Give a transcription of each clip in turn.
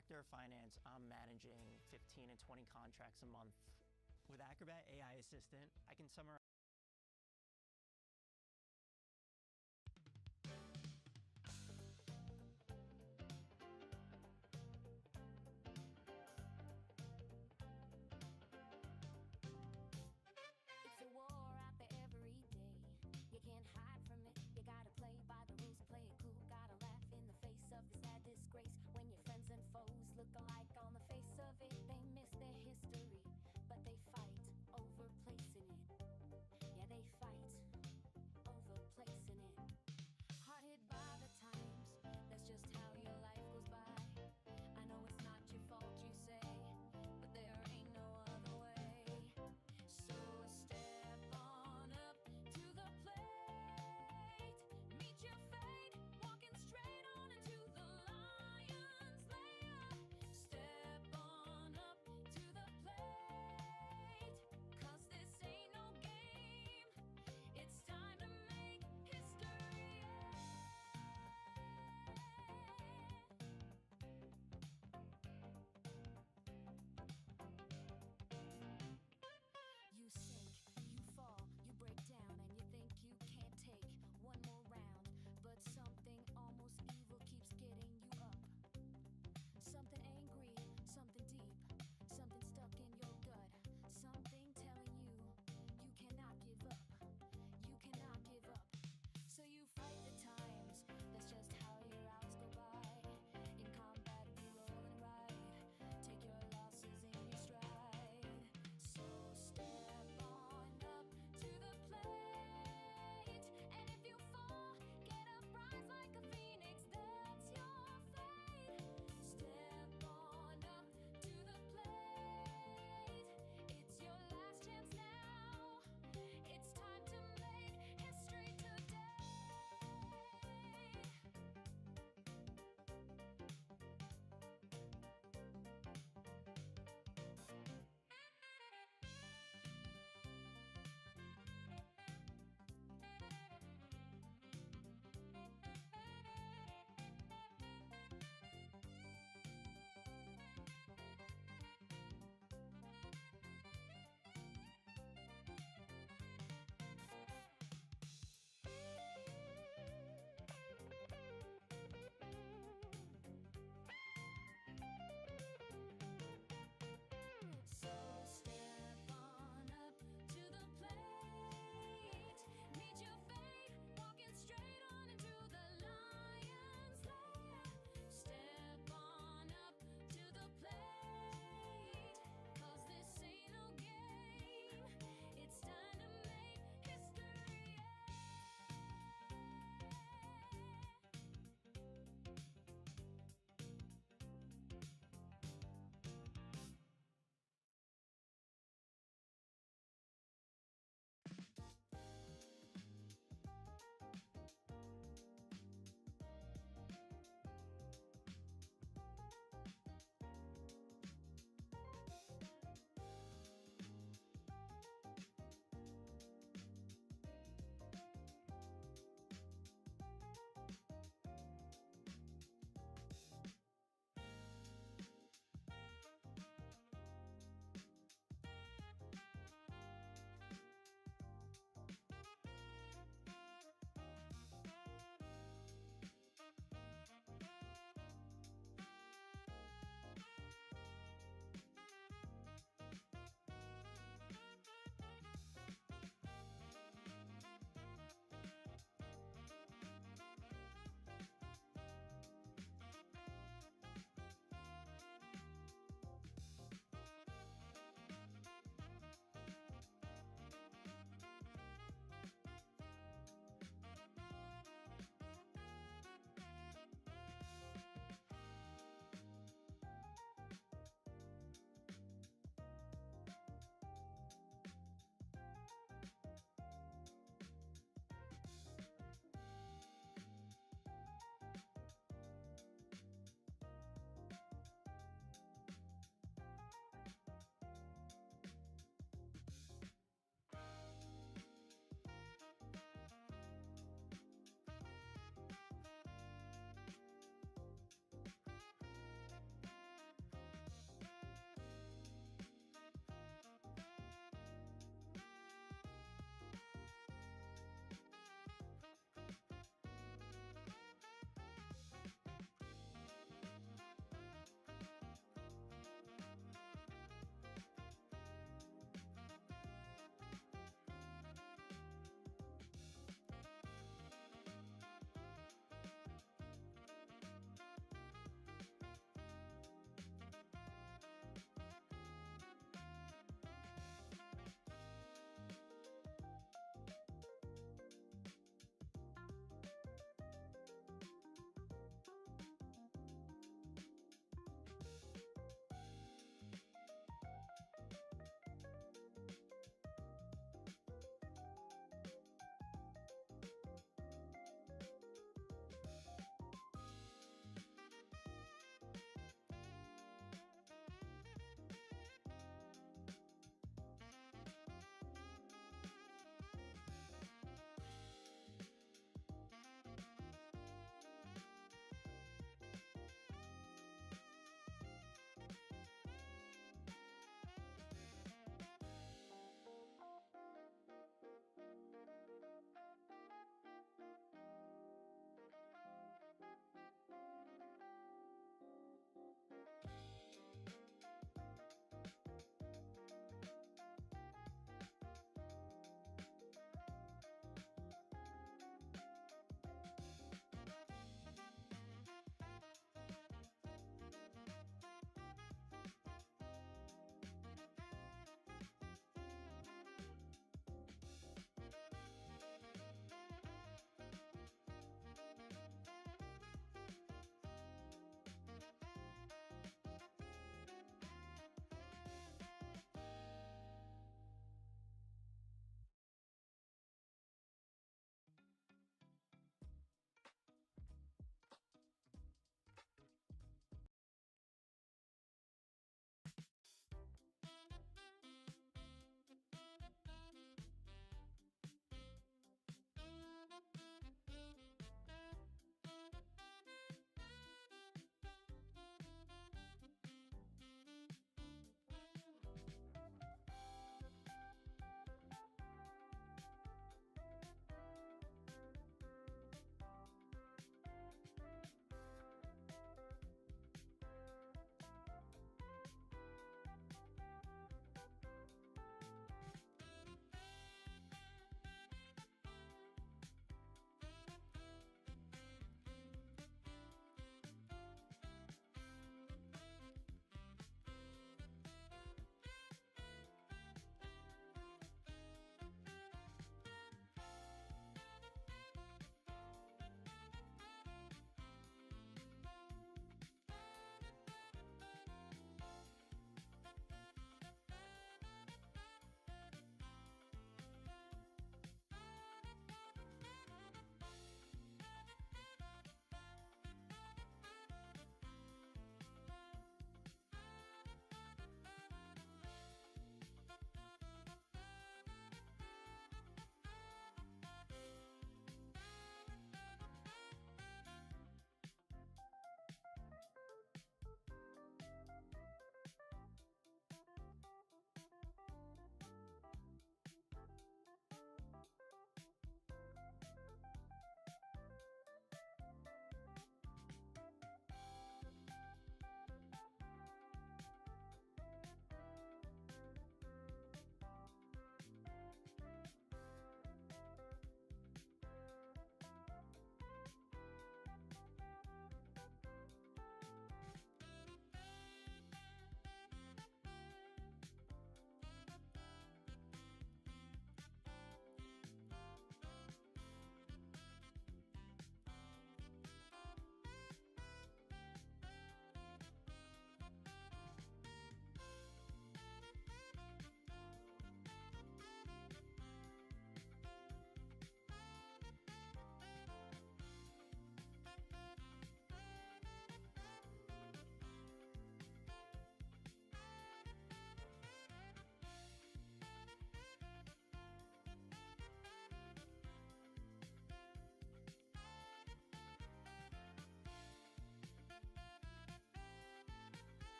director of finance, I'm managing 15 and 20 contracts a month. With Acrobat AI Assistant, I can summarize It's a war out there every day. You can't hide from it. You gotta play by the rules, play it cool. Gotta laugh in the face of the sad disgrace. When your friends and foes look alike on the face of it, they miss their history, but they fight over placing it.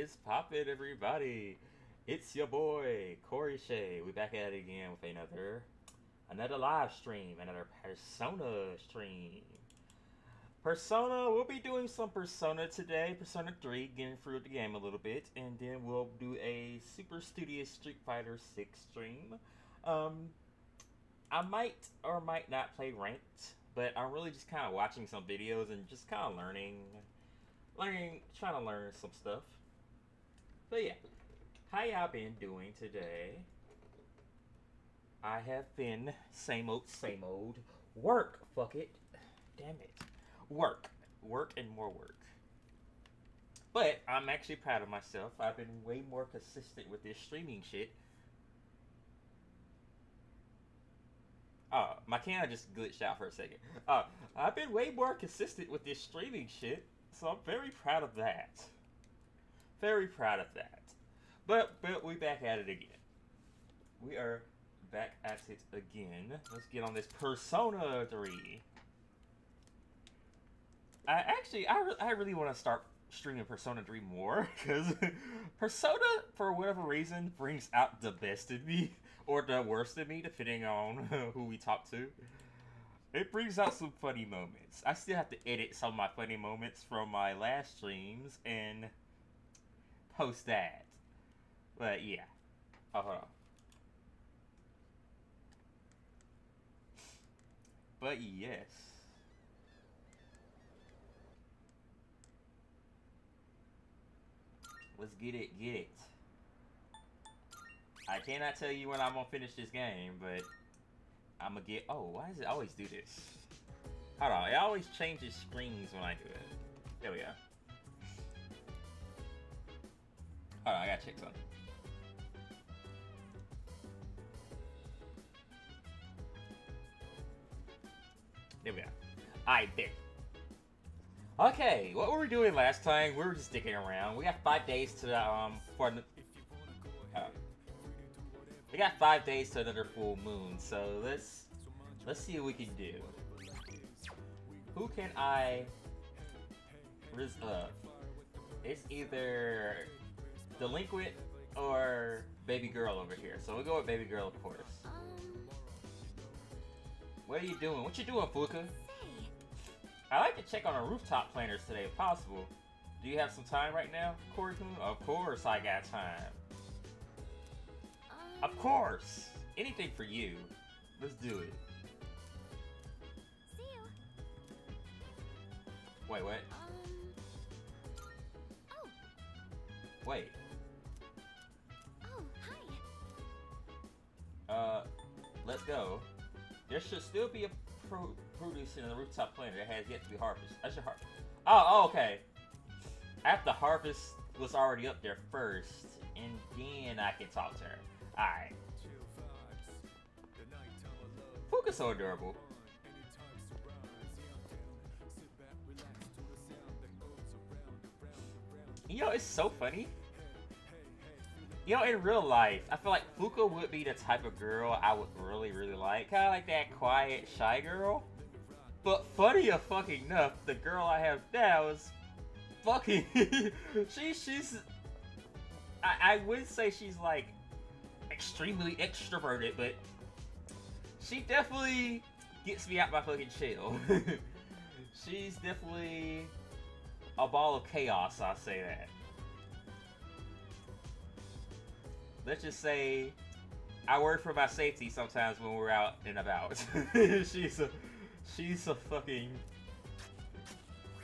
is poppin', everybody? It's your boy Corey Shea. We back at it again with another live stream, another Persona stream. Persona, we'll be doing some Persona today. Persona 3, getting through the game a little bit, and then we'll do a Super Studious Street Fighter 6 stream. I might or might not play ranked, but I'm really just kind of watching some videos and just kind of learning, trying to learn some stuff. But yeah, how y'all been doing today? I have been same old, work, fuck it, damn it, work, and more work. But I'm actually proud of myself. I've been way more consistent with this streaming shit. My camera just glitched out for a second. I've been way more consistent with this streaming shit, so I'm very proud of that. Very proud of that. But we back at it again. We are back at it again. Let's get on this Persona 3. I really want to start streaming Persona 3 more, because Persona, for whatever reason, brings out the best in me, or the worst in me, depending on who we talk to. It brings out some funny moments. I still have to edit some of my funny moments from my last streams and post that. But yeah. Oh, hold on. But yes. Let's get it. I cannot tell you when I'm gonna finish this game, but I'm gonna get. Oh, why does it always do this? Hold on, it always changes screens when I do it. There we go. Hold on, I gotta check something. There we go. I bet. Okay, what were we doing last time? We were just sticking around. We got 5 days to we got 5 days to another full moon, so let's see what we can do. Who can I it's either Delinquent or Baby Girl over here. So we'll go with Baby Girl, of course. What are you doing? What you doing, Fuka? I like to check on our rooftop planners today if possible. Do you have some time right now, Corey-kun? Of course I got time. Of course! Anything for you. Let's do it. See you. Wait, what? Oh. Wait. Oh, hi. Let's go. There should still be a produce in the rooftop planter that has yet to be harvested. I should harvest. Oh, okay. After harvest was already up there first, and then I can talk to her. Alright. Fuka's so adorable. You know, it's so funny. You know, in real life, I feel like Fuka would be the type of girl I would really, really like. Kind of like that quiet, shy girl. But funny enough, the girl I have now is fucking... she's... I wouldn't say she's like extremely extroverted, but she definitely gets me out my fucking shell. She's definitely a ball of chaos, I'll say that. Let's just say I worry for my safety sometimes when we're out and about. She's a fucking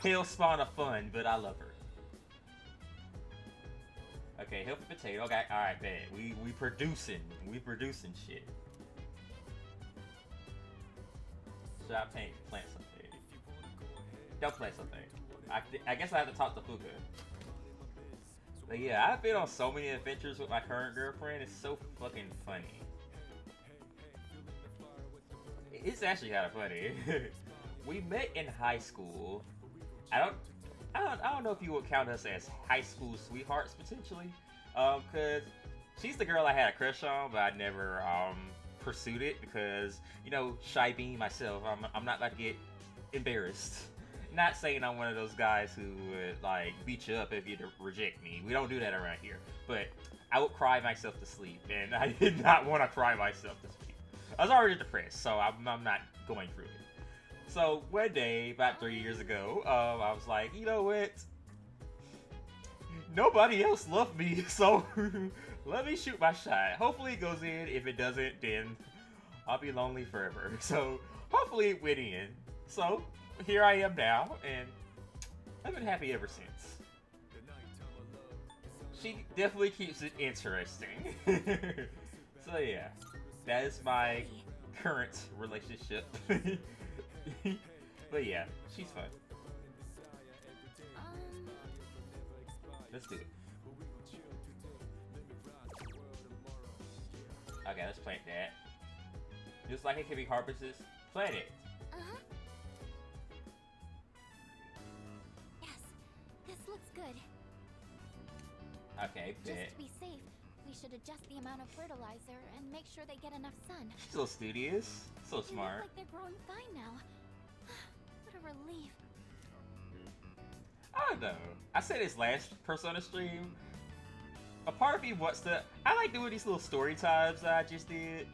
hell spawn of fun, but I love her. Okay, healthy potato. Okay, alright, bet. We producing shit. Should I plant something? Don't plant something. I guess I have to talk to Fuka. But yeah, I've been on so many adventures with my current girlfriend. It's so fucking funny. It's actually kind of funny. We met in high school. I don't know if you would count us as high school sweethearts potentially, cause she's the girl I had a crush on, but I never pursued it because, you know, shy being myself, I'm not about to get embarrassed. Not saying I'm one of those guys who would like beat you up if you reject me. We don't do that around here. But I would cry myself to sleep, and I did not want to cry myself to sleep. I was already depressed, so I'm not going through it. So one day, about 3 years ago, I was like, you know what? Nobody else loved me, so let me shoot my shot. Hopefully it goes in. If it doesn't, then I'll be lonely forever. So hopefully it went in. So here I am now, and I've been happy ever since. She definitely keeps it interesting. So yeah, that is my current relationship. But yeah, she's fun. Let's do it. Okay, let's plant that. Just like it can be harvested, plant it. Yes, this looks good. Okay, bet. Just to be safe, we should adjust the amount of fertilizer and make sure they get enough sun. She's so studious, so They smart. look like they're growing fine now. What a relief. I don't know. I said this last Persona stream. A part of me wants to. I like doing these little story times that I just did.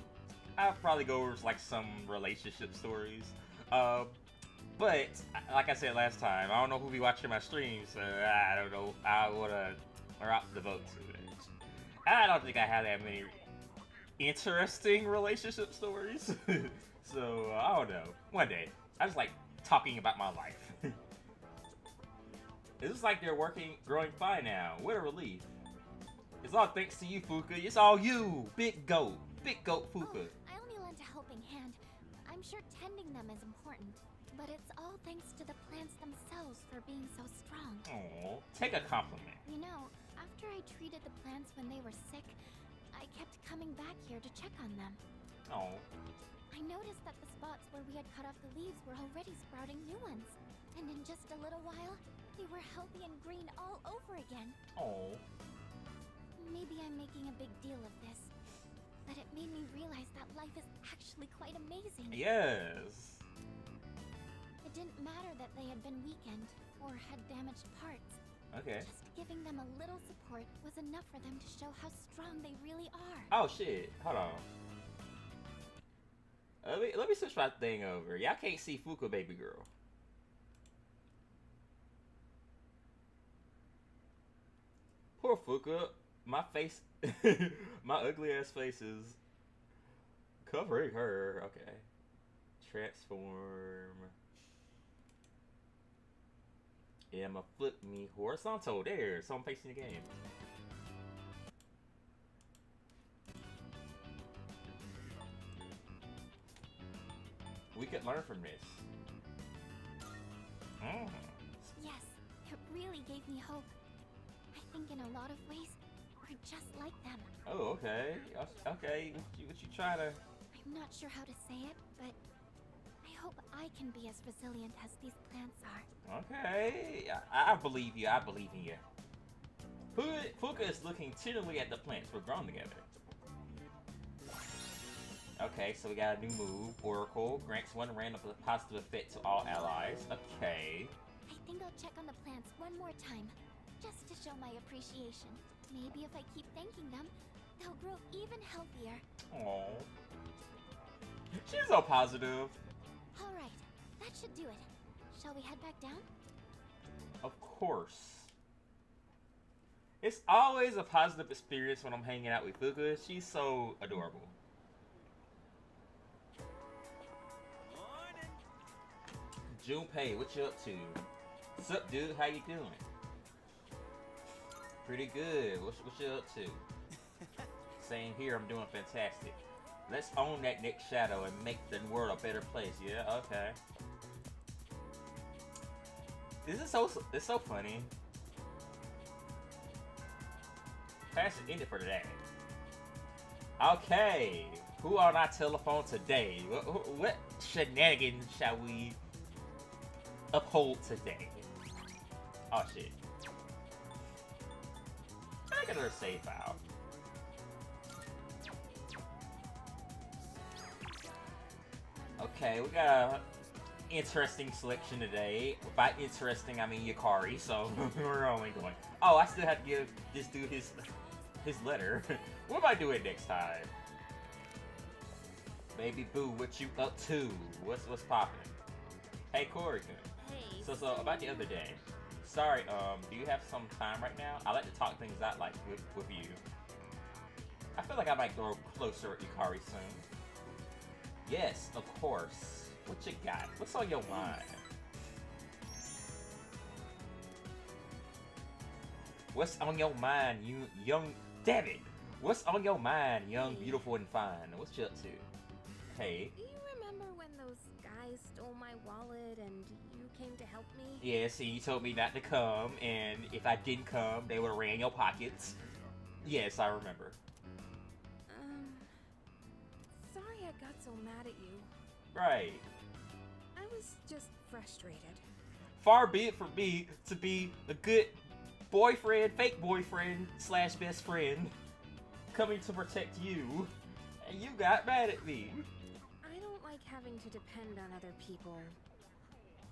I'll probably go over like some relationship stories. But like I said last time, I don't know who be watching my streams, so I don't know. I wanna rock the vote to it. I don't think I have that many interesting relationship stories. So I don't know. One day, I just like talking about my life. It looks like they're growing fine now. What a relief. It's all thanks to you, Fuka. It's all you, Big Goat Fuka. I only lent a helping hand. I'm sure tending them is important, but it's all thanks to the plants themselves for being so strong. Aw, take a compliment. You know, after I treated the plants when they were sick, I kept coming back here to check on them. Oh, I noticed that the spots where we had cut off the leaves were already sprouting new ones. And in just a little while, they were healthy and green all over again. oh. Maybe I'm making a big deal of this, but it made me realize that life is actually quite amazing. Yes. It didn't matter that they had been weakened or had damaged parts. Okay. Just giving them a little support was enough for them to show how strong they really are. Oh shit. Hold on. Let me switch my thing over. Y'all can't see Fuka, baby girl. Poor Fuka. My face, my ugly ass face is covering her. Okay. Transform. Yeah, I'ma flip me horizontal. There, so I'm facing the game. We could learn from this. Mm. Yes, it really gave me hope. I think in a lot of ways, we're just like them. Oh, okay. Okay, what you trying to... I'm not sure how to say it, but I hope I can be as resilient as these plants are. Okay, I believe you. I believe in you. Fuka is looking tenderly at the plants we're growing together. Okay, so we got a new move. Oracle grants one random positive effect to all allies. Okay. I think I'll check on the plants one more time, just to show my appreciation. Maybe if I keep thanking them, they'll grow even healthier. Aww. She's so positive. Alright, that should do it. Shall we head back down? Of course. It's always a positive experience when I'm hanging out with Fuka. She's so adorable. Junpei, what you up to? What's up, dude? How you doing? Pretty good. What you up to? Same here. I'm doing fantastic. Let's own that next shadow and make the world a better place. Yeah. Okay. This is it's so funny. Pass it ended for today. Okay. Who on our telephone today? What shenanigans shall we uphold today? Oh shit. I got another save file. Okay, we got interesting selection today. By interesting, I mean Yukari, so we're only going. Oh, I still have to give this dude his letter. What am I doing next time? Baby boo, what you up to? What's poppin'? Hey Corey. Hey. So about the other day. Sorry, do you have some time right now? I like to talk things out like with you. I feel like I might grow closer with Yukari soon. Yes, of course. What you got? What's on your mind? What's on your mind, you young... Damn it! What's on your mind, young, beautiful, and fine? What's you up to? Hey. Do you remember when those guys stole my wallet and you came to help me? Yes, and you told me not to come, and if I didn't come, they would have ran your pockets. Yes, I remember. Sorry I got so mad at you. Right. I was just frustrated. Far be it from me to be a good boyfriend, fake boyfriend / best friend, coming to protect you, and you got mad at me. I don't like having to depend on other people,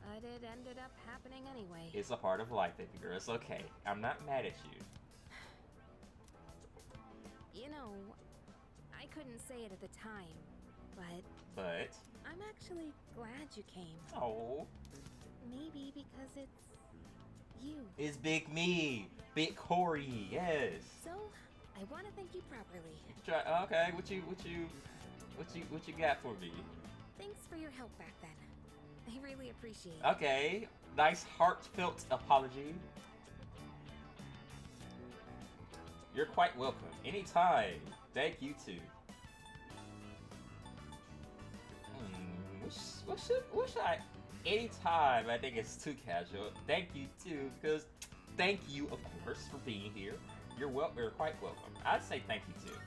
but it ended up happening anyway. It's a part of life, baby girl. It's okay. I'm not mad at you. You know, I couldn't say it at the time, but I'm actually glad you came. Oh. Maybe because it's you. It's Big Me. Big Corey, yes. So, I want to thank you properly. Okay, what you got for me? Thanks for your help back then. I really appreciate it. Okay, nice heartfelt apology. You're quite welcome. Anytime. Thank you too. What should I? Anytime. I think it's too casual. Thank you too, because thank you, of course, for being here. You're quite welcome. I'd say thank you too.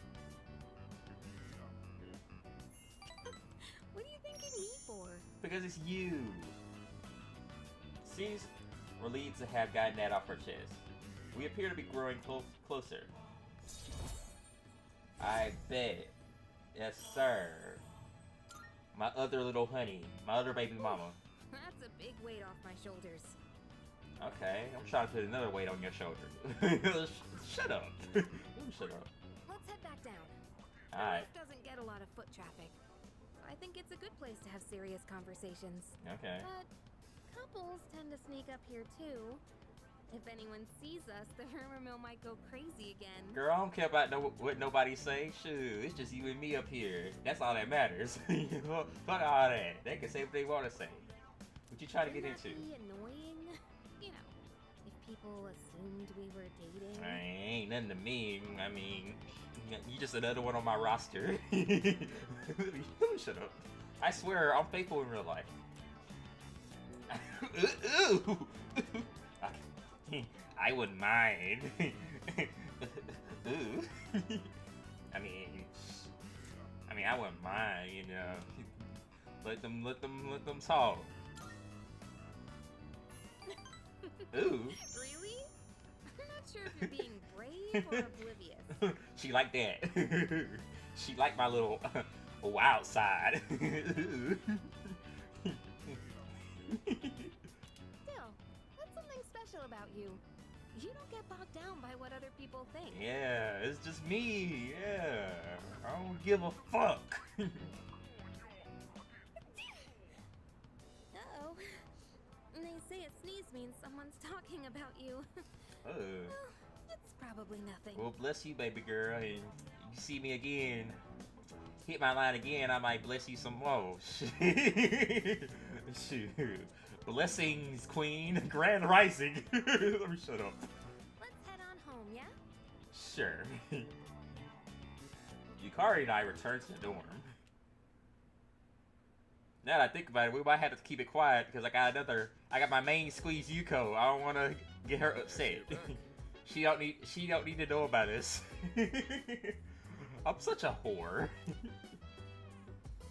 What are you thanking me for? Because it's you. Seems relieved to have gotten that off her chest. We appear to be growing closer. I bet. Yes, sir. My other little honey. My other baby mama. That's a big weight off my shoulders. Okay, I'm trying to put another weight on your shoulder. Shut up. Shut up. Let's head back down. Alright. The lift doesn't get a lot of foot traffic. So I think it's a good place to have serious conversations. Okay. But couples tend to sneak up here too. If anyone sees us, the rumor mill might go crazy again. Girl, I don't care about what nobody say. Shoot, it's just you and me up here. That's all that matters. Fuck all that. They can say what they want to say. What you trying to get into? Wouldn't that be annoying? You know, if people assumed we were dating. Ain't nothing to me. I mean, you just another one on my roster. Shut up. I swear, I'm faithful in real life. Ooh. I wouldn't mind. Ooh. I mean, I wouldn't mind, you know. Let them talk. Ooh. Really? I'm not sure if you're being brave or oblivious. She like that. She like my little wild side. Still, that's something special about you. You don't get bogged down by what other people think. Yeah, it's just me. Yeah, I don't give a fuck. Uh-oh. They say a sneeze means someone's talking about you. Oh. Well, it's probably nothing. Well, bless you, baby girl, and you see me again, hit my line again, I might bless you some more. Shoot. Blessings, queen. Grand rising. Let me shut up. Let's head on home, yeah? Sure. Yukari and I returned to the dorm. Now that I think about it, we might have to keep it quiet because I got my main squeeze Yuko. I don't want to get her upset. She don't need to know about this. I'm such a whore.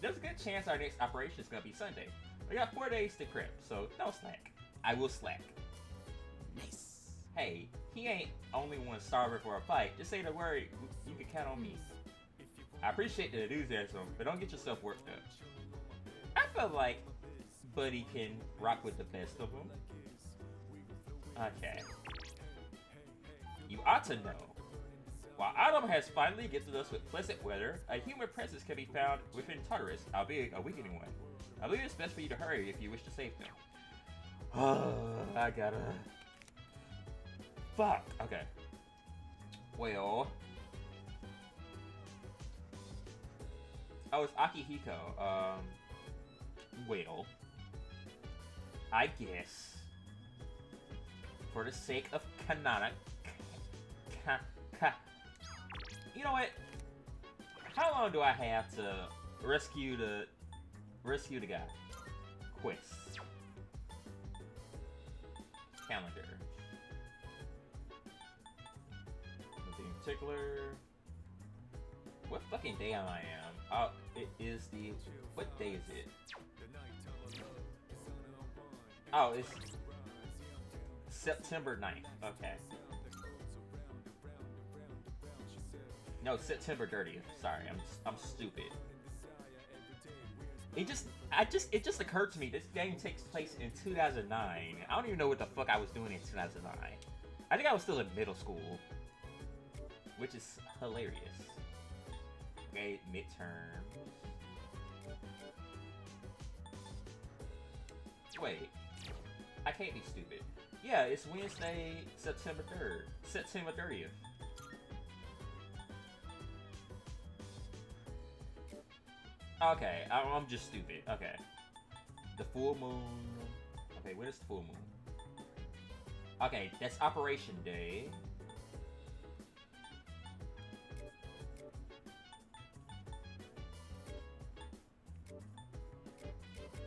There's a good chance our next operation is gonna be Sunday. We got 4 days to prep, so don't slack. I will slack. Nice. Hey, he ain't only one starving for a fight. Just say the word, you can count on me. I appreciate the enthusiasm, but don't get yourself worked up. I feel like but he can rock with the best of them. Okay. You ought to know. While autumn has finally gifted us with pleasant weather, a human presence can be found within Tartarus, albeit a weakening one. I believe it's best for you to hurry if you wish to save them. I gotta... Fuck. Okay. Well... Oh, it's Akihiko. Well... I guess... For the sake of you know what? How long do I have to rescue the guy? Quest. Calendar. Nothing in particular. What fucking day am I am? Oh, it is the... What day is it? Oh, it's... September 9th. Okay. No, September 30th. Sorry, I'm stupid. It just occurred to me this game takes place in 2009. I don't even know what the fuck I was doing in 2009. I think I was still in middle school, which is hilarious. Okay, midterms. Wait, I can't be stupid. Yeah, it's Wednesday, September 3rd. September 30th. Okay, I'm just stupid. Okay. The full moon. Okay, when is the full moon? Okay, that's Operation Day.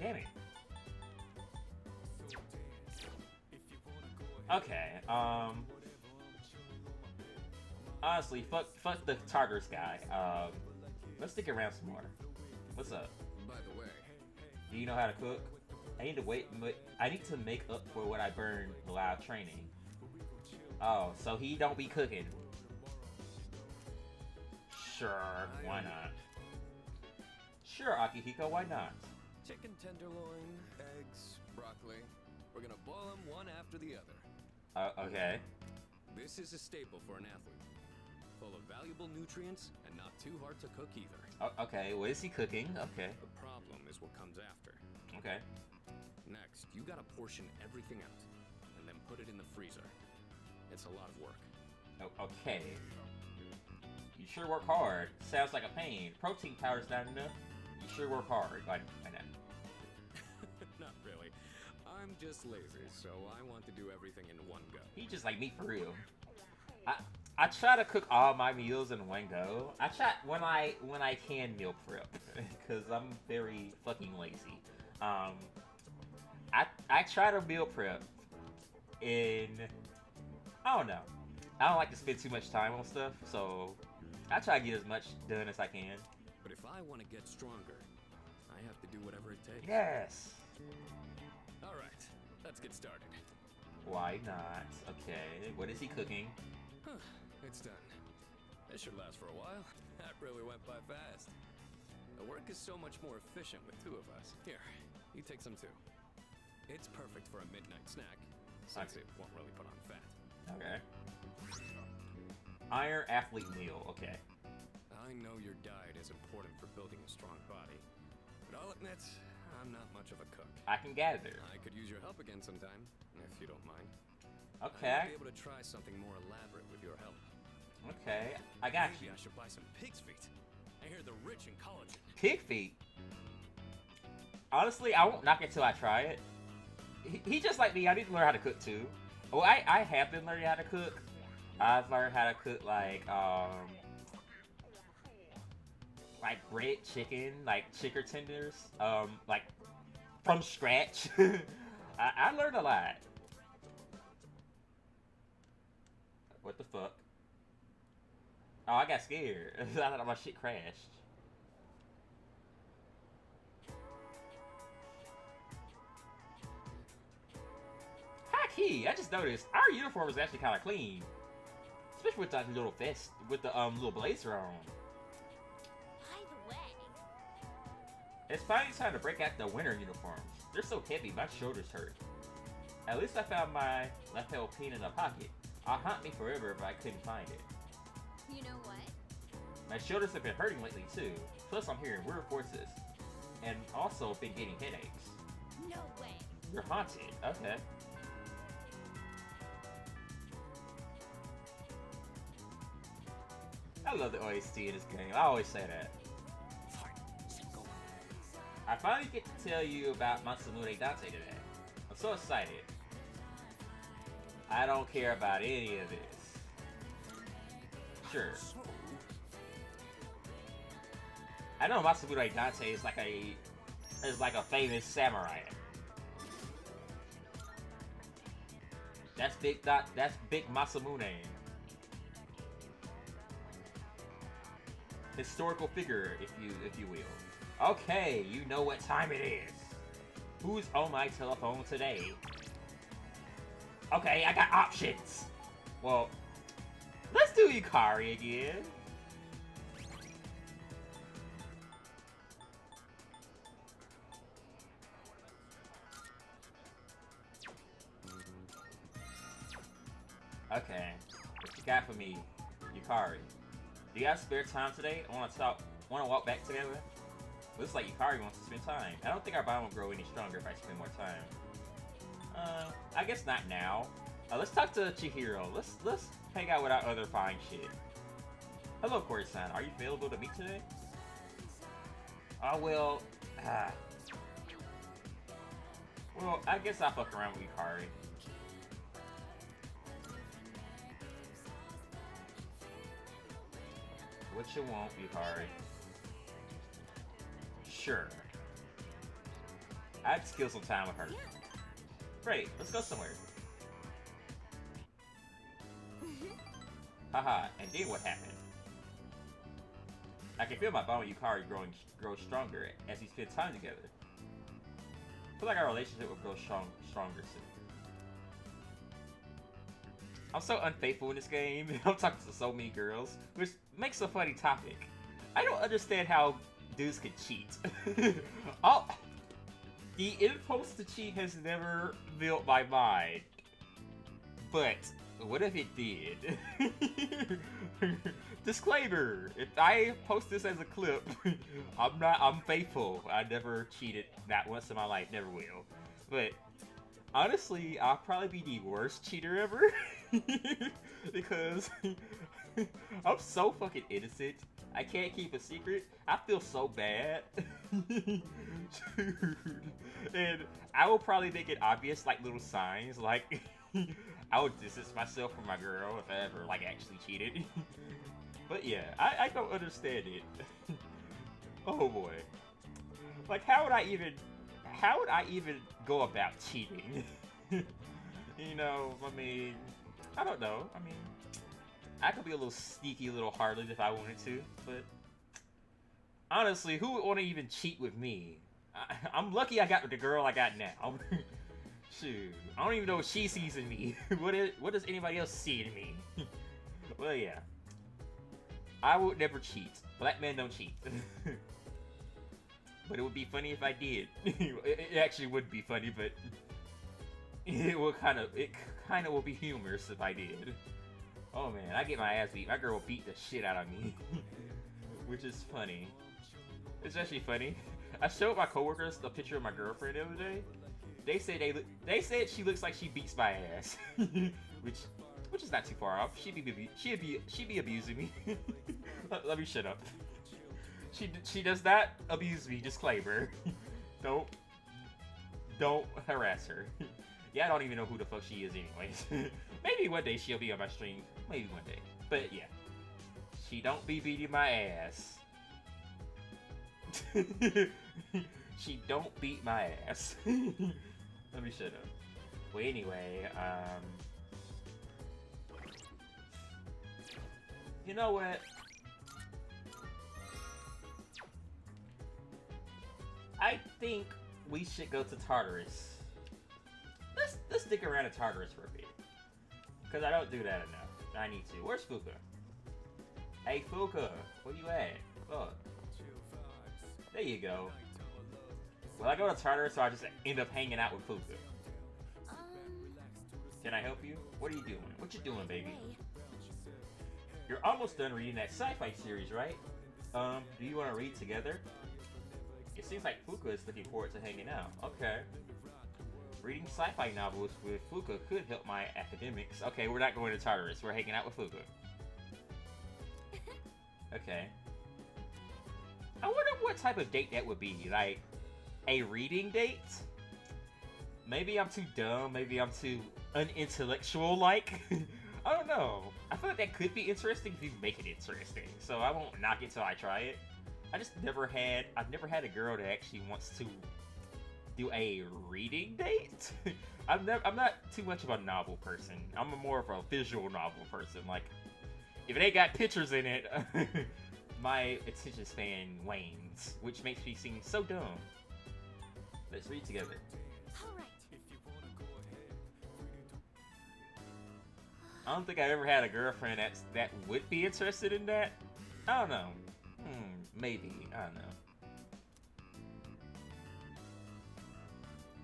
Damn it. Okay, honestly, fuck the Tartarus guy. Let's stick around some more. What's up? By the way, do you know how to cook? I need to make up for what I burned while training. Oh, so he don't be cooking. Sure, why not? Sure, Akihiko, why not? chicken tenderloin, eggs, broccoli. We're gonna boil them one after the other. Okay. This is a staple for an athlete. Full of valuable nutrients and not too hard to cook either. Okay, what is he cooking? Okay. The problem is what comes after. Okay. Next, you gotta portion everything out and then put it in the freezer. It's a lot of work. Okay. You sure work hard. Sounds like a pain. Protein powder's not enough. You sure work hard. I know. Not really. I'm just lazy, so I want to do everything in one go. He just like me for real. I try to cook all my meals in one go. I try when I can meal prep because I'm very fucking lazy. I try to meal prep in, I don't know. I don't like to spend too much time on stuff, so I try to get as much done as I can. But if I want to get stronger, I have to do whatever it takes. Yes. All right, let's get started. Why not? Okay, what is he cooking? It's done. This should last for a while. That really went by fast. The work is so much more efficient with two of us. Here, you take some too. It's perfect for a midnight snack, since it won't really put on fat. Okay. Iron athlete meal. Okay. I know your diet is important for building a strong body, but I'll admit, I'm not much of a cook. I can gather. I could use your help again sometime, if you don't mind. Okay. I might be able to try something more elaborate with your help. Okay, I got Maybe you. I should buy some pig's feet. I hear they're rich in collagen. Pig feet. Honestly, I won't knock it till I try it. He just like me. I need to learn how to cook too. Well, I have been learning how to cook. I've learned how to cook like red chicken, like chicken tenders, like from scratch. I learned a lot. What the fuck? Oh, I got scared. I thought my shit crashed. High key, I just noticed our uniform is actually kind of clean, especially with that little vest with the little blazer on. By the way, It's finally time to break out the winter uniforms. They're so heavy, my shoulders hurt. At least I found my lapel pin in a pocket. I'll haunt me forever if I couldn't find it. You know what? My shoulders have been hurting lately too. Plus I'm hearing weird voices. And also been getting headaches. No way. You're haunted. Okay. I love the OST in this game. I always say that. I finally get to tell you about Masamune Dante today. I'm so excited. I don't care about any of this. Sure. I know Masamune Dante is like a famous samurai. That's big Masamune. Historical figure, if you will. Okay, you know what time it is. Who's on my telephone today? Okay, I got options. Well, let's do Yukari again. Okay, what you got for me, Yukari? Do you have spare time today? Want to walk back together? Looks like Yukari wants to spend time. I don't think our bond will grow any stronger if I spend more time. I guess not now. Let's talk to Chihiro. Let's hang out with our other fine shit. Hello, Kori-san. Are you available to meet today? Well, well, I guess I'll fuck around with Yukari. What you want, Yukari? Sure. I'd skill some time with her. Great, let's go somewhere. Haha, and then what happened? I can feel my bond with Yukari grow stronger as we spend time together. I feel like our relationship will grow stronger soon. I'm so unfaithful in this game. I'm talking to so many girls, which makes a funny topic. I don't understand how dudes can cheat. The impulse to cheat has never built my mind. But what if it did? Disclaimer: if I post this as a clip, I'm faithful. I never cheated, not once in my life, never will. But honestly, I'll probably be the worst cheater ever. Because I'm so fucking innocent. I can't keep a secret. I feel so bad. Dude. And I will probably make it obvious, like little signs, like I would distance myself from my girl if I ever like actually cheated. But yeah, I don't understand it. Oh boy. Like how would I even go about cheating? You know, I mean, I don't know. I mean, I could be a little sneaky little harlot if I wanted to, but honestly, who would want to even cheat with me? I'm lucky I got the girl I got now. Shoot, I don't even know what she sees in me. What does anybody else see in me? Well, yeah. I would never cheat. Black men don't cheat. But it would be funny if I did. It actually would be funny, but it kind of will be humorous if I did. Oh man, I get my ass beat. My girl will beat the shit out of me. Which is funny. It's actually funny. I showed my coworkers a picture of my girlfriend the other day. They said she looks like she beats my ass. which is not too far off. She'd be abusing me. Let me shut up. She does not abuse me. Disclaimer. Don't harass her. Yeah, I don't even know who the fuck she is anyways. Maybe one day she'll be on my stream. Maybe one day. But yeah. She don't be beating my ass. She don't beat my ass. Let me shut up. Well, anyway, you know what? I think we should go to Tartarus. Let's stick around in Tartarus for a bit. Because I don't do that enough. I need to. Where's Fuka? Hey Fuka, where you at? Look. There you go. Will I go to Tartarus or I just end up hanging out with Fuka? Can I help you? What are you doing? What you doing, baby? Hey, You're almost done reading that sci-fi series, right? Do you want to read together? It seems like Fuka is looking forward to hanging out. Okay. Reading sci-fi novels with Fuka could help my academics. Okay, we're not going to Tartarus. We're hanging out with Fuka. Okay. I wonder what type of date that would be. Like, a reading date? Maybe I'm too dumb. Maybe I'm too unintellectual-like. I don't know. I feel like that could be interesting if you make it interesting. So I won't knock it till I try it. I've never had a girl that actually wants to do a reading date. I'm not too much of a novel person. I'm more of a visual novel person. Like, if it ain't got pictures in it, my attention span wanes, which makes me seem so dumb. Let's read together. all right. I don't think I ever had a girlfriend that would be interested in that. I don't know. Maybe. I don't know.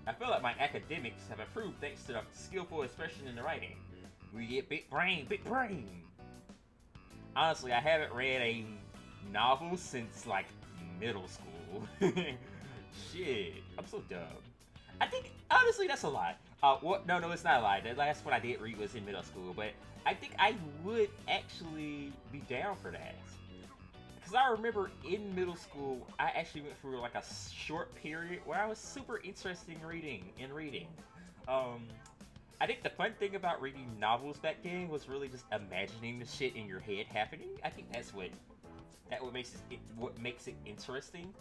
I feel like my academics have improved thanks to the skillful expression in the writing. We get big brain, big brain. Honestly, I haven't read a novel since like middle school. Shit, I'm so dumb. I think honestly that's a lie. No, it's not a lie. The last one I did read was in middle school, but I think I would actually be down for that. Because I remember in middle school, I actually went through like a short period where I was super interested in reading. I think the fun thing about reading novels back then was really just imagining the shit in your head happening. I think that's what makes it interesting.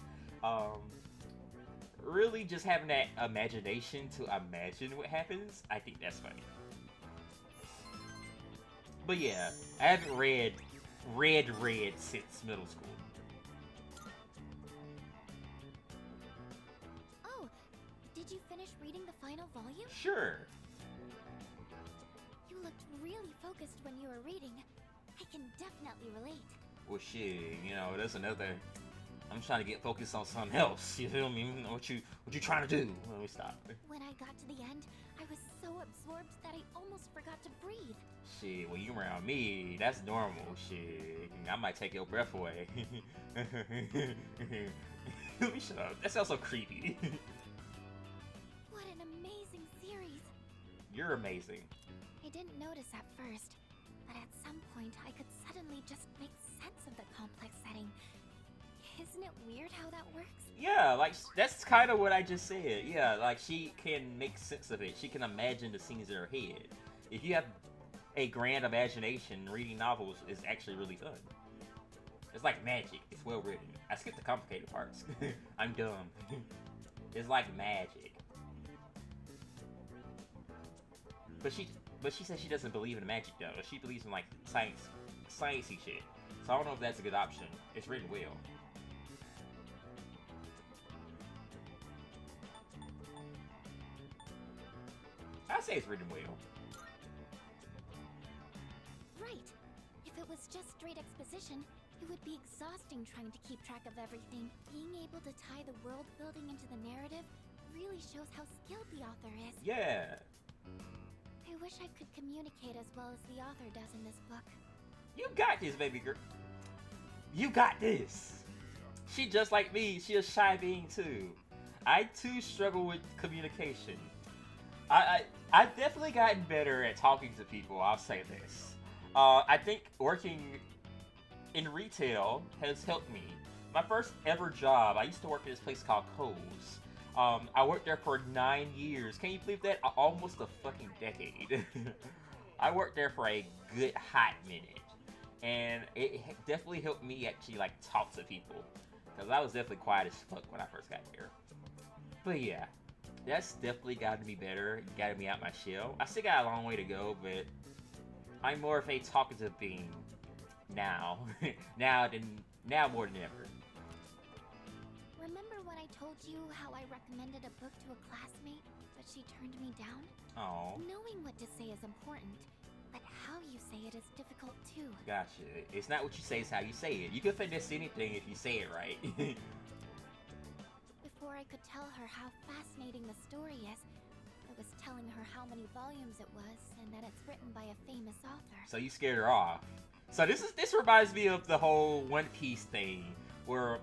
Really just having that imagination to imagine what happens, I think that's funny. But yeah, I haven't read since middle school. Oh, did you finish reading the final volume? Sure. You looked really focused when you were reading. I can definitely relate. Well, shit, there's another. I'm trying to get focused on something else. You feel me? What you trying to do? Let me stop. When I got to the end, I was so absorbed that I almost forgot to breathe. Shit, when you around me, that's normal. Shit, I might take your breath away. Let me shut up. That sounds so creepy. What an amazing series. You're amazing. I didn't notice at first, but at some point I could suddenly just make sense of the complex setting. Isn't it weird how that works? Yeah, like, that's kind of what I just said. Yeah, like, she can make sense of it. She can imagine the scenes in her head. If you have a grand imagination, reading novels is actually really fun. It's like magic. It's well written. I skipped the complicated parts. I'm dumb. It's like magic. But she says she doesn't believe in magic though. She believes in like sciencey shit. So I don't know if that's a good option. It's written well. I say it's written well. Right. If it was just straight exposition, it would be exhausting trying to keep track of everything. Being able to tie the world building into the narrative really shows how skilled the author is. Yeah. I wish I could communicate as well as the author does in this book. You got this, baby girl. You got this. She just like me. She a shy being too. I too struggle with communication. I've definitely gotten better at talking to people. I'll say this. I think working in retail has helped me. My first ever job, I used to work at this place called Kohl's. I worked there for 9 years. Can you believe that? Almost a fucking decade. I worked there for a good hot minute. And it definitely helped me actually like talk to people. Because I was definitely quiet as fuck when I first got there. But yeah, that's definitely gotten me better. Gotten me out my shell. I still got a long way to go, but I'm more of a talkative being now. now more than ever. Remember when I told you how I recommended a book to a classmate, but she turned me down? Oh. Knowing what to say is important, but how you say it is difficult too. Gotcha. It's not what you say, it's how you say it. You can finesse anything if you say it right. Before I I could tell her how fascinating the story is, I was telling her how many volumes it was and that it's written by a famous author. So you scared her off. So this reminds me of the whole One Piece thing, where,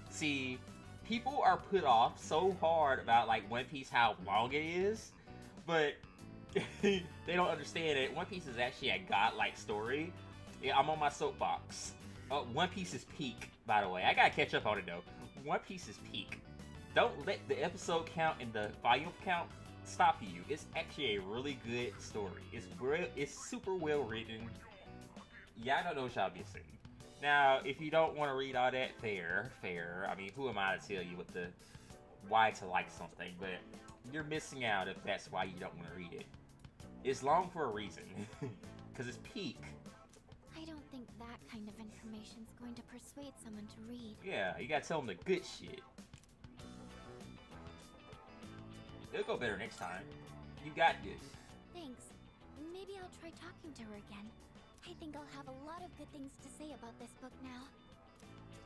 see, people are put off so hard about like One Piece, how long it is, but they don't understand it. One Piece is actually a godlike story. Yeah, I'm on my soapbox. One Piece is peak, by the way. I gotta catch up on it though. One Piece is peak. Don't let the episode count and the volume count stop you. It's actually a really good story. It's super well written. Yeah, I don't know what y'all be saying. Now, if you don't want to read all that, fair. I mean, who am I to tell you why to like something? But you're missing out if that's why you don't want to read it. It's long for a reason, because it's peak. I don't think that kind of information's going to persuade someone to read. Yeah, you gotta tell them the good shit. It'll go better next time. You got this. Thanks. Maybe I'll try talking to her again. I think I'll have a lot of good things to say about this book now.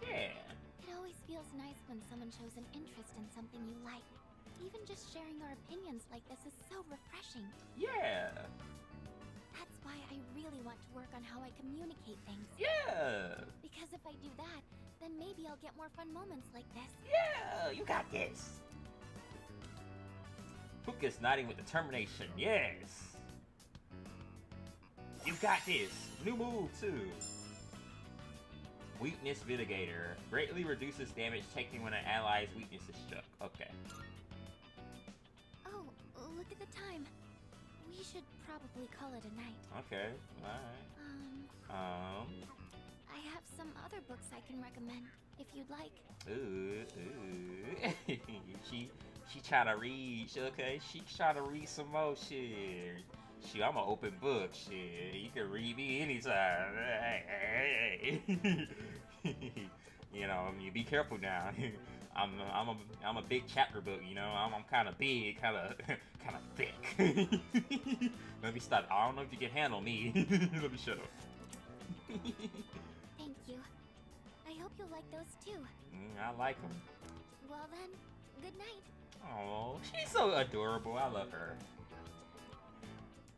Yeah. It always feels nice when someone shows an interest in something you like. Even just sharing our opinions like this is so refreshing. Yeah. That's why I really want to work on how I communicate things. Yeah. Because if I do that, then maybe I'll get more fun moments like this. Yeah, you got this. Puka's nodding with determination. Yes. You got this. New move, too. Weakness Mitigator. Greatly reduces damage taken when an ally's weakness is struck. Okay. Oh, look at the time. We should probably call it a night. Okay. Alright. I have some other books I can recommend, if you'd like. Ooh. She trying to read, okay? She trying to read some more shit. Shoot, I'm an open book, shit. You can read me anytime. Hey. You know, I mean, be careful now. I'm a big chapter book, you know. I'm kind of big, kind of thick. Let me stop. I don't know if you can handle me. Let me shut up. Thank you. I hope you'll like those too. I like them. Well then, good night. Oh, she's so adorable. I love her.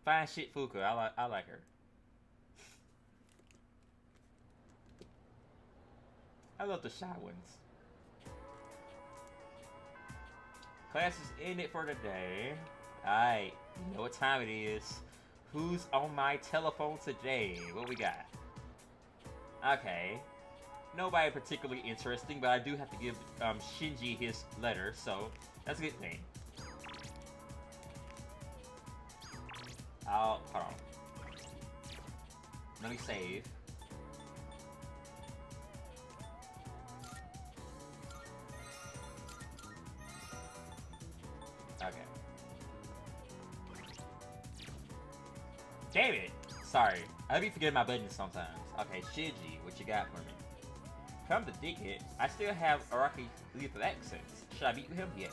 Fine shit, Fuka. I like her. I love the shy ones. Class is ended for today. Alright, you know what time it is. Who's on my telephone today? What we got? Okay. Nobody particularly interesting, but I do have to give Shinji his letter, so that's a good thing. Hold on. Let me save. Okay. Damn it! Sorry. I be forgetting my buttons sometimes. Okay, Shinji, what you got for me? Come to dig it, I still have Araki lethal accents. Should I meet with him? Yes.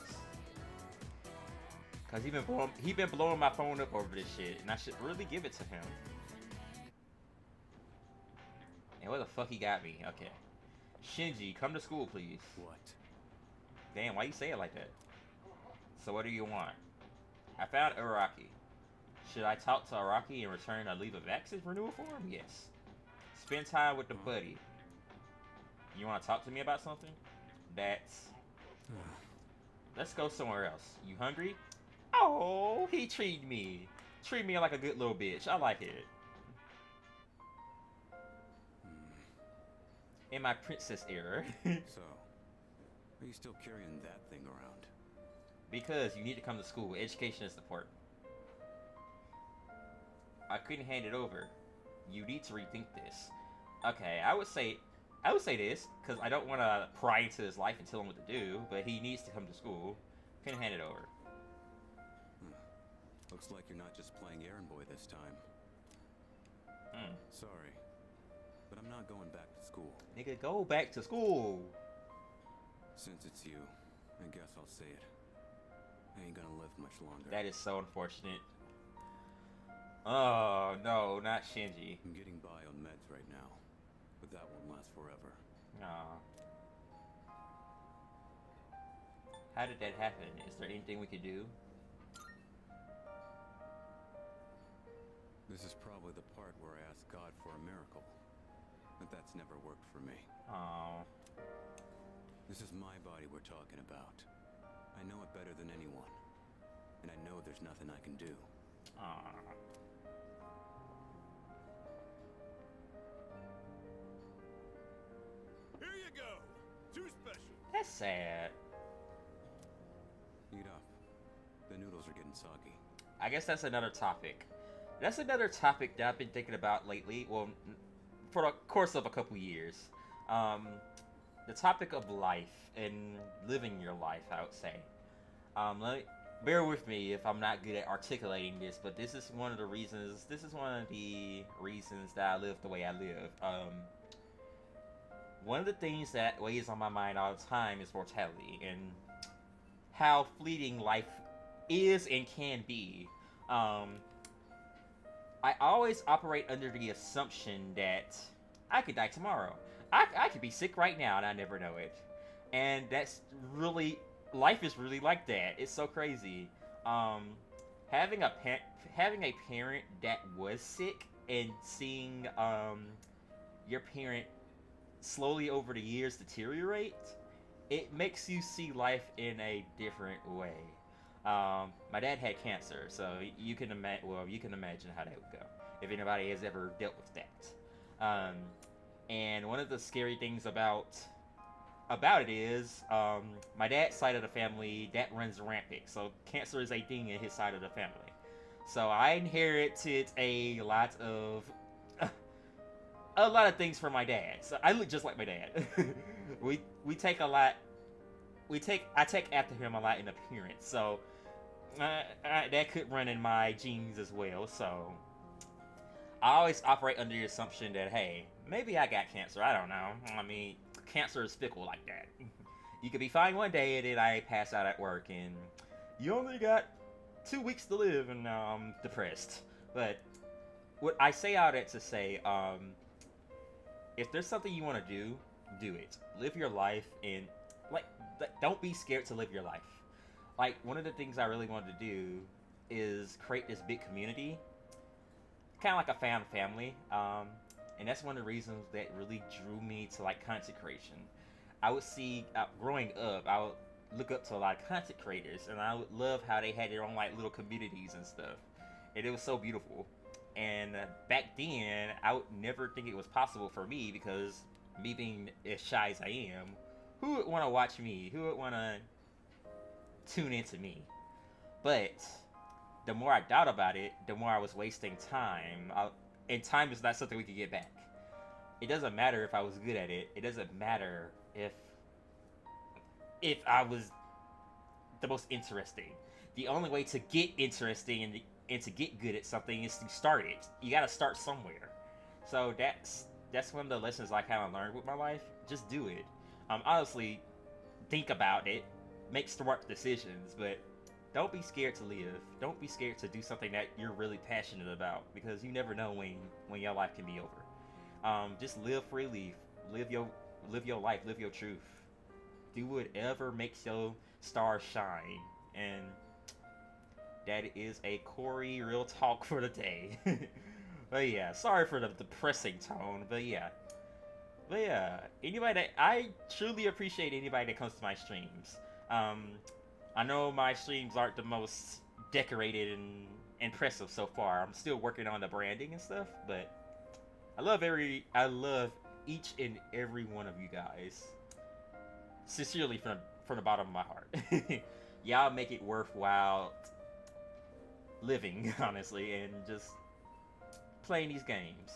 Cause he been blowing my phone up over this shit, and I should really give it to him. And where the fuck he got me? Okay. Shinji, come to school, please. What? Damn, why you say it like that? So what do you want? I found Araki. Should I talk to Araki and return a leave of access renewal form? Yes. Spend time with the buddy. You want to talk to me about something? That's... Let's go somewhere else. You hungry? Oh, he treated me. Treat me like a good little bitch. I like it. In my princess era. So, are you still carrying that thing around? Because you need to come to school. Education is important. I couldn't hand it over. You need to rethink this. Okay, I would say this, because I don't want to pry into his life and tell him what to do, but he needs to come to school. Couldn't hand it over. Looks like you're not just playing errand boy this time. Sorry, but I'm not going back to school. Nigga, go back to school. Since it's you, I guess I'll say it. I ain't gonna live much longer. That is so unfortunate. Oh, no, not Shinji. I'm getting by on meds right now, but that won't last forever. Aw. How did that happen? Is there anything we could do? This is probably the part where I ask God for a miracle. But that's never worked for me. Oh. This is my body we're talking about. I know it better than anyone. And I know there's nothing I can do. Aw. Here you go! Too special! That's sad. Eat up. The noodles are getting soggy. I guess that's another topic. That's another topic that I've been thinking about lately. Well, for the course of a couple years. The topic of life and living your life, I would say. Bear with me if I'm not good at articulating this, but this is one of the reasons. This is one of the reasons that I live the way I live. One of the things that weighs on my mind all the time is mortality and how fleeting life is and can be. I always operate under the assumption that I could die tomorrow. I could be sick right now and I never know it. And that's really, life is really like that. It's so crazy. Having a parent that was sick and seeing your parent slowly over the years deteriorate, it makes you see life in a different way. My dad had cancer, so you can imagine how that would go if anybody has ever dealt with that. And one of the scary things about it is my dad's side of the family that runs rampant, so cancer is a thing in his side of the family. So I inherited a lot of things from my dad. So I look just like my dad. we take a lot. I take after him a lot in appearance, so that could run in my genes as well. So I always operate under the assumption that, hey, maybe I got cancer. I don't know. I mean, cancer is fickle like that. You could be fine one day and then I pass out at work and you only got 2 weeks to live and now I'm depressed. But what I say all that to say, if there's something you want to do it. Live your life and don't be scared to live your life. Like, one of the things I really wanted to do is create this big community, kind of like a found family, and that's one of the reasons that really drew me to like content creation. I would see, growing up, I would look up to a lot of content creators, and I would love how they had their own like little communities and stuff, and it was so beautiful. And back then, I would never think it was possible for me, because me being as shy as I am, who would want to watch me? Who would want to tune into me? But the more I thought about it, the more I was wasting time. And time is not something we can get back. It doesn't matter if I was good at it. It doesn't matter if I was the most interesting. The only way to get interesting and to get good at something is to start it. You gotta start somewhere. So that's one of the lessons I kind of learned with my life. Just do it. Honestly, think about it, make smart decisions, but don't be scared to live. Don't be scared to do something that you're really passionate about, because you never know when your life can be over. Just live freely, live your life, live your truth. Do whatever makes your stars shine, and that is a Corey real talk for the day. But yeah, sorry for the depressing tone, but yeah, anybody that I truly appreciate anybody that comes to my streams. I know my streams aren't the most decorated and impressive so far. I'm still working on the branding and stuff, but I love each and every one of you guys. Sincerely from the bottom of my heart. Y'all make it worthwhile living, honestly, and just playing these games.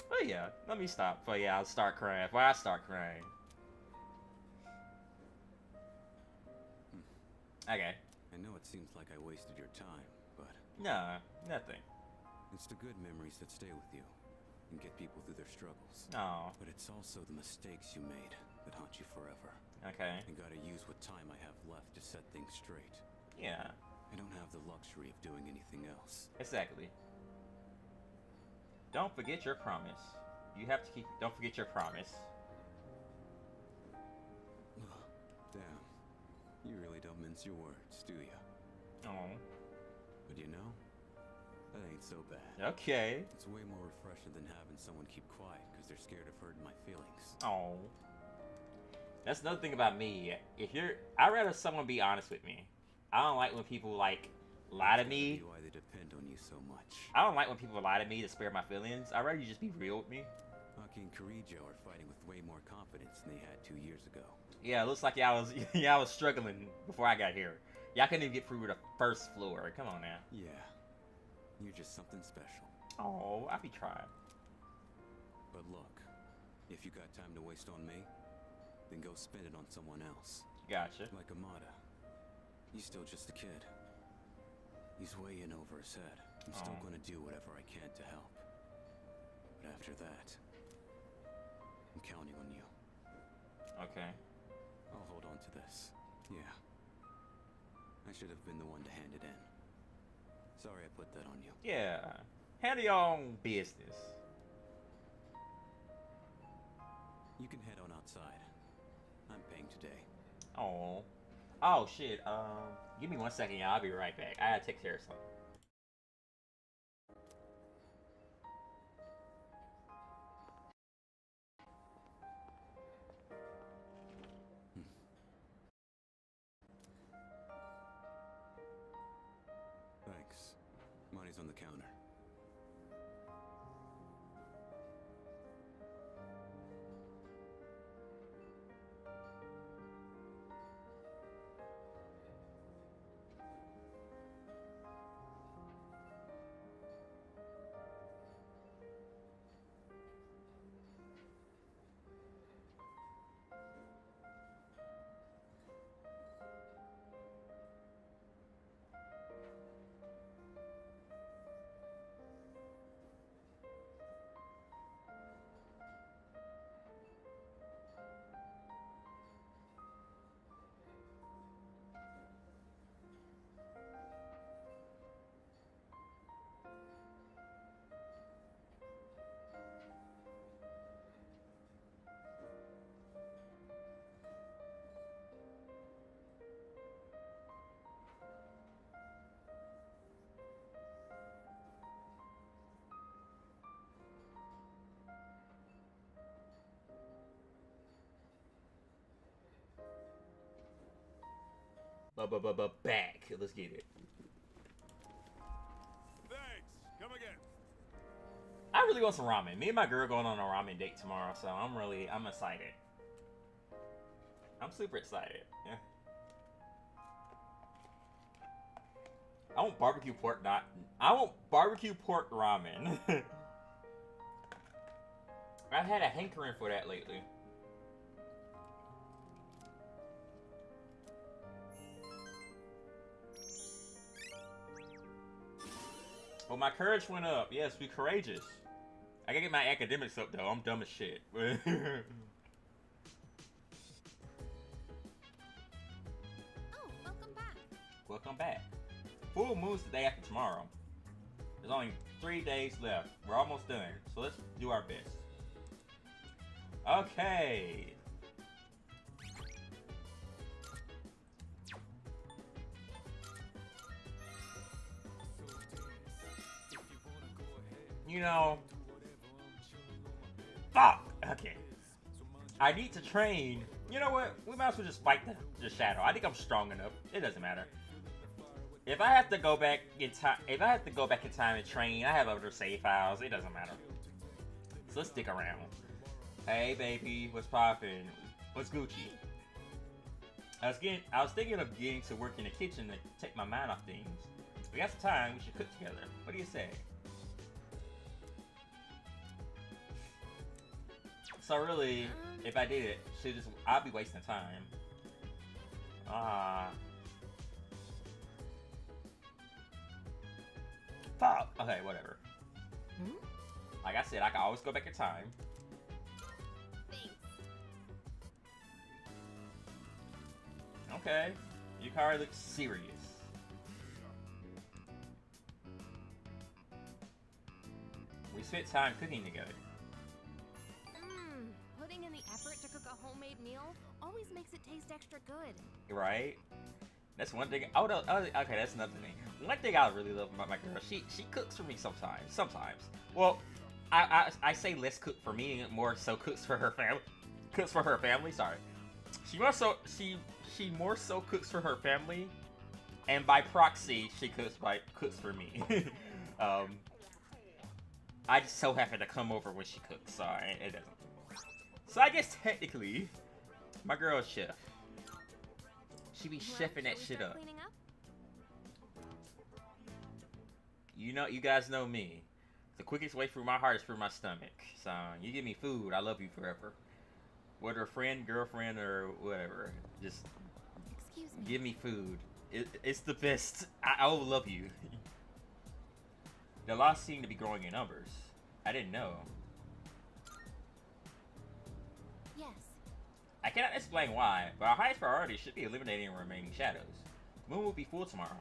But yeah, let me stop. But yeah, I'll start crying. Well, I start crying. Okay. I know it seems like I wasted your time, but No, nothing. it's the good memories that stay with you and get people through their struggles. No. But it's also the mistakes you made that haunt you forever. Okay. I gotta use what time I have left to set things straight. Yeah. I don't have the luxury of doing anything else. Exactly. Don't forget your promise. You have to don't forget your promise. Damn. You really don't mince your words, do you? Oh. But you know, that ain't so bad. Okay. It's way more refreshing than having someone keep quiet because they're scared of hurting my feelings. Oh. That's another thing about me. I'd rather someone be honest with me. I don't like when people like lie to me. Why they depend on you so much. I don't like when people lie to me to spare my feelings. I'd rather you just be real with me. Aki and Kirijo are fighting with way more confidence than they had 2 years ago. Yeah, it looks like y'all was struggling before I got here. Y'all couldn't even get through the first floor. Come on now. Yeah. You're just something special. Oh, I be trying. But look, if you got time to waste on me, then go spend it on someone else. Gotcha. Like Amada. He's still just a kid. He's way in over his head. I'm still gonna do whatever I can to help. But after that, I'm counting on you. Okay. I'll hold on to this. Yeah. I should have been the one to hand it in. Sorry I put that on you. Yeah. Handle your own business. You can head on outside. I'm paying today. Oh. Oh shit. Give me 1 second, y'all. I'll be right back. I gotta take care of something. Thanks. Money's on the counter. Back. Let's get it. Thanks. Come again. I really want some ramen. Me and my girl going on a ramen date tomorrow, so I'm excited. I'm super excited. Yeah. I want barbecue pork ramen. I've had a hankering for that lately. Well, my courage went up. Yes, be courageous. I gotta get my academics up though. I'm dumb as shit. Oh, welcome back. Welcome back. Full moon's the day after tomorrow. There's only 3 days left. We're almost done. So let's do our best. Okay. You know. Fuck! Okay. I need to train. You know what? We might as well just fight the shadow. I think I'm strong enough. It doesn't matter. If I have to go back in time, and train, I have other save files. It doesn't matter. So let's stick around. Hey, baby, what's poppin'? What's Gucci? I was thinking of getting to work in the kitchen to take my mind off things. We got some time. We should cook together. What do you say? So really, if I did it, I'd be wasting time. Fuck. Okay, whatever. Like I said, I can always go back in time. Thanks. Okay. Yukari looks serious. We spent time cooking together. Putting putting in the effort to cook a homemade meal always makes it taste extra good. Right? That's one thing. Oh no. Okay, that's another thing. One thing I really love about my girl, she cooks for me sometimes. Sometimes. Well, I say less cook for me, more so cooks for her family. Cooks for her family. Sorry. She more so cooks for her family, and by proxy, she cooks for me. I just so happen to come over when she cooks, so it doesn't. So I guess technically, my girl is chef. She be chefing that shit up. You know, you guys know me. The quickest way through my heart is through my stomach. So you give me food, I love you forever. Whether a friend, girlfriend, or whatever, just give me food. It's the best. I will love you. The lost seem to be growing in numbers. I didn't know. Yes. I cannot explain why, but our highest priority should be eliminating remaining shadows. The moon will be full tomorrow.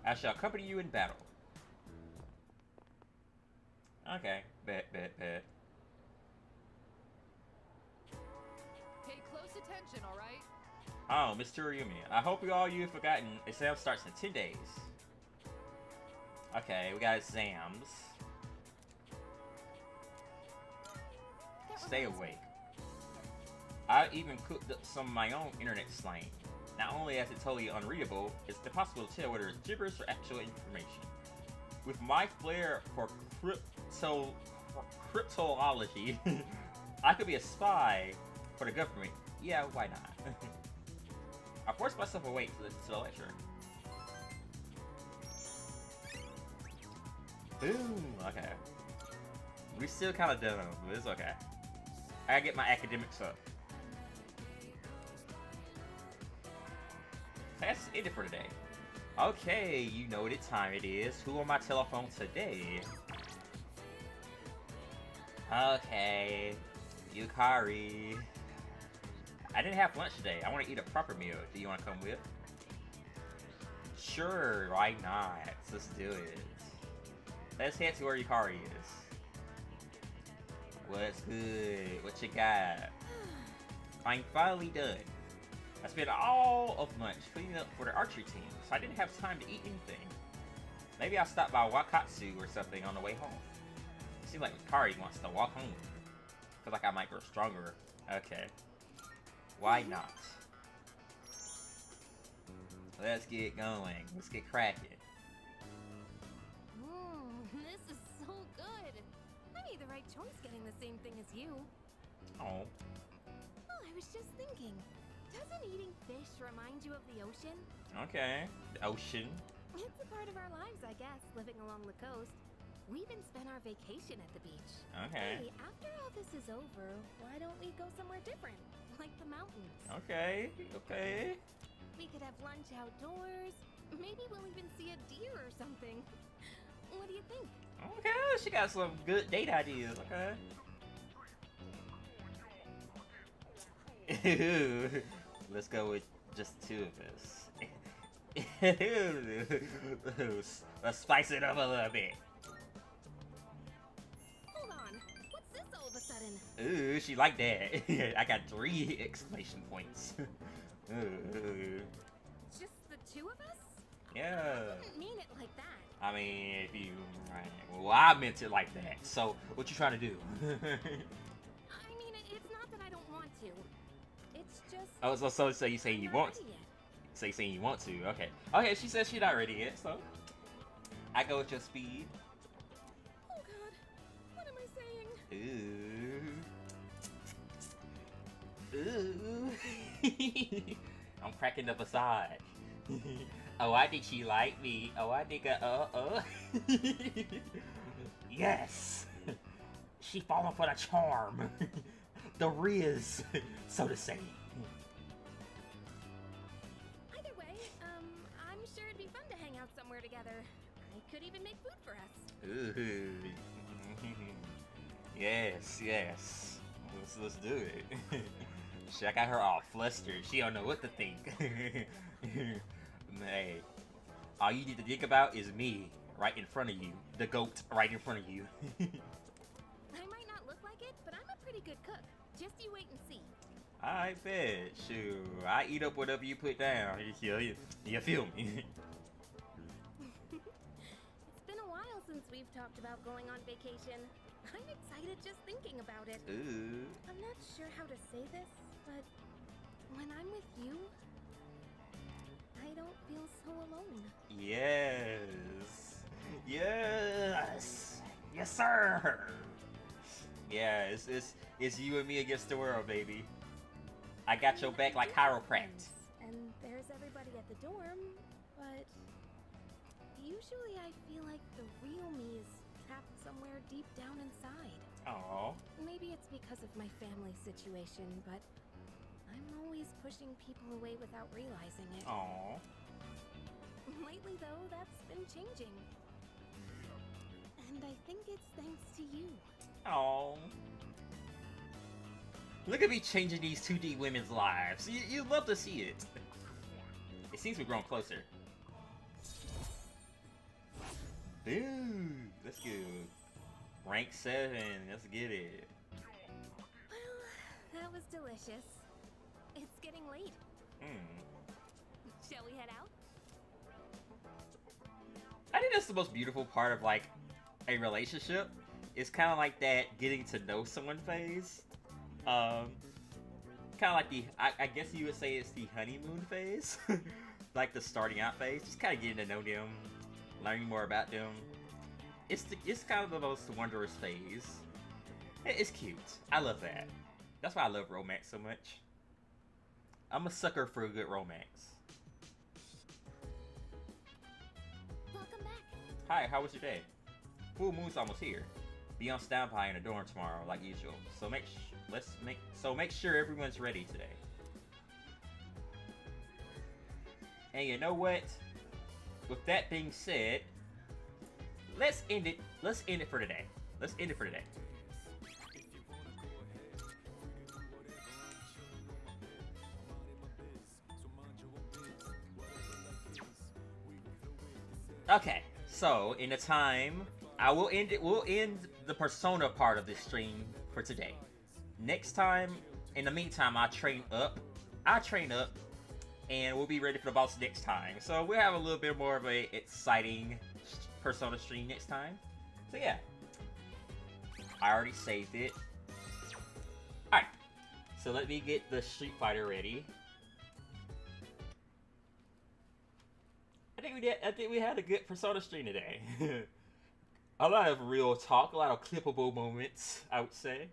I shall accompany you in battle. Okay, bet. Pay close attention, alright? Oh, Miss Tsuruyumi, I hope all you have forgotten exam starts in 10 days. Okay, we got exams. Stay awake. I even cooked up some of my own internet slang. Not only is it totally unreadable, it's impossible to tell whether it's gibberish or actual information. With my flair for cryptology, I could be a spy for the government. Yeah, why not? I forced myself awake to the lecture. Boom! Okay. We still kind of dumb, but it's okay. I gotta get my academics up. That's it for today. Okay, you know what time it is. Who on my telephone today? Okay, Yukari. I didn't have lunch today. I want to eat a proper meal. Do you want to come with? Sure, why not? Let's do it. Let's head to where Yukari is. What's good? What you got? I'm finally done. I spent all of lunch cleaning up for the archery team, so I didn't have time to eat anything. Maybe I'll stop by Wakatsu or something on the way home. Seems like Yukari wants to walk home. Feel like I might grow stronger. Okay. Why not? Let's get going. Let's get cracking. This is so good. I made the right choice getting the same thing as you. Oh. Oh, I was just thinking. Doesn't eating fish remind you of the ocean? Okay. The ocean. It's a part of our lives, I guess, living along the coast. We even spent our vacation at the beach. Okay. Hey, after all this is over, why don't we go somewhere different? Like the mountains. Okay. Okay. We could have lunch outdoors. Maybe we'll even see a deer or something. What do you think? Okay. She got some good date ideas. Okay. Let's go with just two of us. Let's spice it up a little bit. Hold on. What's this all of a sudden? Ooh, she like that. I got 3 exclamation points. Ooh. Just the two of us? Yeah. I didn't mean it like that. I mean, if you... Right. Well, I meant it like that. So, what you trying to do? I mean, it's not that I don't want to. It's just... Oh, so you say you I'm want not to. ready yet. So you saying you want to. Okay. Okay, she says she's not ready yet, so... I go with your speed. Oh god, what am I saying? Ooh. Ooh. I'm cracking the facade. Oh, I think she like me. Oh, I think Yes! She falling for the charm. The riz, so to say. Either way, I'm sure it'd be fun to hang out somewhere together. I could even make food for us. Ooh. Yes. Let's do it. Shit, I got her all flustered. She don't know what to think. Hey, all you need to think about is me right in front of you. The goat right in front of you. I might not look like it, but I'm a pretty good cook. Just you wait and see. I bet. Shoot. I eat up whatever you put down. You feel me? It's been a while since we've talked about going on vacation. I'm excited just thinking about it. Ooh. I'm not sure how to say this, but when I'm with you, I don't feel so alone. Yes. Yes. Yes, sir. Yeah, it's you and me against the world, baby. I got your back like chiropractic. And there's everybody at the dorm, but usually I feel like the real me is trapped somewhere deep down inside. Aww. Maybe it's because of my family situation, but I'm always pushing people away without realizing it. Aww. Lately, though, that's been changing. And I think it's thanks to you. Aww. Look at me changing these 2D women's lives. You love to see it. It seems we're growing closer. Ooh, let's go. Rank 7, let's get it. Well, that was delicious. It's getting late. Shall we head out? I think that's the most beautiful part of like a relationship. It's kind of like that getting to know someone phase. Kind of like the, I guess you would say it's the honeymoon phase. Like the starting out phase. Just kind of getting to know them, learning more about them. It's kind of the most wondrous phase. It's cute. I love that. That's why I love romance so much. I'm a sucker for a good romance. Welcome back. Hi, how was your day? Full moon's almost here. Be on standby in the dorm tomorrow, like usual. So make sure everyone's ready today. And you know what? With that being said, let's end it. Let's end it for today. Let's end it for today. Okay, so in the time, I will end it. We'll end the Persona part of this stream for today. Next time, in the meantime, I train up, and we'll be ready for the boss next time. So we'll have a little bit more of a exciting Persona stream next time. So yeah, I already saved it. All right, so let me get the Street Fighter ready. I think we had a good Persona stream today. A lot of real talk, a lot of clippable moments, I would say.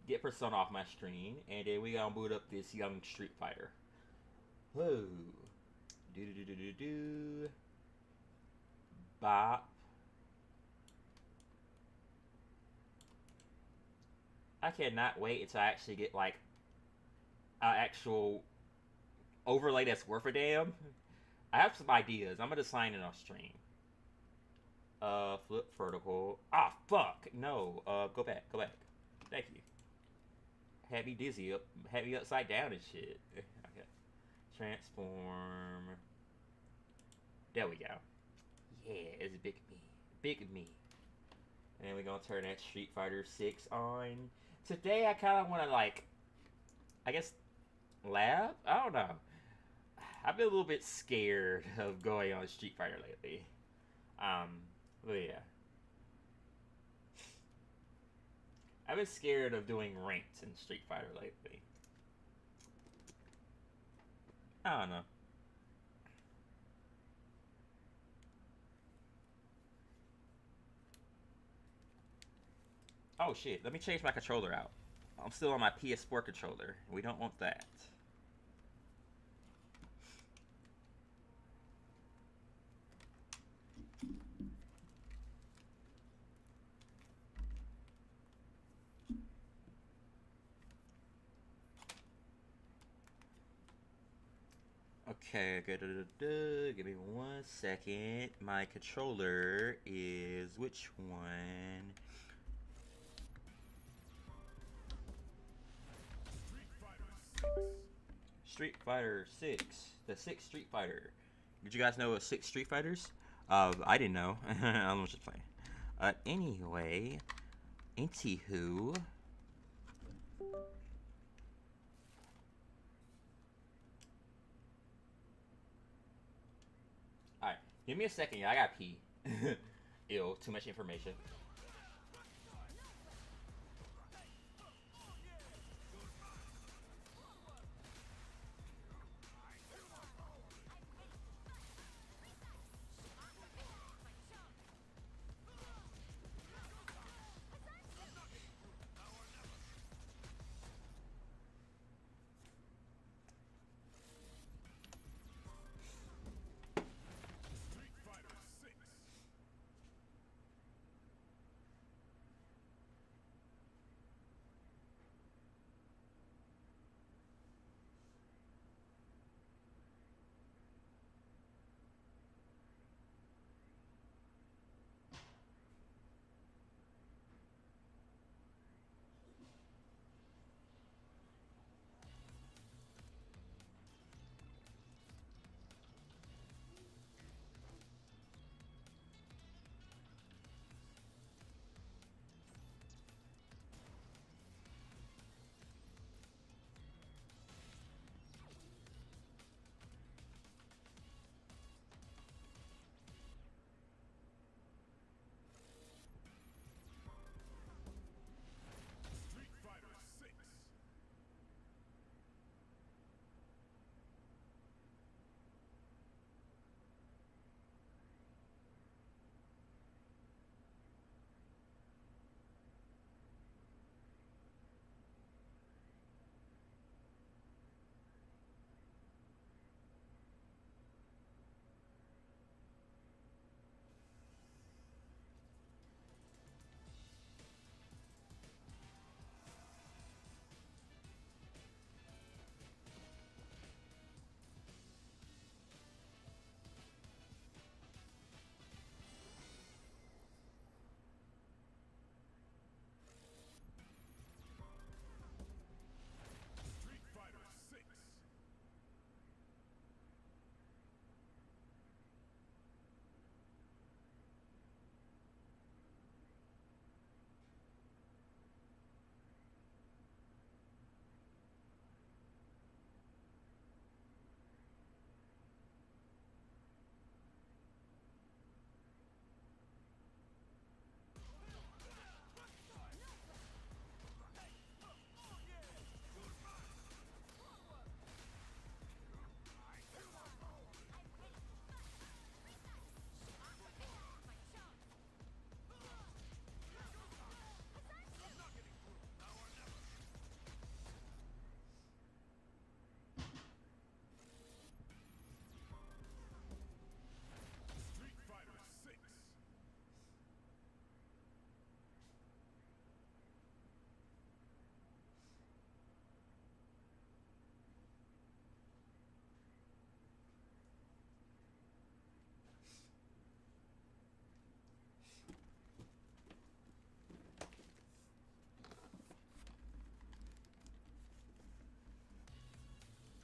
Get Persona off my screen, and then we gonna boot up this young Street Fighter. Whoa. Do. Bop. I cannot wait until I actually get like an actual overlay that's worth a damn. I have some ideas. I'm gonna sign in on stream. Flip vertical. Ah, fuck. No. Go back. Thank you. Had me dizzy up. Had me upside down and shit. Okay. Transform. There we go. Yeah, it's big me. Big me. And we're gonna turn that Street Fighter 6 on. Today I kinda wanna like, I guess, lab? I don't know. I've been a little bit scared of going on Street Fighter lately. But yeah. I've been scared of doing ranked in Street Fighter lately. I don't know. Oh shit, let me change my controller out. I'm still on my PS4 controller. We don't want that. Okay, give me 1 second. My controller is which one? Street Fighter 6. The 6th Street Fighter. Did you guys know of 6 Street Fighters? I didn't know. I'm just playing. Anyway, anywho. Alright, give me a second, y'all. I got pee. Ew, too much information.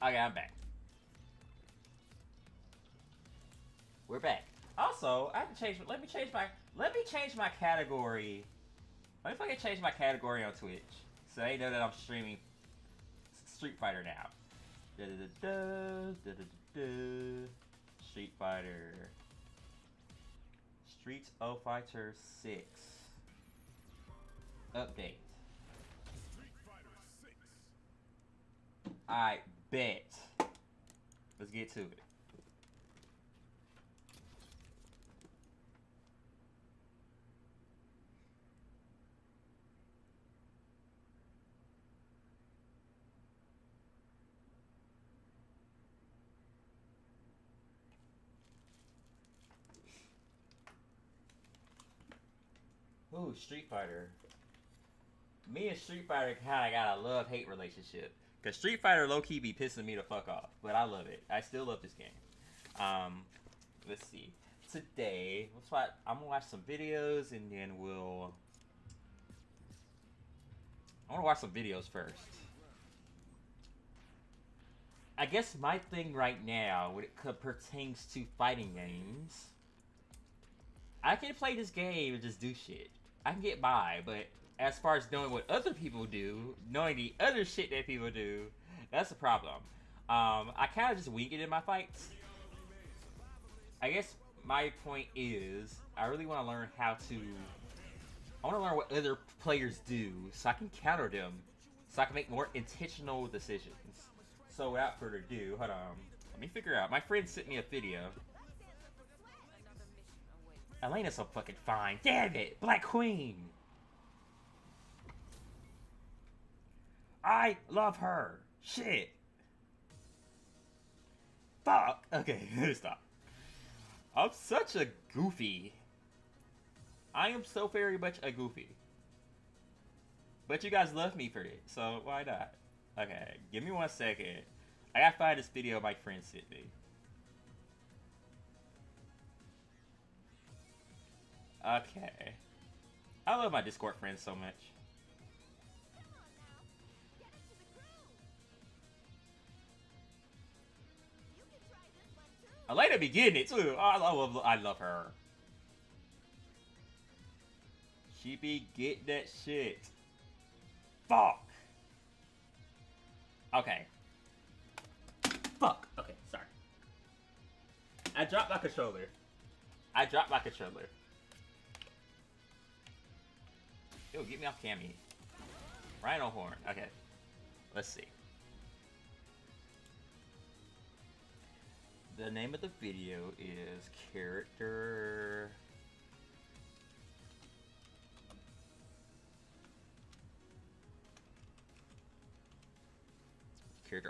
Okay, I'm back. We're back. Also, I have to change. Let me change my category. Let me fucking change my category on Twitch, so they know that I'm streaming Street Fighter now. Street Fighter. Street of Fighter 6. Update. I bet. Let's get to it. Ooh, Street Fighter. Me and Street Fighter kind of got a love-hate relationship. Because Street Fighter low-key be pissing me the fuck off. But I love it. I still love this game. Let's see. Today, I'm going to watch some videos and then I want to watch some videos first. I guess my thing right now, when it pertains to fighting games, I can play this game and just do shit. I can get by, but as far as knowing what other people do, knowing the other shit that people do, that's a problem. I kind of just wing it in my fights. I guess my point is, I really want to learn how to... I want to learn what other players do, so I can counter them, so I can make more intentional decisions. So without further ado, hold on. Let me figure out. My friend sent me a video. Elena's so fucking fine. Damn it! Black Queen! I love her! Shit! Fuck! Okay, stop. I'm such a goofy. I am so very much a goofy. But you guys love me for it, so why not? Okay, give me 1 second. I gotta find this video my friend sent me. Okay. I love my Discord friends so much. Elena be getting it too. Oh, I love her. She be getting that shit. Fuck. Okay. Fuck. Okay, sorry. I dropped my controller. Yo, get me off Cammy. Rhino Horn. Okay. Let's see. The name of the video is Character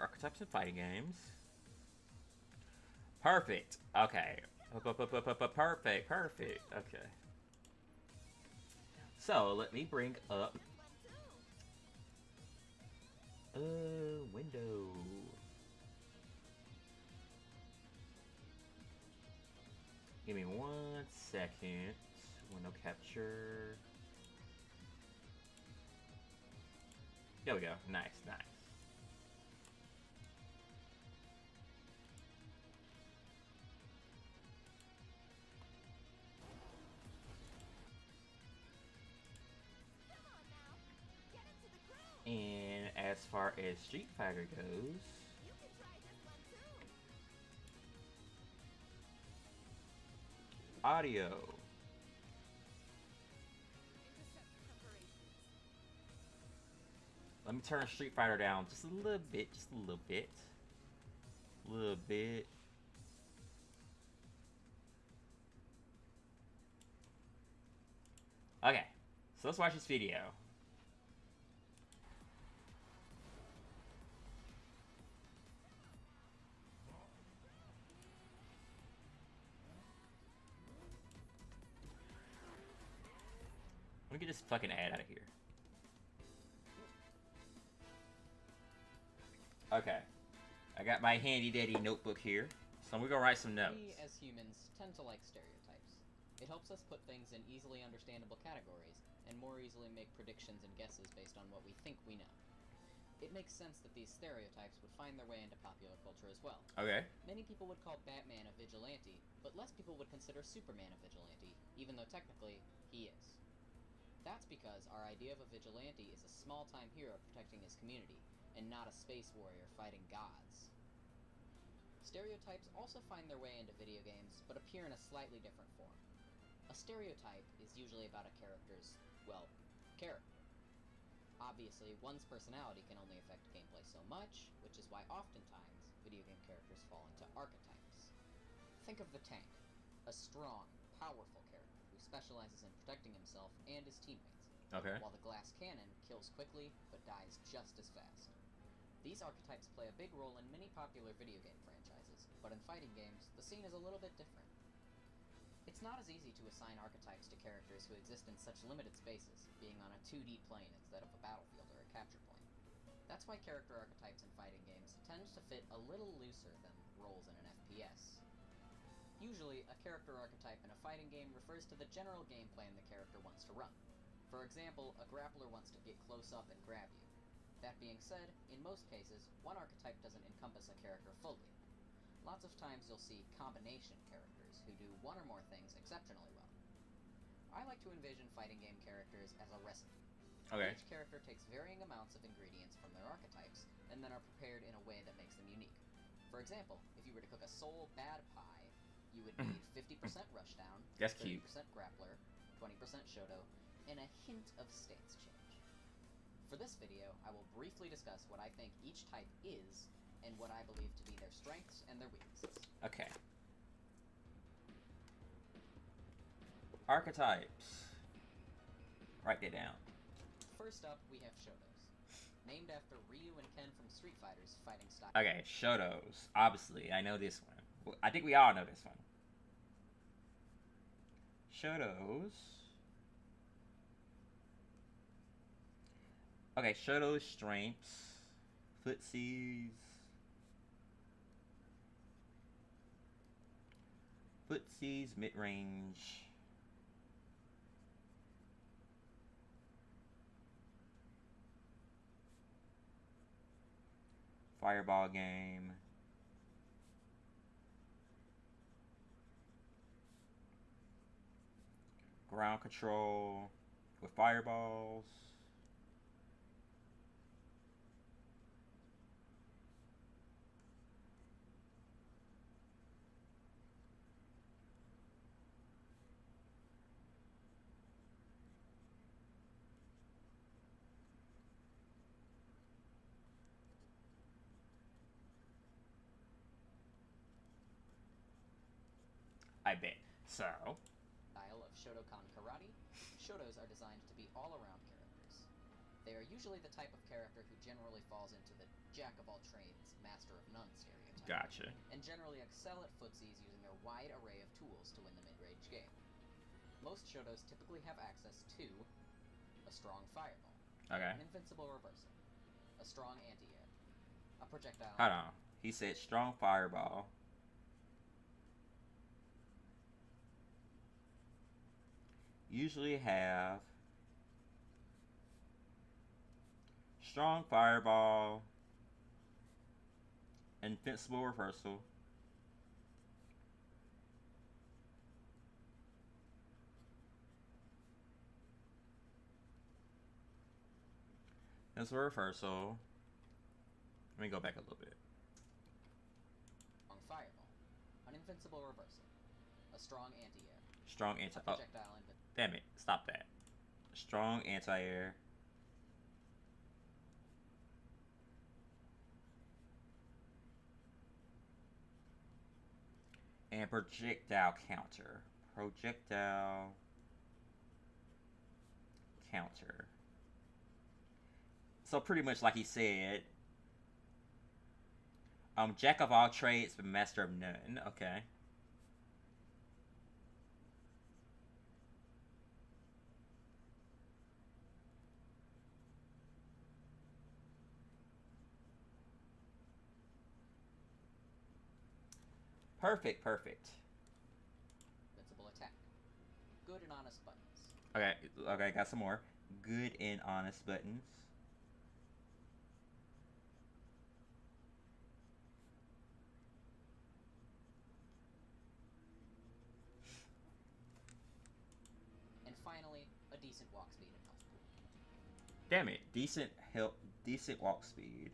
Archetypes in Fighting Games. Perfect. Okay. Perfect. Okay. So, let me bring up a window. Give me 1 second. Window capture. There we go. Nice. And as far as Street Fighter goes, audio. Let me turn Street Fighter down just a little bit. Okay, so let's watch this video. Let me get this fucking ad out of here. Okay. I got my handy dandy notebook here. So we're gonna write some notes. We, as humans, tend to like stereotypes. It helps us put things in easily understandable categories, and more easily make predictions and guesses based on what we think we know. It makes sense that these stereotypes would find their way into popular culture as well. Okay. Many people would call Batman a vigilante, but less people would consider Superman a vigilante, even though technically, he is. That's because our idea of a vigilante is a small-time hero protecting his community, and not a space warrior fighting gods. Stereotypes also find their way into video games, but appear in a slightly different form. A stereotype is usually about a character's, well, character. Obviously, one's personality can only affect gameplay so much, which is why oftentimes video game characters fall into archetypes. Think of the Tank, a strong, powerful character who specializes in protecting himself and his teammates, Okay. while the Glass Cannon kills quickly but dies just as fast. These archetypes play a big role in many popular video game franchises, but in fighting games, the scene is a little bit different. It's not as easy to assign archetypes to characters who exist in such limited spaces, being on a 2D plane instead of a battlefield or a capture point. That's why character archetypes in fighting games tend to fit a little looser than roles in an FPS. Usually, a character archetype in a fighting game refers to the general game plan the character wants to run. For example, a grappler wants to get close up and grab you. That being said, in most cases, one archetype doesn't encompass a character fully. Lots of times you'll see combination characters who do one or more things exceptionally well. I like to envision fighting game characters as a recipe. Okay. Each character takes varying amounts of ingredients from their archetypes, and then are prepared in a way that makes them unique. For example, if you were to cook a soul bad pie, you would need 50% rushdown, That's 30% cute. grappler, 20% shoto, and a hint of stance change. For this video, I will briefly discuss what I think each type is, and what I believe to be their strengths and their weaknesses. Okay. Archetypes. Write that down. First up, we have shotos, named after Ryu and Ken from Street Fighter's fighting style. Okay, Shotos. Obviously, I know this one. Well, I think we all know this one. Shotos. Okay, Shotos strengths. Footsies. Footsies mid-range. Fireball game. Ground control with fireballs. I bet. So, Style of Shotokan Karate, Shotos are designed to be all-around characters. They are usually the type of character who generally falls into the jack-of-all-trades, master-of-none stereotype. gotcha. And generally excel at footsies using their wide array of tools to win the mid-range game. Most Shotos typically have access to a strong fireball, Okay. an invincible reversal, a strong anti-air, a projectile... Hold on. He said strong fireball. Usually have strong fireball, invincible reversal, invincible reversal. Let me go back a little bit. strong fireball, an invincible reversal, a strong anti-air, Strong a anti. Oh, projectile damn it! Stop that. Strong anti-air. And projectile counter. Projectile counter. So pretty much like he said, jack of all trades but master of none. Okay. Perfect, perfect. invincible attack, good and honest buttons, Okay, got some more. Good and honest buttons. and finally, a decent walk speed and health pool. Damn it, decent walk speed.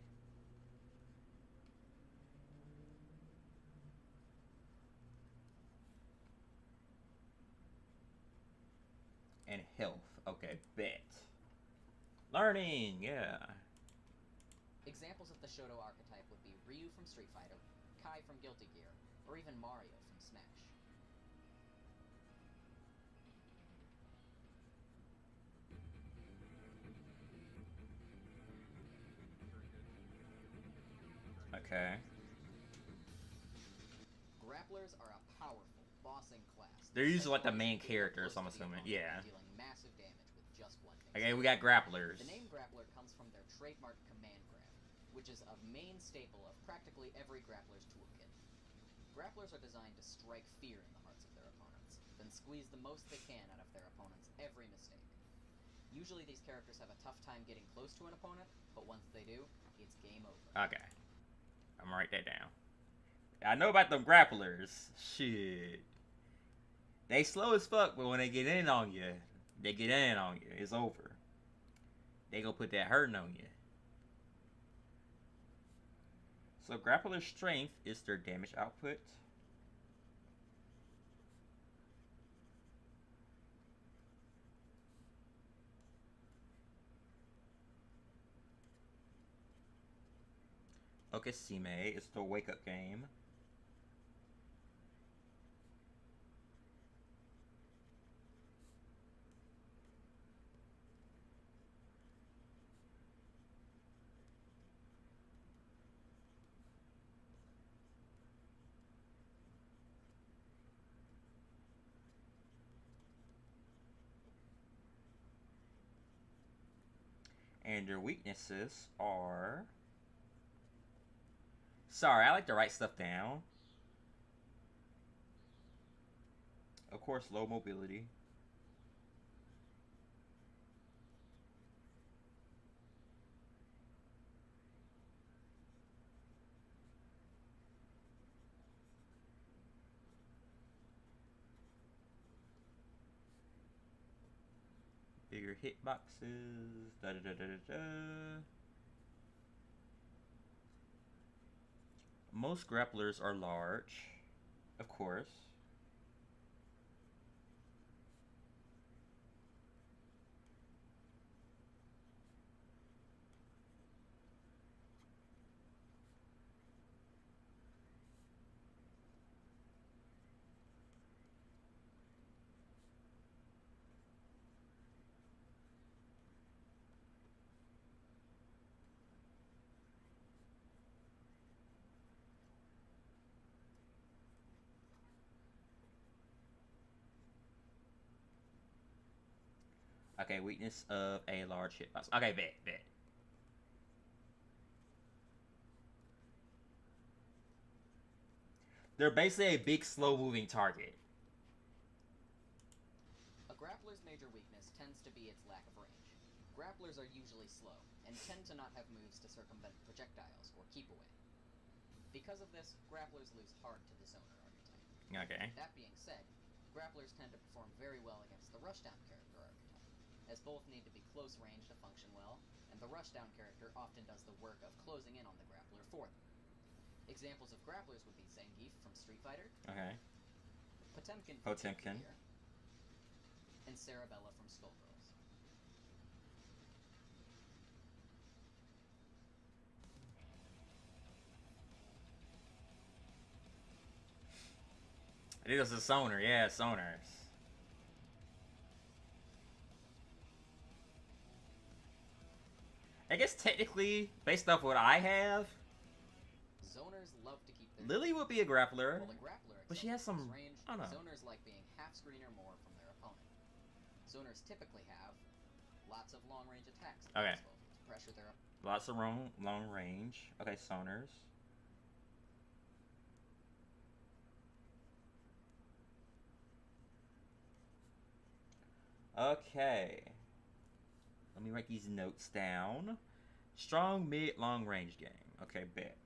And health. Okay, bet. Learning, yeah. Examples of the Shoto archetype would be Ryu from Street Fighter, Kai from Guilty Gear, or even Mario from Smash. Okay. Grapplers are a powerful, bossing class. They're usually like the Specializing main in getting characters, close I'm to the assuming. opponent Yeah. and dealing massive damage with just one hit. Okay, we got grapplers. The name Grappler comes from their trademark command grab, which is a main staple of practically every Grappler's toolkit. Grapplers are designed to strike fear in the hearts of their opponents, then squeeze the most they can out of their opponent's every mistake. Usually these characters have a tough time getting close to an opponent, but once they do, it's game over. Okay. I'm gonna write that down. I know about them grapplers. Shit. They slow as fuck, but when they get in on you, they get in on you. It's over. They gonna put that hurting on you. So grappler's strength is their damage output. Okesime is the wake up game. And their weaknesses are... Sorry, I like to write stuff down. Of course, low mobility. Bigger hitboxes. Da da da da da da. Most grapplers are large, of course. Okay, weakness of a large hitbox. Okay, bet. They're basically a big, slow-moving target. A grappler's major weakness tends to be its lack of range. Grapplers are usually slow, and tend to not have moves to circumvent projectiles or keep away. Because of this, grapplers lose hard to the Zoner archetype. Okay. That being said, grapplers tend to perform very well against the rushdown character archetype, as both need to be close range to function well, and the rushdown character often does the work of closing in on the grappler for them. Examples of grapplers would be Zangief from Street Fighter, Okay. Potemkin from Potemkin. Gear, and Cerebella from Skullgirls. I think this is Sonar. Yeah, Sonars. I guess technically, based off what I have, Zoners love to keep their Lily would be a grappler. While a grappler But she has excels in some- range, I don't know. Zoners like being half screen or more from their opponent. Zoners typically have lots of long range attacks at Okay. their disposal to pressure their Lots of long range. Okay, Sonars. Okay. Let me write these notes down. Strong mid long range game. Okay, bet.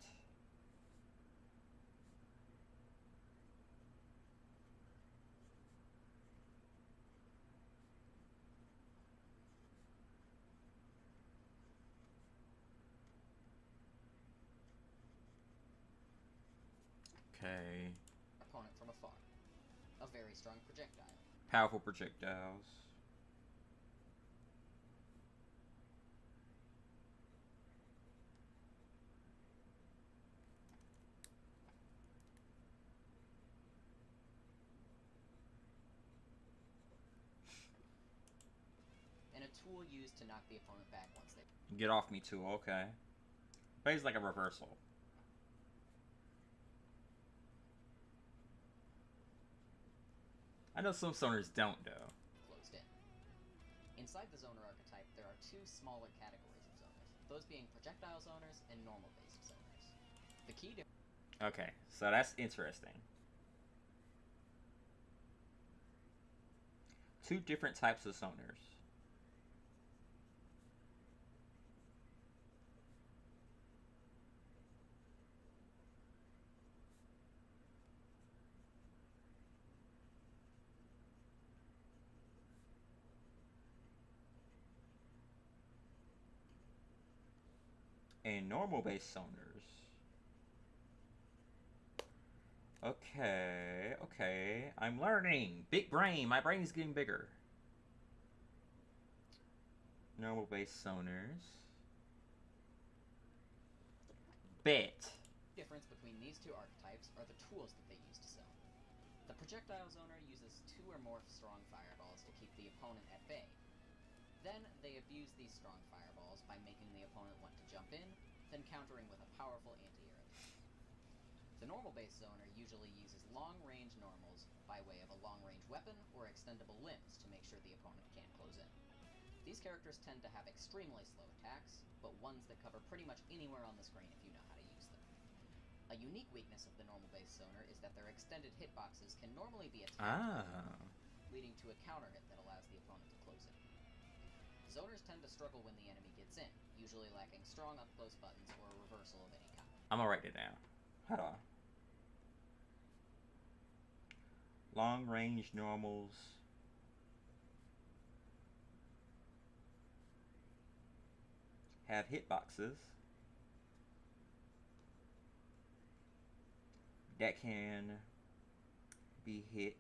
Okay. opponent from afar. A very strong projectile. Powerful projectiles. And a tool used to knock the opponent back once they Get off me too, okay. Plays like a reversal. I know some Sonars don't, though. closed in. Inside the Zoner archetype, there are two smaller categories of Zoners, those being projectile Zoners and normal-based Zoners. The key difference Okay, so that's interesting. Two different types of Sonars. and normal base zoners. Okay, okay. I'm learning. Big brain. My brain is getting bigger. Normal base zoners. Bet. Difference between these two archetypes are the tools that they use to zone. The projectile zoner uses 2 or more strong fireballs to keep the opponent at bay. Then they abuse these strong fireballs by making the opponent want to jump in, then countering with a powerful anti-air attack. The normal base zoner usually uses long-range normals by way of a long-range weapon or extendable limbs to make sure the opponent can't close in. These characters tend to have extremely slow attacks, but ones that cover pretty much anywhere on the screen if you know how to use them. A unique weakness of the normal base zoner is that their extended hitboxes can normally be attacked, leading to a counter hit that allows the opponent to close in. Zoners tend to struggle when the enemy gets in, usually lacking strong up-close buttons or a reversal of any kind. I'm gonna write it down. Hold on. Long range normals. Have hitboxes that can be hit.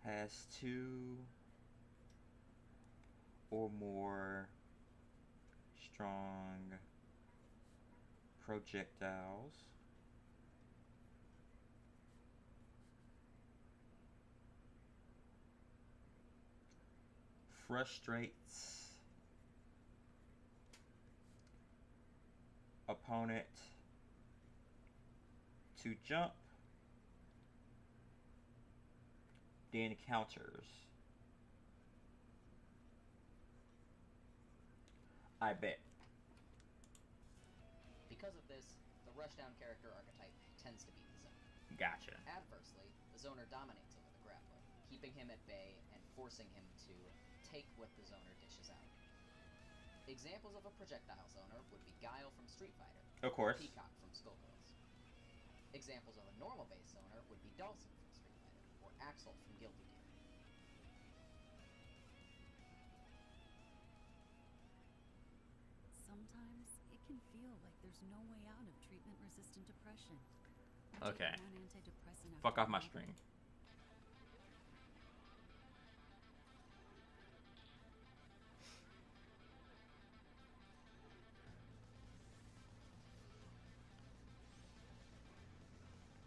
Has 2 or more strong projectiles. Frustrates opponent to jump, then counters. I bet. Because of this, the rushdown character archetype tends to beat the zoner. Gotcha. Adversely, the zoner dominates over the grappler, keeping him at bay and forcing him to take what the zoner dishes out. Examples of a projectile zoner would be Guile from Street Fighter, Of course. Peacock from Skullgirls. Examples of a normal base zoner would be Dhalsim from Street Fighter, or Axel from Guilty Gear. Sometimes it can feel like there's no way out of treatment-resistant depression. Okay. Take one antidepressant Fuck after off my another. string.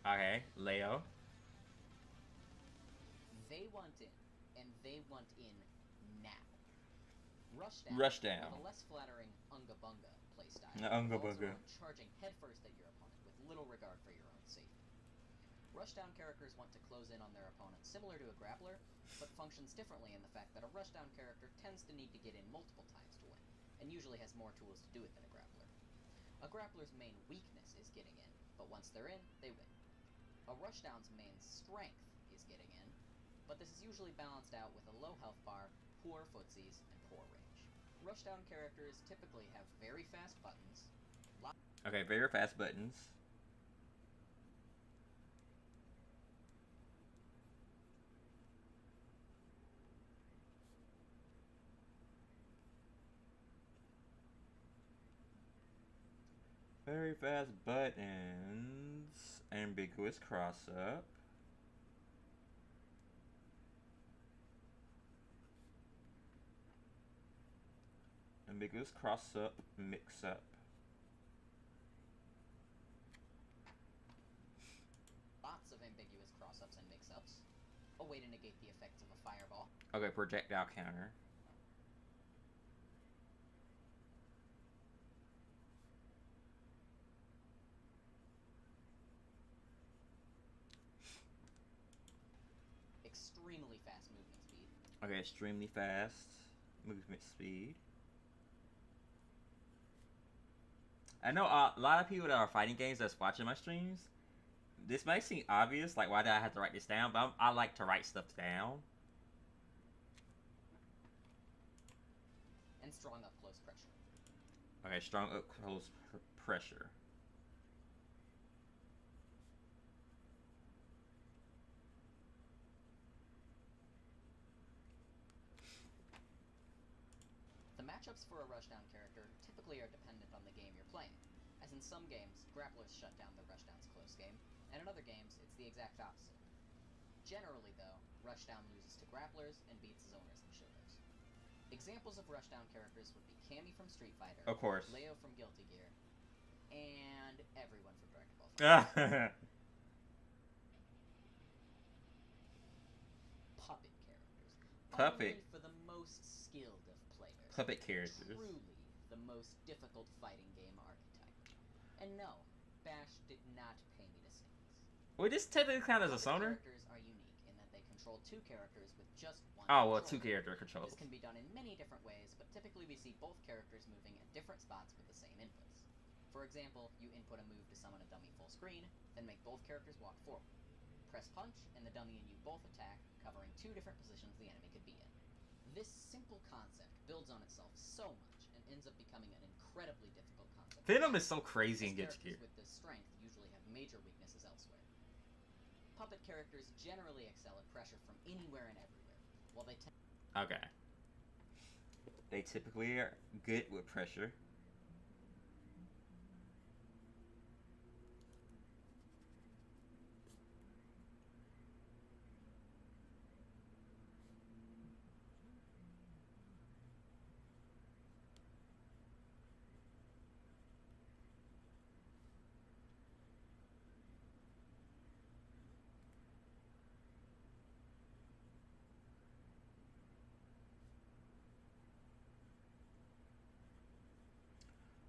Okay, Leo. They want in, and they want in now. Rushdown. With a less flattering Unga Bunga playstyle. Unga revolves Bunga. around charging headfirst at your opponent with little regard for your own safety. Rushdown characters want to close in on their opponent similar to a grappler, but functions differently in the fact that a rushdown character tends to need to get in multiple times to win, and usually has more tools to do it than a grappler. A grappler's main weakness is getting in, but once they're in, they win. A rushdown's main strength is getting in, but this is usually balanced out with a low health bar, poor footsies, and poor range. Rushdown characters typically have very fast buttons. Okay, very fast buttons. Very fast buttons. Ambiguous cross up. Ambiguous cross up, mix up. Lots of ambiguous cross-ups and mix-ups. A way to negate the effects of a fireball. Okay, projectile counter. Extremely fast movement speed. Okay, extremely fast movement speed. I know a lot of people that are fighting games that's watching my streams, this might seem obvious, like why did I have to write this down, but I like to write stuff down. And strong up close pressure. Okay, strong up close pressure. matchups for a rushdown character typically are dependent on the game you're playing, as in some games, grapplers shut down the rushdown's close game, and in other games, it's the exact opposite. Generally, though, rushdown loses to grapplers and beats zoners and shooters. Examples of rushdown characters would be Cammy from Street Fighter, Of course. Leo from Guilty Gear, and everyone from Dragon Ball FighterZ. Puppet characters. Puppet. Only for the most skilled of players. Puppet characters. Truly the most difficult fighting game archetype. And no, Bash did not pay me to say this. Would this technically count as a Puppet sonar? characters are unique in that they control two characters with just one Oh, well, controller. 2 character controls. This can be done in many different ways, but typically we see both characters moving at different spots with the same inputs. For example, you input a move to summon a dummy full screen, then make both characters walk forward. Press punch, and the dummy and you both attack, covering 2 different positions the enemy could be in. This simple concept builds on itself so much, and ends up becoming an incredibly difficult concept. Venom is so crazy in As Guilty Gear. characters with this strength usually have major weaknesses elsewhere. Puppet characters generally excel at pressure from anywhere and everywhere, while they tend Okay. They typically are good with pressure.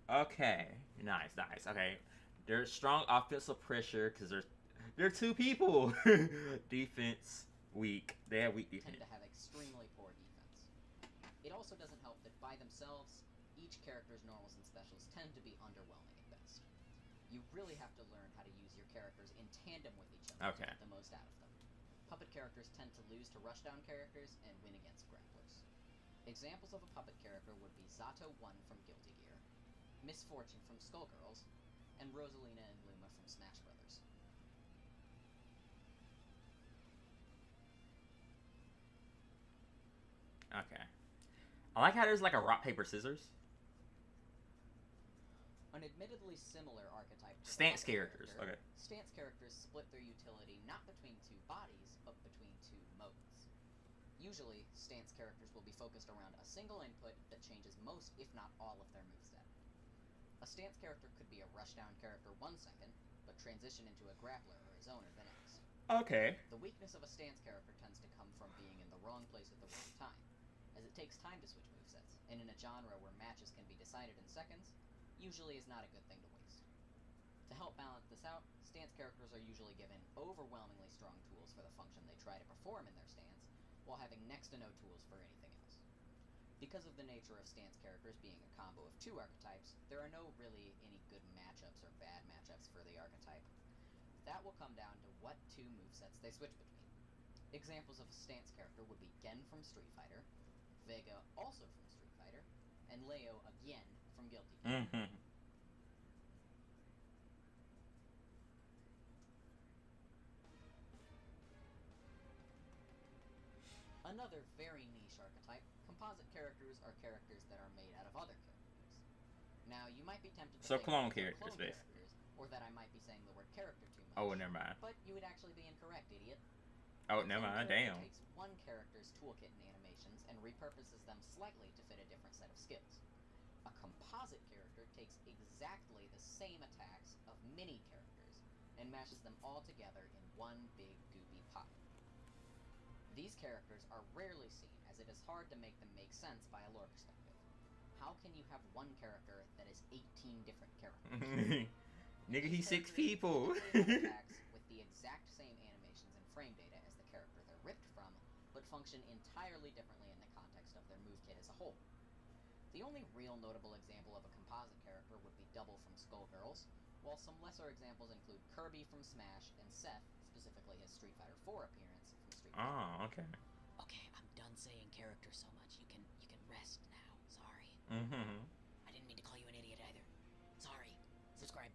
Okay, nice. Okay, there's strong offensive pressure because they're 2 people. Defense weak. They have weak tend defense. to have extremely poor defense. It also doesn't help that by themselves, each character's normals and specials tend to be underwhelming at best. You really have to learn how to use your characters in tandem with each other Okay. to get the most out of them. Puppet characters tend to lose to rushdown characters and win against grapplers. Examples of a puppet character would be Zato 1 from Guilty Gear, Miss Fortune from Skullgirls, and Rosalina and Luma from Smash Brothers. Okay. I like how there's like a rock paper scissors. An admittedly similar archetype to the Stance puppet characters, character, okay. Stance characters split their utility not between 2 bodies, but between 2 modes. Usually, stance characters will be focused around a single input that changes most, if not all, of their moveset. A stance character could be a rushdown character 1 second, but transition into a grappler or a zoner the next. Okay. The weakness of a stance character tends to come from being in the wrong place at the wrong time, as it takes time to switch movesets, and in a genre where matches can be decided in seconds, usually is not a good thing to waste. To help balance this out, stance characters are usually given overwhelmingly strong tools for the function they try to perform in their stance, while having next to no tools for anything else. Because of the nature of stance characters being a combo of 2 archetypes, there are no really any good matchups or bad matchups for the archetype. That will come down to what 2 movesets they switch between. Examples of a stance character would be Gen from Street Fighter, Vega also from Street Fighter, and Leo again from Guilty Gear. Mm-hmm. Another very niche archetype, composite characters are characters that are made out of other characters. Now, you might be tempted to So think clone that they're characters, clone basically. characters, or that I might be saying the word character too much. Oh, never mind. But you would actually be incorrect, idiot. Oh, A never clone mind. character Damn. takes one character's toolkit and animations and repurposes them slightly to fit a different set of skills. A composite character takes exactly the same attacks of many characters and mashes them all together in one big goopy pile. These characters are rarely seen, as it is hard to make them make sense by a lore perspective. How can you have one character that is 18 different characters? Nigga, he's These 6 characters people. typically have attacks with the exact same animations and frame data as the character they're ripped from, but function entirely differently in the context of their move kit as a whole. The only real notable example of a composite character would be Double from Skullgirls, while some lesser examples include Kirby from Smash and Seth, specifically his Street Fighter 4 appearance from Street Fighter. Oh, okay. Okay, I'm done saying character so much. You can rest now. Sorry. Mm-hmm. I didn't mean to call you an idiot either. Sorry. Subscribe.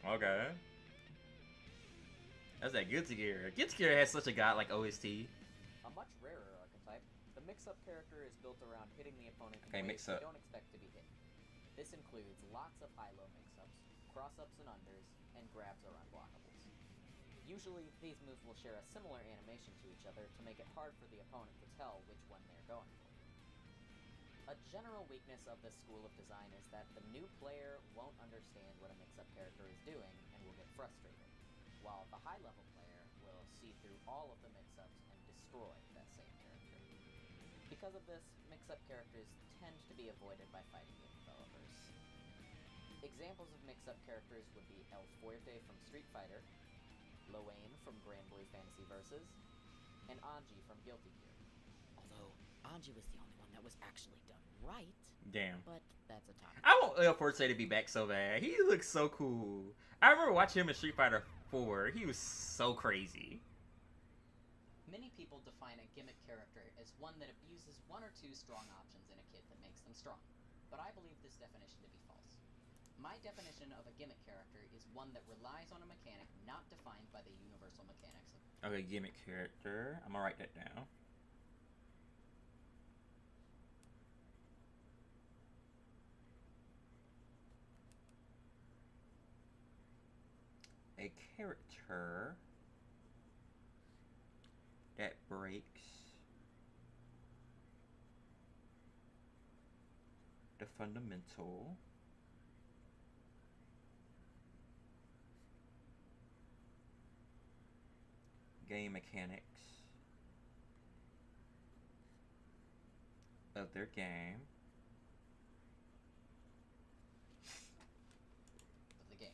Okay. That's that Guilty Gear. Guilty Gear has such a godlike OST. A much rarer archetype, the mix-up character is built around hitting the opponent Okay, in ways mix-up. they don't expect to be hit. This includes lots of high-low mix-ups, cross-ups and unders, and grabs or unblockables. Usually, these moves will share a similar animation to each other to make it hard for the opponent to tell which one they're going for. A general weakness of this school of design is that the new player won't understand what a mix-up character is doing and will get frustrated, while the high-level player will see through all of the mix-ups and destroy that same character. Because of this, mix-up characters tend to be avoided by fighting game developers. Examples of mix-up characters would be El Fuerte from Street Fighter, Loane from Grand Blue Fantasy Versus, and Anji from Guilty Gear. Although, Anji was the only one that was actually done right. Damn. But that's a topic. I want El Forte to be back so bad. He looks so cool. I remember watching him in Street Fighter 4. He was so crazy. Many people define a gimmick character as one that abuses one or two strong options in a kit that makes them strong, but I believe this definition to be false. My definition of a gimmick character is one that relies on a mechanic not defined by the universal mechanics of Okay, gimmick character. I'm gonna write that down. A character that breaks the fundamental game mechanics of their game. the game.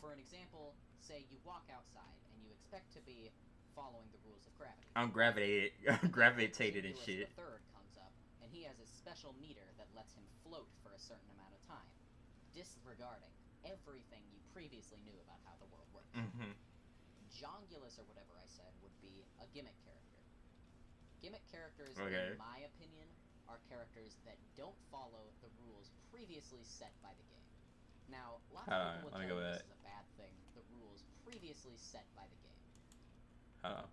For an example, say you walk outside and you expect to be following the rules of gravity. I'm gravitated and shit. The third comes up, and he has a special meter that lets him float for a certain amount of time, disregarding everything you previously knew about how the world works. Mm-hmm. Jongulus, or whatever I said, would be a gimmick character. Gimmick characters, Okay. in my opinion, are characters that don't follow the rules previously set by the game. Now, lots of people would let me tell go you with this is a bad thing, the rules previously set by the game. Are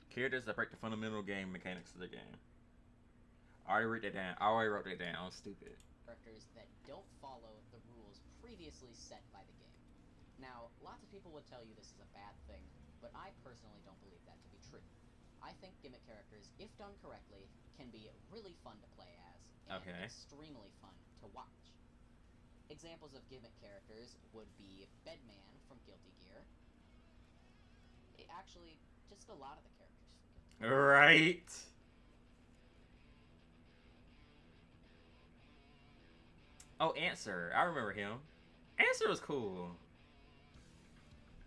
Characters that break the fundamental game mechanics of the game. I already wrote that down. I already wrote that down. I'm stupid. characters that don't follow the rules previously set by the game. Now, lots of people would tell you this is a bad thing, but I personally don't believe that to be true. I think gimmick characters, if done correctly, can be really fun to play as, and extremely fun to watch. Examples of gimmick characters would be Bedman from Guilty Gear. Actually, just a lot of the characters from Guilty Gear. Right. Oh, Answer. I remember him. Answer was cool.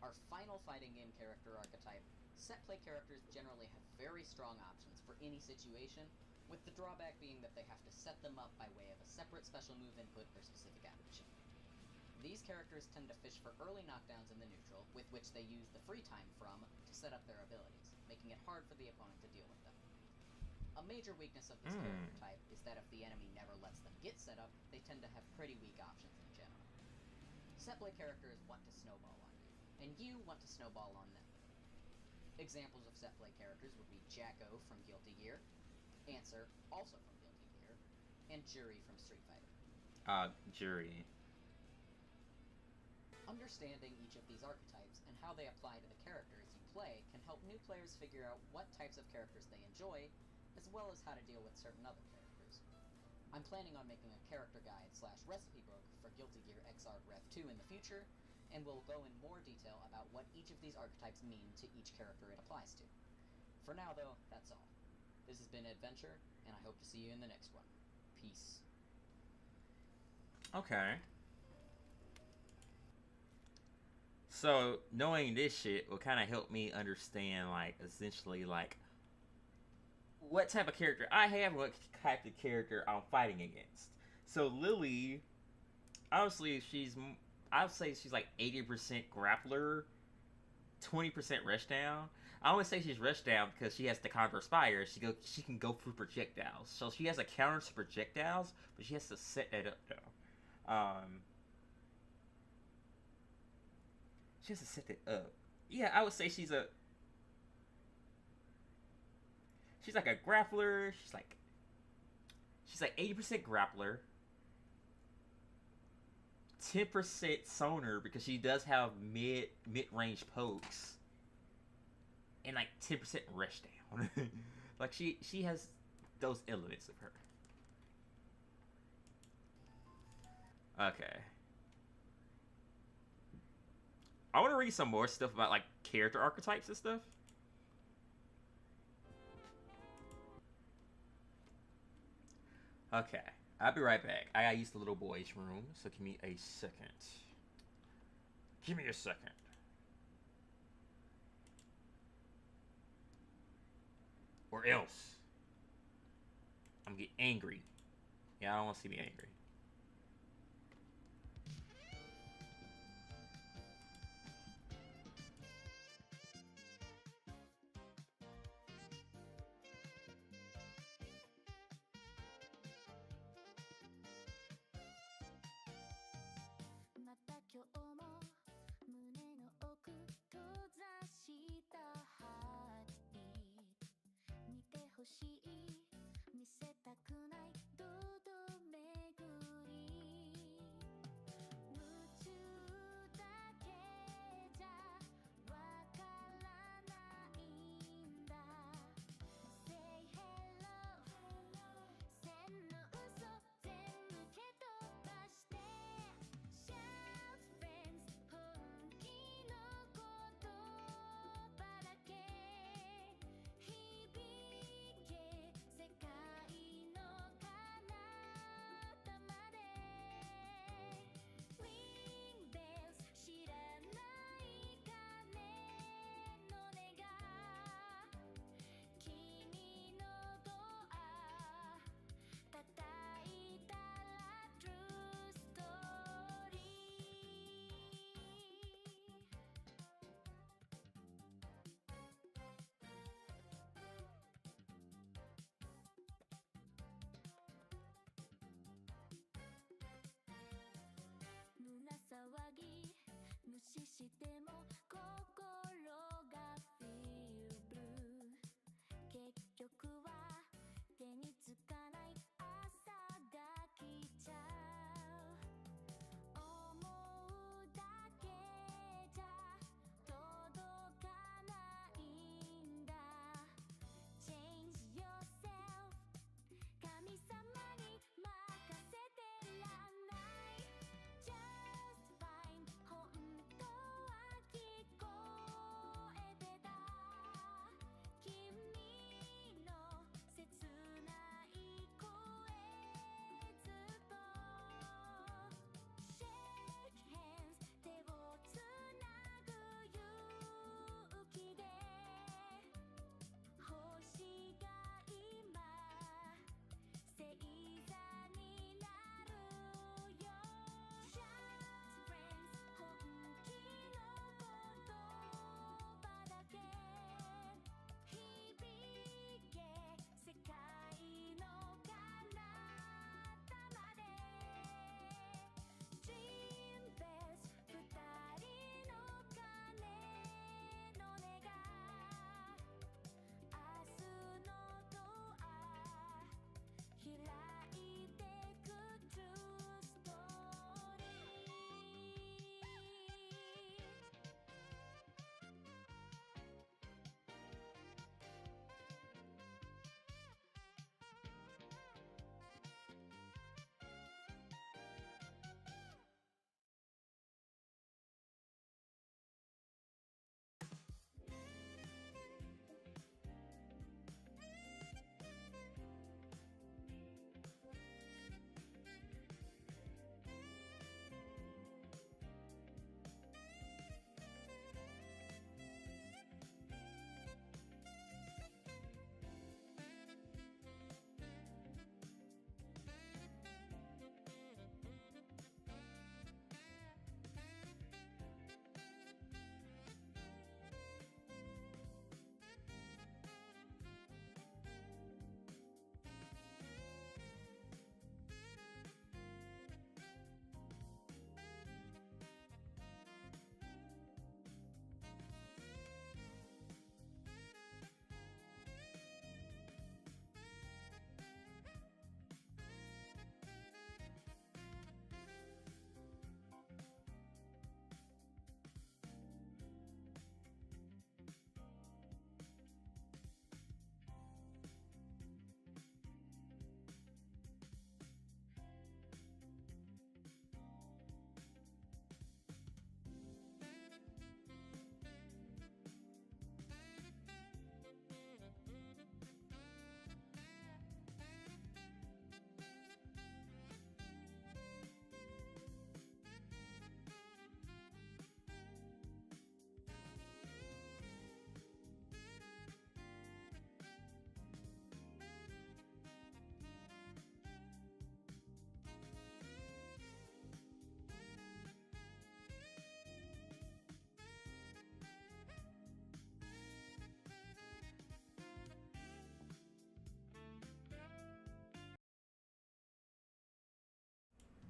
Our final fighting game character archetype, set play characters generally have very strong options for any situation, with the drawback being that they have to set them up by way of a separate special move input or specific action. These characters tend to fish for early knockdowns in the neutral, with which they use the free time from to set up their abilities, making it hard for the opponent to deal with them. A major weakness of this character type is that if the enemy never lets them get set up, they tend to have pretty weak options in general. Set play characters want to snowball on you, and you want to snowball on them. Examples of set play characters would be Jacko from Guilty Gear, Answer, also from Guilty Gear, and Jury from Street Fighter. Jury. Understanding each of these archetypes and how they apply to the characters you play can help new players figure out what types of characters they enjoy, as well as how to deal with certain other characters. I'm planning on making a character guide / recipe book for Guilty Gear Xrd Rev 2 in the future, and we'll go in more detail about what each of these archetypes mean to each character it applies to. For now, though, that's all. This has been Adventure, and I hope to see you in the next one. Peace. Okay. So, knowing this shit will kind of help me understand, like, essentially, like, what type of character I have, what type of character I'm fighting against. So, Lily, obviously, I would say she's like 80% grappler, 20% rushdown. I only say she's rushdown because she has the counter spire. She can go through projectiles. So, she has a counter to projectiles, but she has to set that up, though. She has to set it up. Yeah, I would say she's a... She's like a grappler. She's like 80% grappler, 10% sonar because she does have mid range pokes, and like 10% rush down. Like she has those elements of her. Okay. I want to read some more stuff about like character archetypes and stuff. Okay, I'll be right back. I gotta use the little boy's room, so give me a second. Give me a second. Or else. I'm getting angry. Yeah, I don't want to see me angry.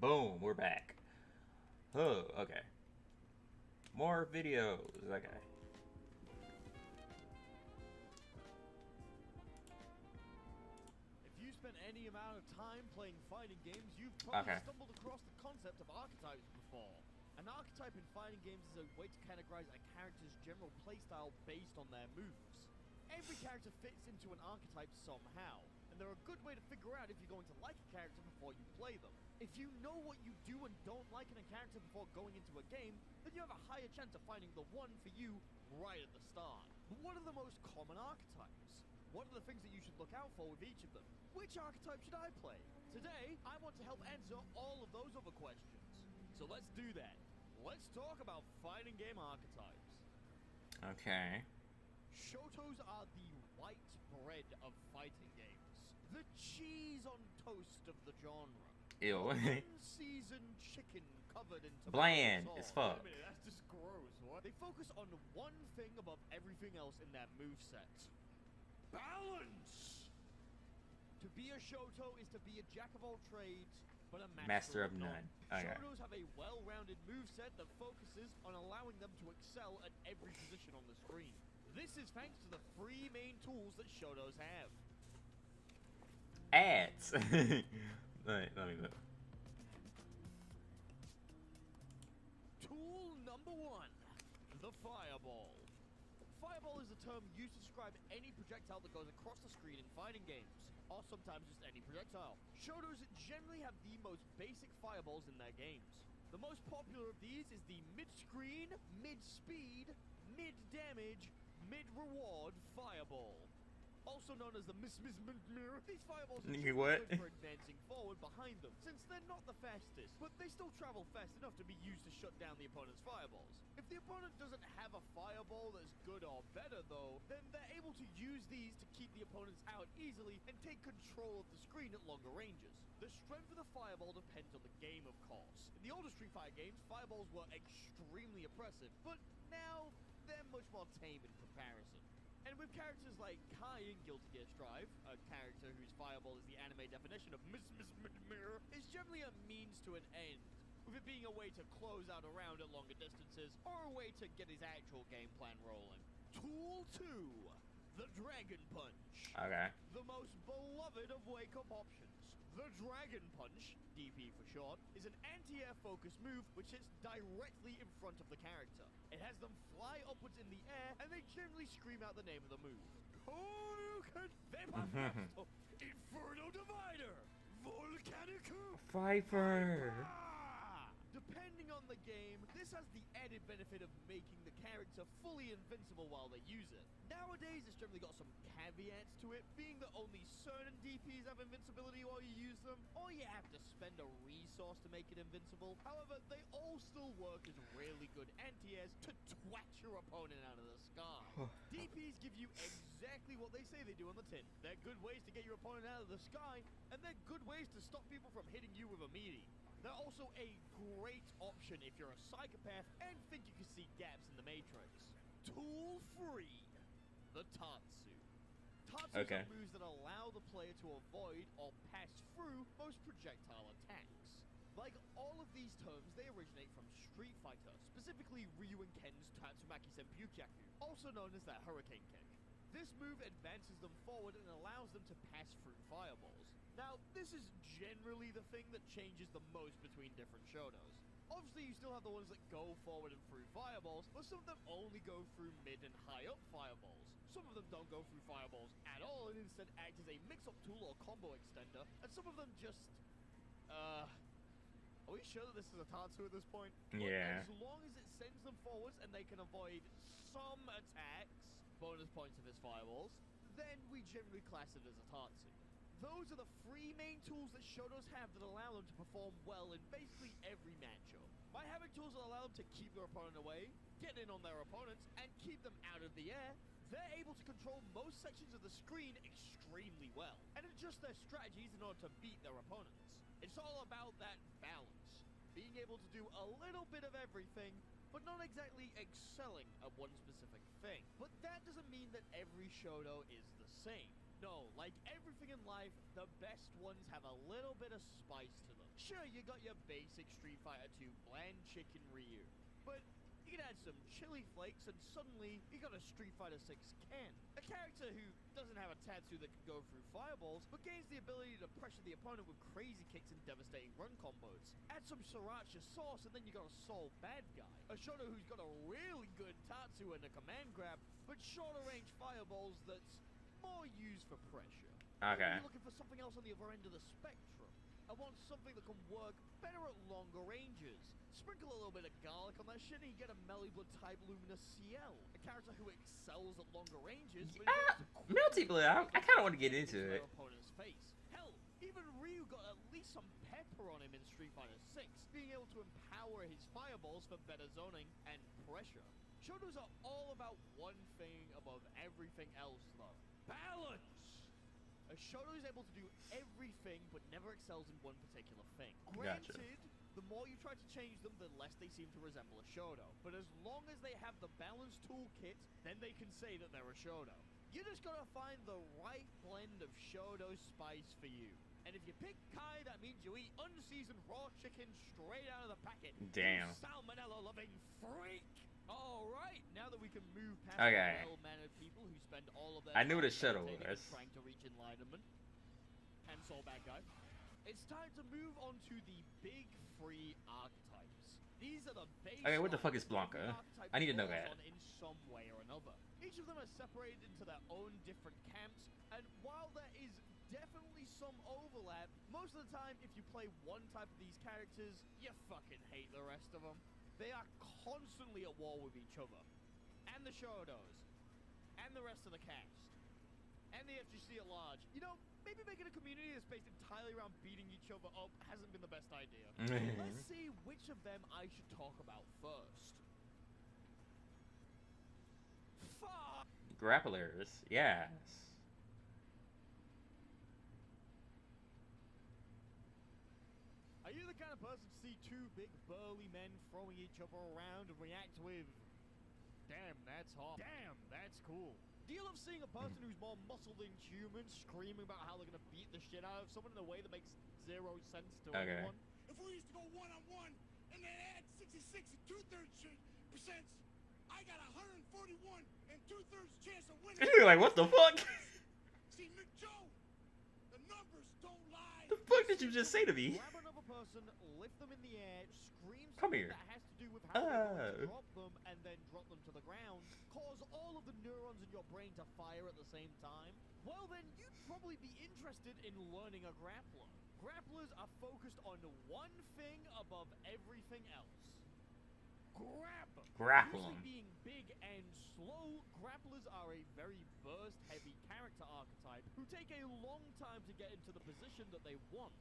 Boom, we're back. Oh, okay. More videos. Okay. If you spent any amount of time playing fighting games, you've probably stumbled across the concept of archetypes before. An archetype in fighting games is a way to categorize a character's general playstyle based on their moves. Every character fits into an archetype somehow, and they're a good way to figure out if you're going to like a character before you play them. If you know what you do and don't like in a character before going into a game, then you have a higher chance of finding the one for you right at the start. But what are the most common archetypes? What are the things that you should look out for with each of them? Which archetype should I play? Today, I want to help answer all of those other questions. So let's do that. Let's talk about fighting game archetypes. Okay. Shotos are the white bread of fighting games. The cheese on toast of the genre. Ew. Unseasoned chicken covered in tomato Bland sauce. as fuck. Wait a minute, that's just gross. What? They focus on one thing above everything else in their moveset. Balance! To be a Shoto is to be a jack of all trades, but a master of none. Okay. Shotos have a well-rounded moveset that focuses on allowing them to excel at every position on the screen. This is thanks to the three main tools that Shotos have. Ads. let me look. Tool number one, the Fireball. Fireball is a term used to describe any projectile that goes across the screen in fighting games, or sometimes just any projectile. Shotos generally have the most basic fireballs in their games. The most popular of these is the mid-screen, mid-speed, mid-damage, mid-reward fireball. Also known as the mirror. These fireballs are What? good for advancing forward behind them, since they're not the fastest, but they still travel fast enough to be used to shut down the opponent's fireballs. If the opponent doesn't have a fireball that's good or better though, then they're able to use these to keep the opponents out easily and take control of the screen at longer ranges. The strength of the fireball depends on the game, of course. In the older Street Fighter games, fireballs were extremely oppressive, but now they're much more tame in comparison. And with characters like Kai in Guilty Gear Strive, a character whose fireball is the anime definition of mirror, is generally a means to an end, with it being a way to close out a round at longer distances, or a way to get his actual game plan rolling. Tool 2, the Dragon Punch. Okay. The most beloved of wake-up options. The Dragon Punch, DP for short, is an anti-air focused move which hits directly in front of the character. It has them fly upwards in the air, and they generally scream out the name of the move. Hadouken! Inferno Divider! Volcanicu! Viper! Depending on the game, this has the added benefit of making the character fully invincible while they use it. Nowadays, it's generally got some caveats to it, being that only certain DPs have invincibility while you use them, or you have to spend a resource to make it invincible. However, they all still work as really good anti-airs to twat your opponent out of the sky. DPs give you exactly what they say they do on the tin. They're good ways to get your opponent out of the sky, and they're good ways to stop people from hitting you with a meaty. They're also a great option if you're a psychopath and think you can see gaps in the matrix. Tool 3, the Tatsu. Tatsu are moves that allow the player to avoid or pass through most projectile attacks. Like all of these terms, they originate from Street Fighter, specifically Ryu and Ken's Tatsumaki Senpukyaku, also known as that Hurricane Kick. This move advances them forward and allows them to pass through fireballs. Now, this is generally the thing that changes the most between different Shotos. Obviously, you still have the ones that go forward and through fireballs, but some of them only go through mid and high up fireballs. Some of them don't go through fireballs at all and instead act as a mix-up tool or combo extender, and some of them just, are we sure that this is a Tatsu at this point? Yeah. But as long as it sends them forwards and they can avoid some attacks, bonus points of his fireballs, then we generally class it as a Tatsu. Those are the three main tools that Shotos have that allow them to perform well in basically every matchup. By having tools that allow them to keep their opponent away, get in on their opponents, and keep them out of the air, they're able to control most sections of the screen extremely well, and adjust their strategies in order to beat their opponents. It's all about that balance, being able to do a little bit of everything, but not exactly excelling at one specific thing. But that doesn't mean that every Shoto is the same. No, like everything in life, the best ones have a little bit of spice to them. Sure, you got your basic Street Fighter 2 bland chicken Ryu, but you can add some chili flakes and suddenly you got a Street Fighter 6 Ken. A character who doesn't have a tattoo that can go through fireballs, but gains the ability to pressure the opponent with crazy kicks and devastating run combos. Add some sriracha sauce and then you got a Soul bad guy. A Shoto who's got a really good tattoo and a command grab, but shorter range fireballs that's more used for pressure. Okay. Maybe you're looking for something else on the other end of the spectrum. I want something that can work better at longer ranges. Sprinkle a little bit of garlic on that shit and you get a Melee Blood type Luminous CL. A character who excels at longer ranges, but Melty Blood, I kind of want to get into it. Opponent's face. Hell, even Ryu got at least some pepper on him in Street Fighter 6, being able to empower his fireballs for better zoning and pressure. Shotos are all about one thing above everything else though. Balance! A Shoto is able to do everything but never excels in one particular thing. Gotcha. Granted, the more you try to change them, the less they seem to resemble a Shoto. But as long as they have the balance toolkit, then they can say that they're a Shoto. You just gotta find the right blend of Shoto spice for you. And if you pick Kai, that means you eat unseasoned raw chicken straight out of the packet. Damn. You salmonella-loving freak! Alright, now that we can move past Okay. well-mannered people who spend all of their I knew time the shuttle meditating and was. trying to reach enlightenment, and Soul bad guy, it's time to move on to the big three archetypes. These are the base. Okay, what the fuck is Blanca? I need to know that. In some way or another. Each of them are separated into their own different camps, and while there is definitely some overlap, most of the time if you play one type of these characters, you fucking hate the rest of them. They are constantly at war with each other, and the Shotos, and the rest of the cast, and the FGC at large. You know, maybe making a community that's based entirely around beating each other up hasn't been the best idea. Let's see which of them I should talk about first. Fuck! Grapplers, yes. Are you the kind of person to see two big burly men throwing each other around and react with, damn, that's hot, damn, that's cool? Do you love seeing a person who's more muscle than human screaming about how they're gonna beat the shit out of someone in a way that makes zero sense to anyone? If we used to go one-on-one and then add 66 and 2/3%, I got 141 and 2/3 chance of winning. You're like, what the fuck? See, Nick Joe, the numbers don't lie. The fuck did you just say to me? Grab another person, lift them in the air, scream Come something here. that has to do with how they're going to Oh. drop them and then drop them to the ground, cause all of the neurons in your brain to fire at the same time, well then you'd probably be interested in learning a grappler. Grapplers are focused on one thing above everything else. Grab! Grapple 'em. Usually being big and slow, grapplers are a very burst-heavy character archetype who take a long time to get into the position that they want.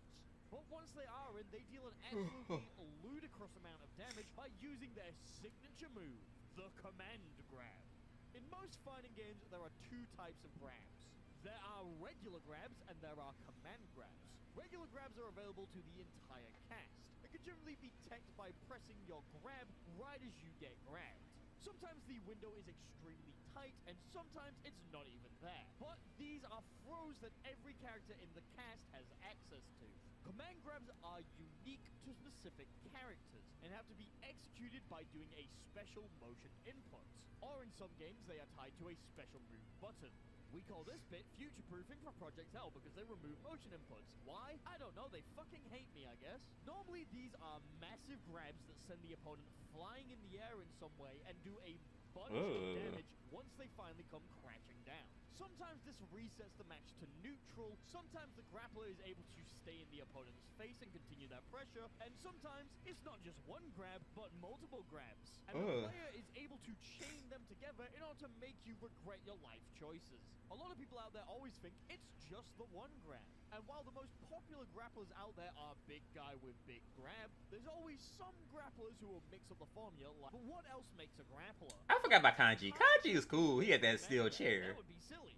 But once they are in, they deal an absolutely ludicrous amount of damage by using their signature move, the command grab. In most fighting games, there are two types of grabs. There are regular grabs and there are command grabs. Regular grabs are available to the entire cast. It can generally be teched by pressing your grab right as you get grabbed. Sometimes the window is extremely tight, and sometimes it's not even there. But these are throws that every character in the cast has access to. Command grabs are unique to specific characters, and have to be executed by doing a special motion input. Or in some games, they are tied to a special move button. We call this bit future-proofing for Project L because they remove motion inputs. Why? I don't know, they fucking hate me, I guess. Normally these are massive grabs that send the opponent flying in the air in some way and do a bunch of damage once they finally come crashing down. Sometimes this resets the match to neutral, sometimes the grappler is able to stay in the opponent's face and continue that pressure, and sometimes it's not just one grab, but multiple grabs. And the player is able to chain them together in order to make you regret your life choices. A lot of people out there always think it's just the one grab. And while the most popular grapplers out there are big guy with big grab, there's always some grapplers who will mix up the formula. But what else makes a grappler? I forgot about Kanji. Kanji is cool. He had that steel chair. That would be silly.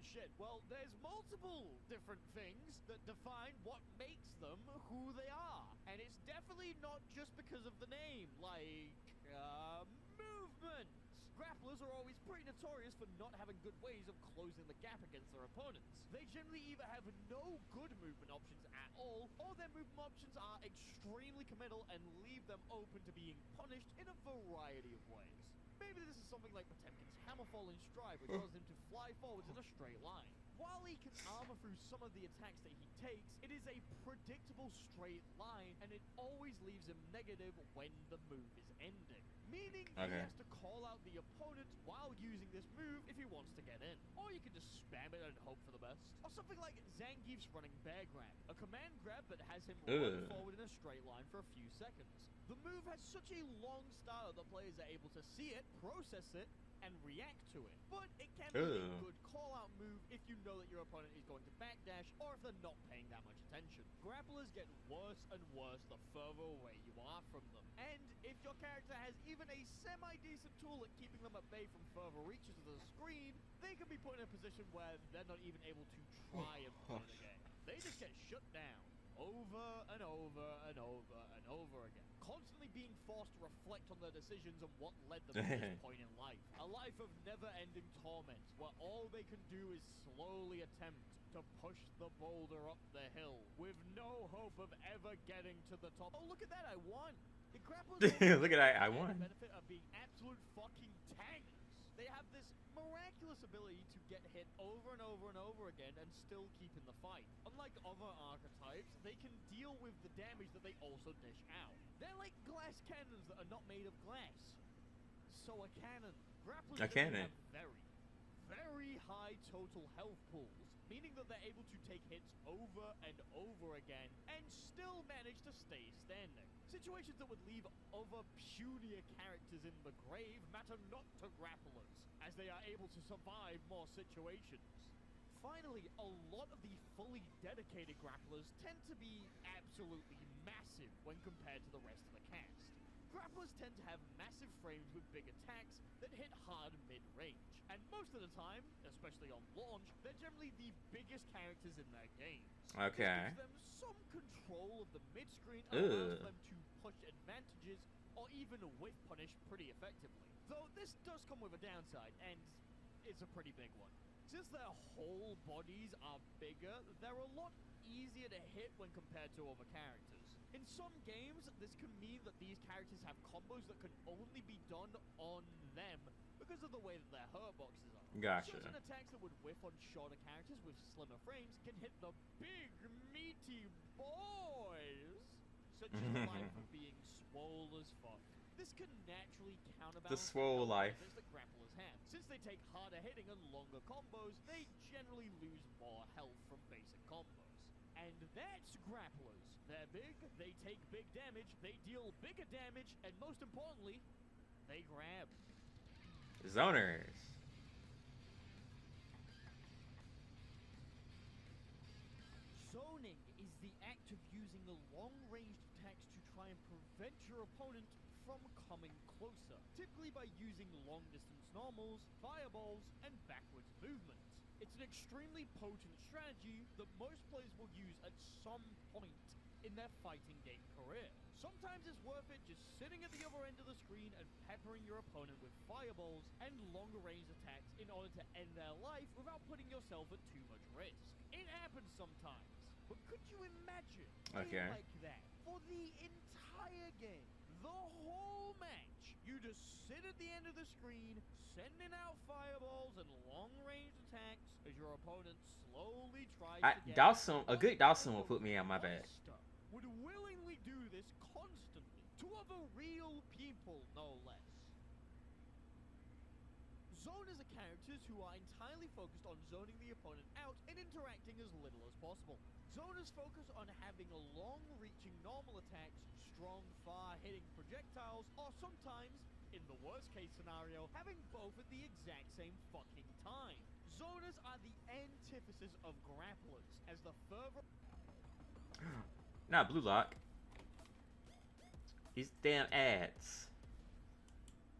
Shit. Well, there's multiple different things that define what makes them who they are. And it's definitely not just because of the name, like, movement. Grapplers are always pretty notorious for not having good ways of closing the gap against their opponents. They generally either have no good movement options at all, or their movement options are extremely committal and leave them open to being punished in a variety of ways. Maybe this is something like Potemkin's Hammerfall in Strive, which allows him to fly forwards in a straight line. While he can armor through some of the attacks that he takes, it is a predictable straight line, and it always leaves him negative when the move is ending. Meaning he has to call out the opponent while using this move if he wants to get in. Or you can just spam it and hope for the best. Or something like Zangief's running Bear Grab, a command grab that has him run forward in a straight line for a few seconds. The move has such a long style that players are able to see it, process it, and react to it. But it can be a good call-out move if you know that your opponent is going to backdash or if they're not paying that much attention. Grapplers get worse and worse the further away you are from them. And if your character has even a semi-decent tool at keeping them at bay from further reaches of the screen, they can be put in a position where they're not even able to try and win it again. They just get shut down over and over and over and over again, constantly being forced to reflect on their decisions and what led them to this point in life. A life of never-ending torment, where all they can do is slowly attempt to push the boulder up the hill, with no hope of ever getting to the top. Oh, look at that, I won! The grapplers look at that, I won. benefit of being absolute fucking tanks. They have this miraculous ability to get hit over and over and over again and still keep in the fight. Unlike other archetypes, they can deal with the damage that they also dish out. They're like glass cannons that are not made of glass. So a cannon. Grapplers have very, very high total health pools, meaning that they're able to take hits over and over again and still manage to stay standing. Situations that would leave other punier characters in the grave matter not to grapplers, as they are able to survive more situations. Finally, a lot of the fully dedicated grapplers tend to be absolutely massive when compared to the rest of the cast. Grapplers tend to have massive frames with big attacks that hit hard mid-range, and most of the time, especially on launch, they're generally the biggest characters in their games. Okay. This gives them some control of the mid-screen and allows them to push advantages or even whiff punish pretty effectively. Though this does come with a downside, and it's a pretty big one. Since their whole bodies are bigger, they're a lot easier to hit when compared to other characters. In some games, this can mean that these characters have combos that can only be done on them because of the way that their hurt boxes are. Gotcha. Certain attacks that would whiff on shorter characters with slimmer frames can hit the big, meaty boys, such as the life of being swole as fuck. This can naturally counterbalance the swole life that grapplers have. Since they take harder hitting and longer combos, they generally lose more health from basic combos. And that's grapplers. They're big, they take big damage, they deal bigger damage, and most importantly, they grab. Zoners. Zoning is the act of using the long-ranged attacks to try and prevent your opponent from coming closer, typically by using long-distance normals, fireballs, and backwards movement. It's an extremely potent strategy that most players will use at some point in their fighting game career. Sometimes it's worth it just sitting at the other end of the screen and peppering your opponent with fireballs and longer range attacks in order to end their life without putting yourself at too much risk. It happens sometimes, but could you imagine being like that for the entire game? The whole match, you just sit at the end of the screen, sending out fireballs and long-range attacks as your opponent slowly tries to get a good Dawson will put me on my bed. Would willingly do this constantly to other real people, no less. Zoners are characters who are entirely focused on zoning the opponent out and interacting as little as possible. Zoners focus on having a long-reaching normal attacks, strong, far-hitting projectiles, or sometimes, in the worst-case scenario, having both at the exact same fucking time. Zoners are the antithesis of grapplers, as the further... Not Blue Lock. These damn ads.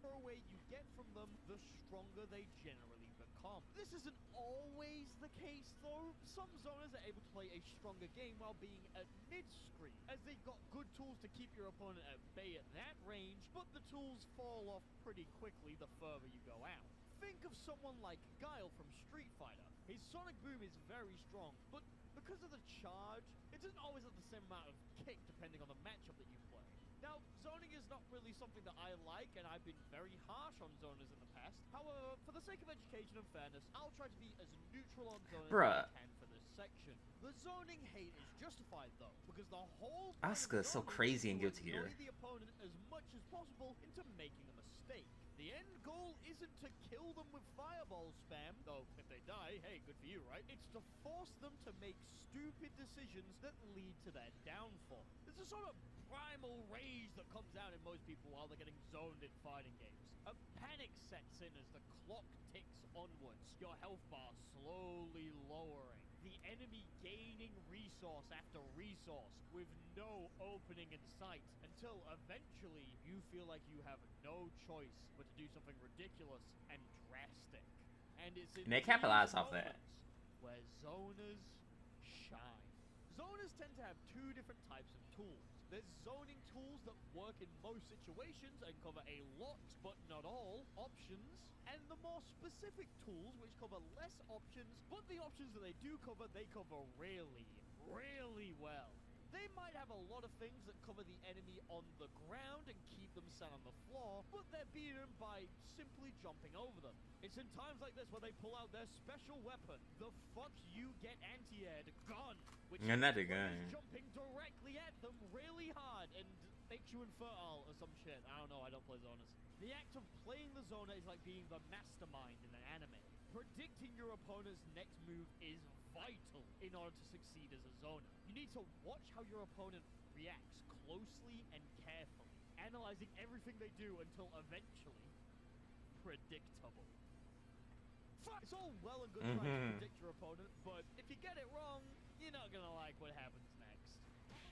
The further away you get from them, the stronger they generally become. This isn't always the case, though. Some zoners are able to play a stronger game while being at mid-screen, as they've got good tools to keep your opponent at bay at that range, but the tools fall off pretty quickly the further you go out. Think of someone like Guile from Street Fighter. His sonic boom is very strong, but because of the charge, it doesn't always have the same amount of kick depending on the matchup that you play. Now, zoning is not really something that I like, and I've been very harsh on zoners in the past. However, for the sake of education and fairness, I'll try to be as neutral on zoning as I can for this section. The zoning hate is justified though, because the whole Asuka is so crazy in Guilty Gear. the opponent as much as possible into making a mistake. The end goal isn't to kill them with fireball spam, though if they die, hey, good for you, right? It's to force them to make stupid decisions that lead to their downfall. There's a sort of primal rage that comes out in most people while they're getting zoned in fighting games. A panic sets in as the clock ticks onwards, your health bar slowly lowering, the enemy gaining resource after resource with no opening in sight, until eventually you feel like you have no choice but to do something ridiculous and drastic. And it's in they capitalize these off that. moments where zoners shine. Zoners tend to have two different types of tools. There's zoning tools that work in most situations and cover a lot, but not all, options, and the more specific tools which cover less options, but the options that they cover really, really well. They might have a lot of things that cover the enemy on the ground and keep them sat on the floor, but they're beaten by simply jumping over them. It's in times like this where they pull out their special weapon, the fuck you get anti-aired gun, which is jumping directly at them really hard and makes you infertile or some shit. I don't know, I don't play zoners. The act of playing the zoner is like being the mastermind in an anime. Predicting your opponent's next move is vital in order to succeed as a zoner. You need to watch how your opponent reacts closely and carefully, analyzing everything they do until eventually predictable. Fuck, it's all well and good trying to predict your opponent, but if you get it wrong, you're not gonna like what happens next.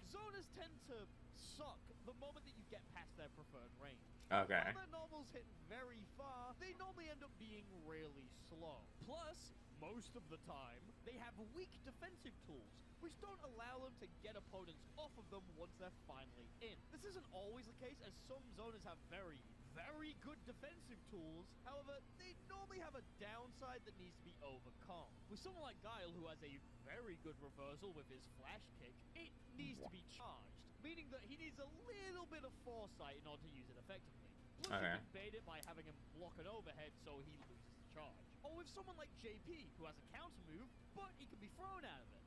Zoners tend to suck the moment that you get past their preferred range. Okay. While their normals hit very far, they normally end up being really slow. Plus, most of the time, they have weak defensive tools, which don't allow them to get opponents off of them once they're finally in. This isn't always the case, as some zoners have very, very good defensive tools. However, they normally have a downside that needs to be overcome. With someone like Guile, who has a very good reversal with his flash kick, it needs to be charged, meaning that he needs a little bit of foresight in order to use it effectively. Plus, you can bait it by having him block an overhead so he loses the charge. Or with someone like JP, who has a counter move, but he can be thrown out of it.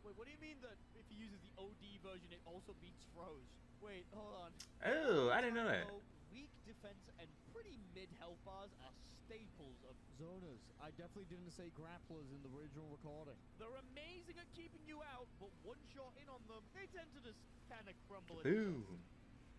Wait, what do you mean that if he uses the OD version, it also beats throws? Wait, hold on. Oh, I didn't know that. Weak defense and pretty mid health bars are staples of zoners. I definitely didn't say grapplers in the original recording. They're amazing at keeping you out, but once you're in on them, they tend to just kind of crumble. Ooh.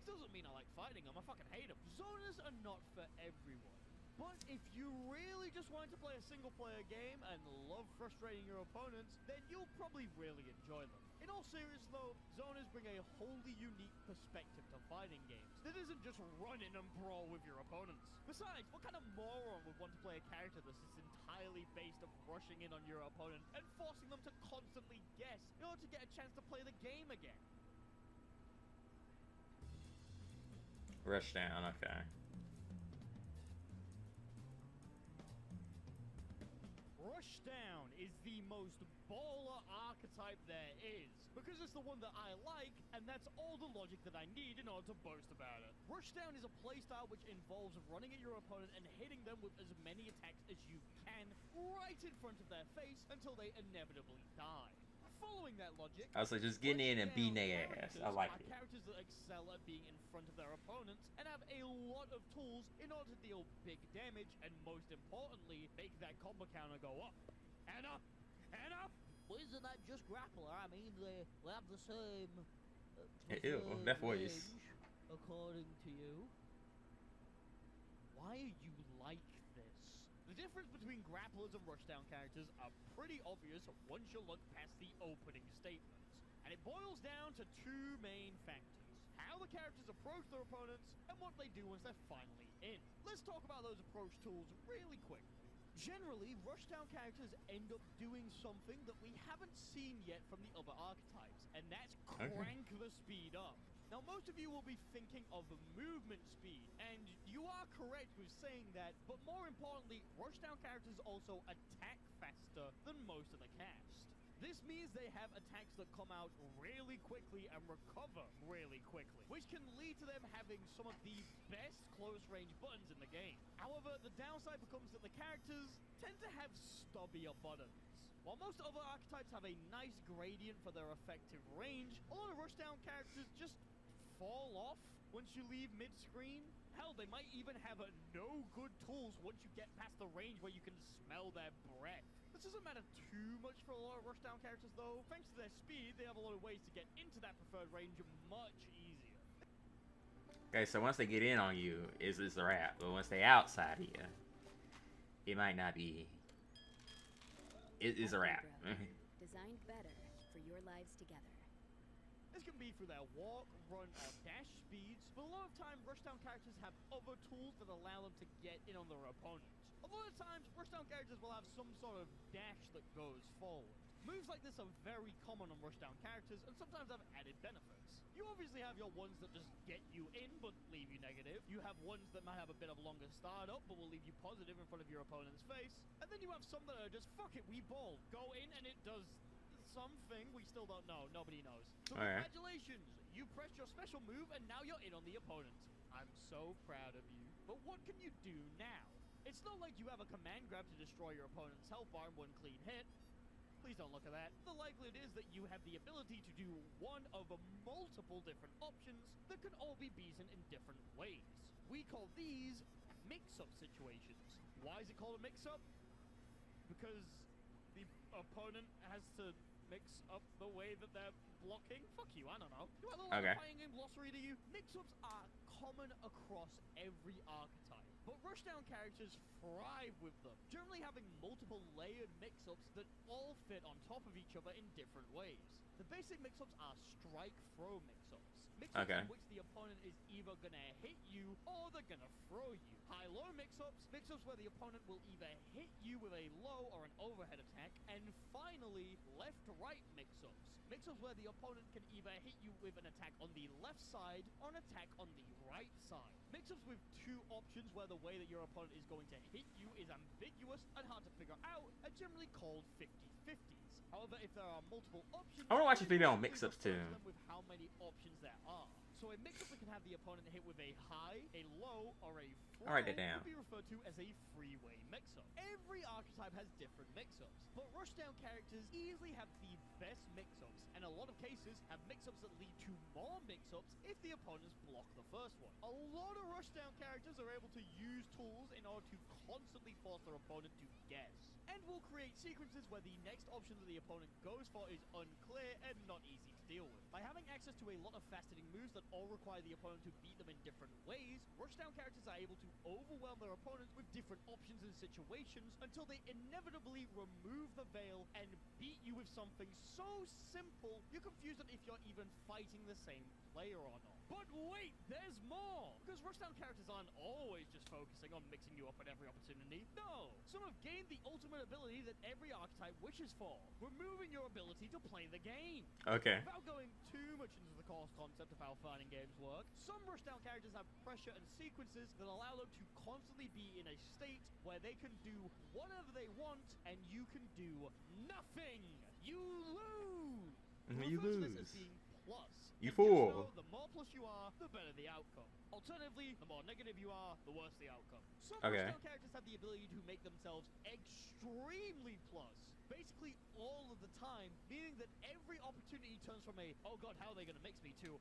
Doesn't mean I like fighting them. I fucking hate them. Zoners are not for everyone. But if you really just want to play a single-player game and love frustrating your opponents, then you'll probably really enjoy them. In all seriousness though, zoners bring a wholly unique perspective to fighting games that isn't just run in and brawl with your opponents. Besides, what kind of moron would want to play a character that's entirely based on rushing in on your opponent and forcing them to constantly guess in order to get a chance to play the game again? Rush down, okay. Rushdown is the most baller archetype there is, because it's the one that I like, and that's all the logic that I need in order to boast about it. Rushdown is a playstyle which involves running at your opponent and hitting them with as many attacks as you can right in front of their face until they inevitably die. Following that logic, I was like, just getting in and beating their ass. I like it. Characters that excel at being in front of their opponents and have a lot of tools in order to deal big damage and, most importantly, make that combo counter go up and up and up. Well, isn't that just grappler? I mean, they have the same. Ew, that voice. According to you. Why are you like this? The difference between grapplers and rushdown characters are pretty obvious once you look past the opening statements. And it boils down to two main factors: how the characters approach their opponents and what they do once they're finally in. Let's talk about those approach tools really quickly. Generally, rushdown characters end up doing something that we haven't seen yet from the other archetypes, and that's crank the speed up. Now, most of you will be thinking of movement speed, and you are correct with saying that, but more importantly, rushdown characters also attack faster than most of the cast. This means they have attacks that come out really quickly and recover really quickly, which can lead to them having some of the best close-range buttons in the game. However, the downside becomes that the characters tend to have stubbier buttons. While most other archetypes have a nice gradient for their effective range, a lot of rushdown characters just fall off once you leave mid-screen. Hell, they might even have no good tools once you get past the range where you can smell their breath. This doesn't matter too much for a lot of rushdown characters though. Thanks to their speed, they have a lot of ways to get into that preferred range much easier. Okay, so once they get in on you, it's a wrap. But once they outside of you, it might not be. It is a wrap. Designed better for your lives together. This can be through their walk, run, or dash speeds, but a lot of time rushdown characters have other tools that allow them to get in on their opponents. A lot of times, rushdown characters will have some sort of dash that goes forward. Moves like this are very common on rushdown characters and sometimes have added benefits. You obviously have your ones that just get you in but leave you negative. You have ones that might have a bit of a longer startup but will leave you positive in front of your opponent's face. And then you have some that are just, fuck it, we ball. Go in and it does something we still don't know. Nobody knows. So congratulations! You pressed your special move and now you're in on the opponent. I'm so proud of you. But what can you do now? It's not like you have a command grab to destroy your opponent's health bar in one clean hit. Please don't look at that. The likelihood is that you have the ability to do one of multiple different options that can all be beaten in different ways. We call these mix-up situations. Why is it called a mix-up? Because the opponent has to mix up the way that they're blocking. Fuck you, I don't know. You have a lot of fighting game glossary to you. Mix-ups are common across every archetype, but rushdown characters thrive with them, generally having multiple layered mix-ups that all fit on top of each other in different ways. The basic mix-ups are strike-throw mix-ups. Mix-ups in which the opponent is either gonna hit you or they're gonna throw you. High-low mix-ups, mix-ups where the opponent will either hit you with a low or an overhead attack, and finally, left-right mix-ups. Mix-ups where the opponent can either hit you with an attack on the left side or an attack on the right side. Mix-ups with two options where the way that your opponent is going to hit you is ambiguous and hard to figure out are generally called 50-50s. However, if there are multiple options, I want to watch a video on mix-ups too. With how many options there are. So a mix-up that can have the opponent hit with a high, a low, or a throw I'll write that down. would be referred to as a freeway mix-up. Every archetype has different mix-ups, but rushdown characters easily have the best mix-ups, and in a lot of cases have mix-ups that lead to more mix-ups if the opponents block the first one. A lot of rushdown characters are able to use tools in order to constantly force their opponent to guess, and will create sequences where the next option that the opponent goes for is unclear and not easy to deal with. By having access to a lot of fast-hitting moves that all require the opponent to beat them in different ways, rushdown characters are able to overwhelm their opponents with different options and situations until they inevitably remove the veil and beat you with something so simple you're confused on if you're even fighting the same player or not. But wait, there's more! Because rushdown characters aren't always just focusing on mixing you up at every opportunity. No! Some have gained the ultimate ability that every archetype wishes for, removing your ability to play the game. Okay. Without going too much into the core concept of how fighting games work, some rushdown characters have pressure and sequences that allow them to constantly be in a state where they can do whatever they want and you can do nothing. You lose. You lose. This as being plus. You And fool. just know, the more plus you are, the better the outcome. Alternatively, the more negative you are, the worse the outcome. Some rushdown characters have the ability to make themselves extremely plus, basically all of the time, meaning that every opportunity turns from a, oh god, how are they gonna mix me, to,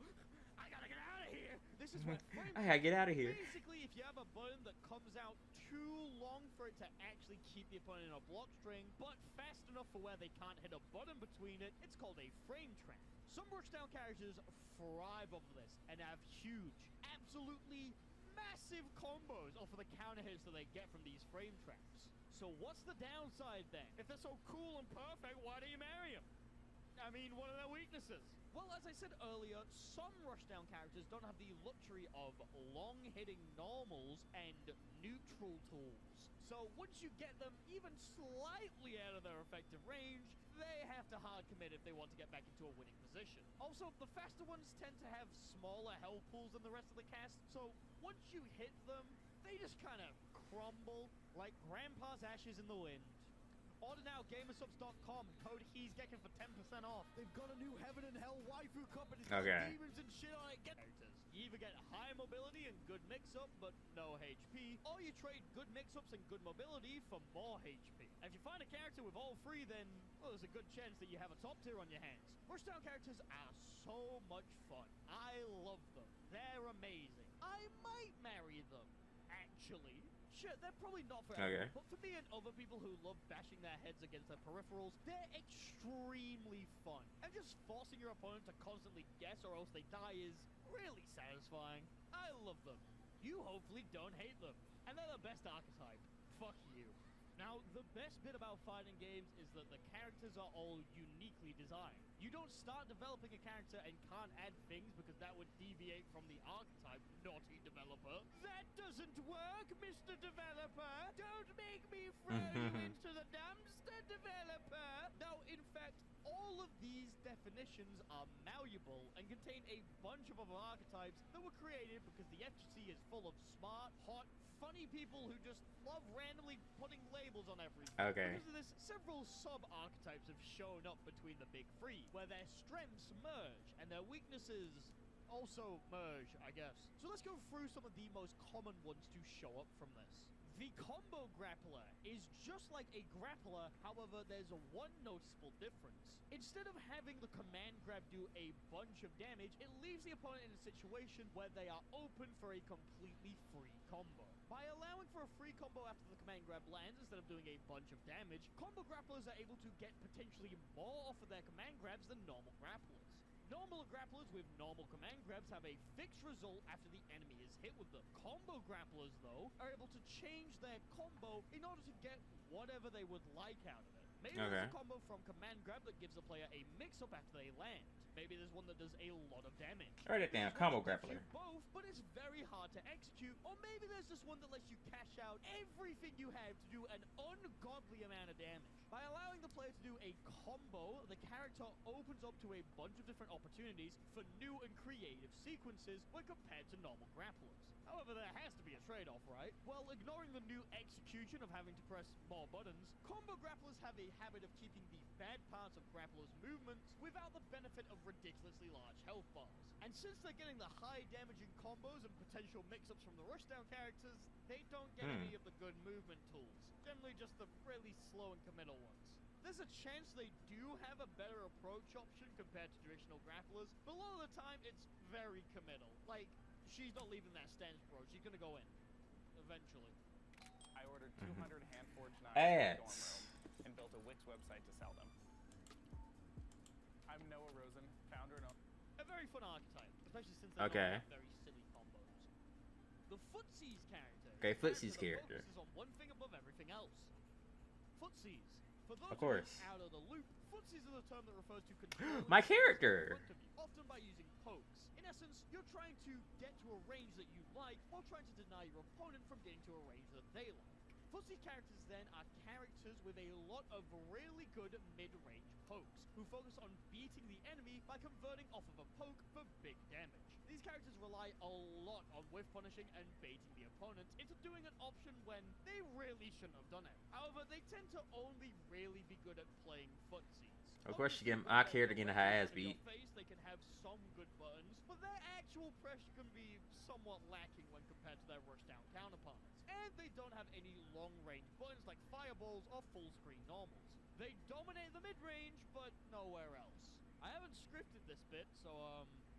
I gotta get out of here! This is where frame I gotta get out of here. Basically, if you have a button that comes out too long for it to actually keep the opponent in a block string, but fast enough for where they can't hit a button between it, it's called a frame trap. Some rushdown characters thrive off of this and have huge, absolutely massive combos off of the counter hits that they get from these frame traps. So what's the downside then? If they're so cool and perfect, why do you marry them? I mean, what are their weaknesses? Well, as I said earlier, some rushdown characters don't have the luxury of long-hitting normals and neutral tools. So once you get them even slightly out of their effective range, they have to hard commit if they want to get back into a winning position. Also, the faster ones tend to have smaller health pools than the rest of the cast, so once you hit them, they just kind of crumble like Grandpa's ashes in the wind. Order now, gamersubs.com. Code he's getting for 10% off. They've got a new Heaven and Hell waifu company. Okay. Demons and shit on it. Get characters. You either get high mobility and good mix-up, but no HP, or you trade good mix-ups and good mobility for more HP. If you find a character with all three, then, well, there's a good chance that you have a top tier on your hands. Rushdown characters are so much fun. I love them. They're amazing. I might marry them, actually. Sure, they're probably not for everyone, but for me and other people who love bashing their heads against their peripherals, they're extremely fun. And just forcing your opponent to constantly guess or else they die is really satisfying. I love them. You hopefully don't hate them. And they're the best archetype. Fuck you. Now, the best bit about fighting games is that the characters are all uniquely designed. You don't start developing a character and can't add things because that would deviate from the archetype, naughty developer. That doesn't work, Mr. Developer! Don't make me throw you into the dumpster, developer! Now, in fact, all of these definitions are malleable and contain a bunch of other archetypes that were created because the FGC is full of smart, hot, funny people who just love randomly putting labels on everything. Okay. Because of this, several sub-archetypes have shown up between the big three, where their strengths merge and their weaknesses also merge, I guess. So let's go through some of the most common ones to show up from this. The Combo Grappler is just like a grappler, however, there's one noticeable difference. Instead of having the command grab do a bunch of damage, it leaves the opponent in a situation where they are open for a completely free combo. By allowing for a free combo after the command grab lands instead of doing a bunch of damage, combo grapplers are able to get potentially more off of their command grabs than normal grapplers. Normal grapplers with normal command grabs have a fixed result after the enemy is hit with them. Combo grapplers, though, are able to change their combo in order to get whatever they would like out of it. Maybe there's a combo from command grab that gives the player a mix-up after they land. Maybe there's one that does a lot of damage. Write it down, combo grappler. Both, but it's very hard to execute. Or maybe there's just one that lets you cash out everything you have to do an ungodly amount of damage. By allowing the player to do a combo, the character opens up to a bunch of different opportunities for new and creative sequences when compared to normal grapplers. However, there has to be a trade-off, right? Well, ignoring the new execution of having to press more buttons, combo grapplers have a habit of keeping the bad parts of grapplers' movements without the benefit of ridiculously large health bars. And since they're getting the high damaging combos and potential mix-ups from the rushdown characters, they don't get any of the good movement tools. Generally just the really slow and committal ones. There's a chance they do have a better approach option compared to traditional grapplers, but a lot of the time it's very committal. Like, she's not leaving that stance, bro. She's gonna go in. Eventually. I ordered 200 hand-forged knives from the dorm room and built a Wix website to sell them. I'm Noah Rosen, founder and owner. A very fun archetype, especially since they don't have very silly combos. The Footsies character. Okay, Footsies character. Focuses on one thing above everything else. Footsies. For those of course. Out of the loop, footsies are the term that refers to controlling my character. Often by using pokes. In essence, you're trying to get to a range that you like while trying to deny your opponent from getting to a range that they like. Footsie characters then are characters with a lot of really good mid-range pokes, who focus on beating the enemy by converting off of a poke for big damage. These characters rely a lot on whiff punishing and baiting the opponent into doing an option when they really shouldn't have done it. However, they tend to only really be good at playing footsies. Of course, you get our character getting a high ass beat. They can have some good buttons, but their actual pressure can be somewhat lacking when compared to their rushdown counterparts. And they don't have any long-range buttons like fireballs or full-screen normals. They dominate the mid-range, but nowhere else. I haven't scripted this bit, so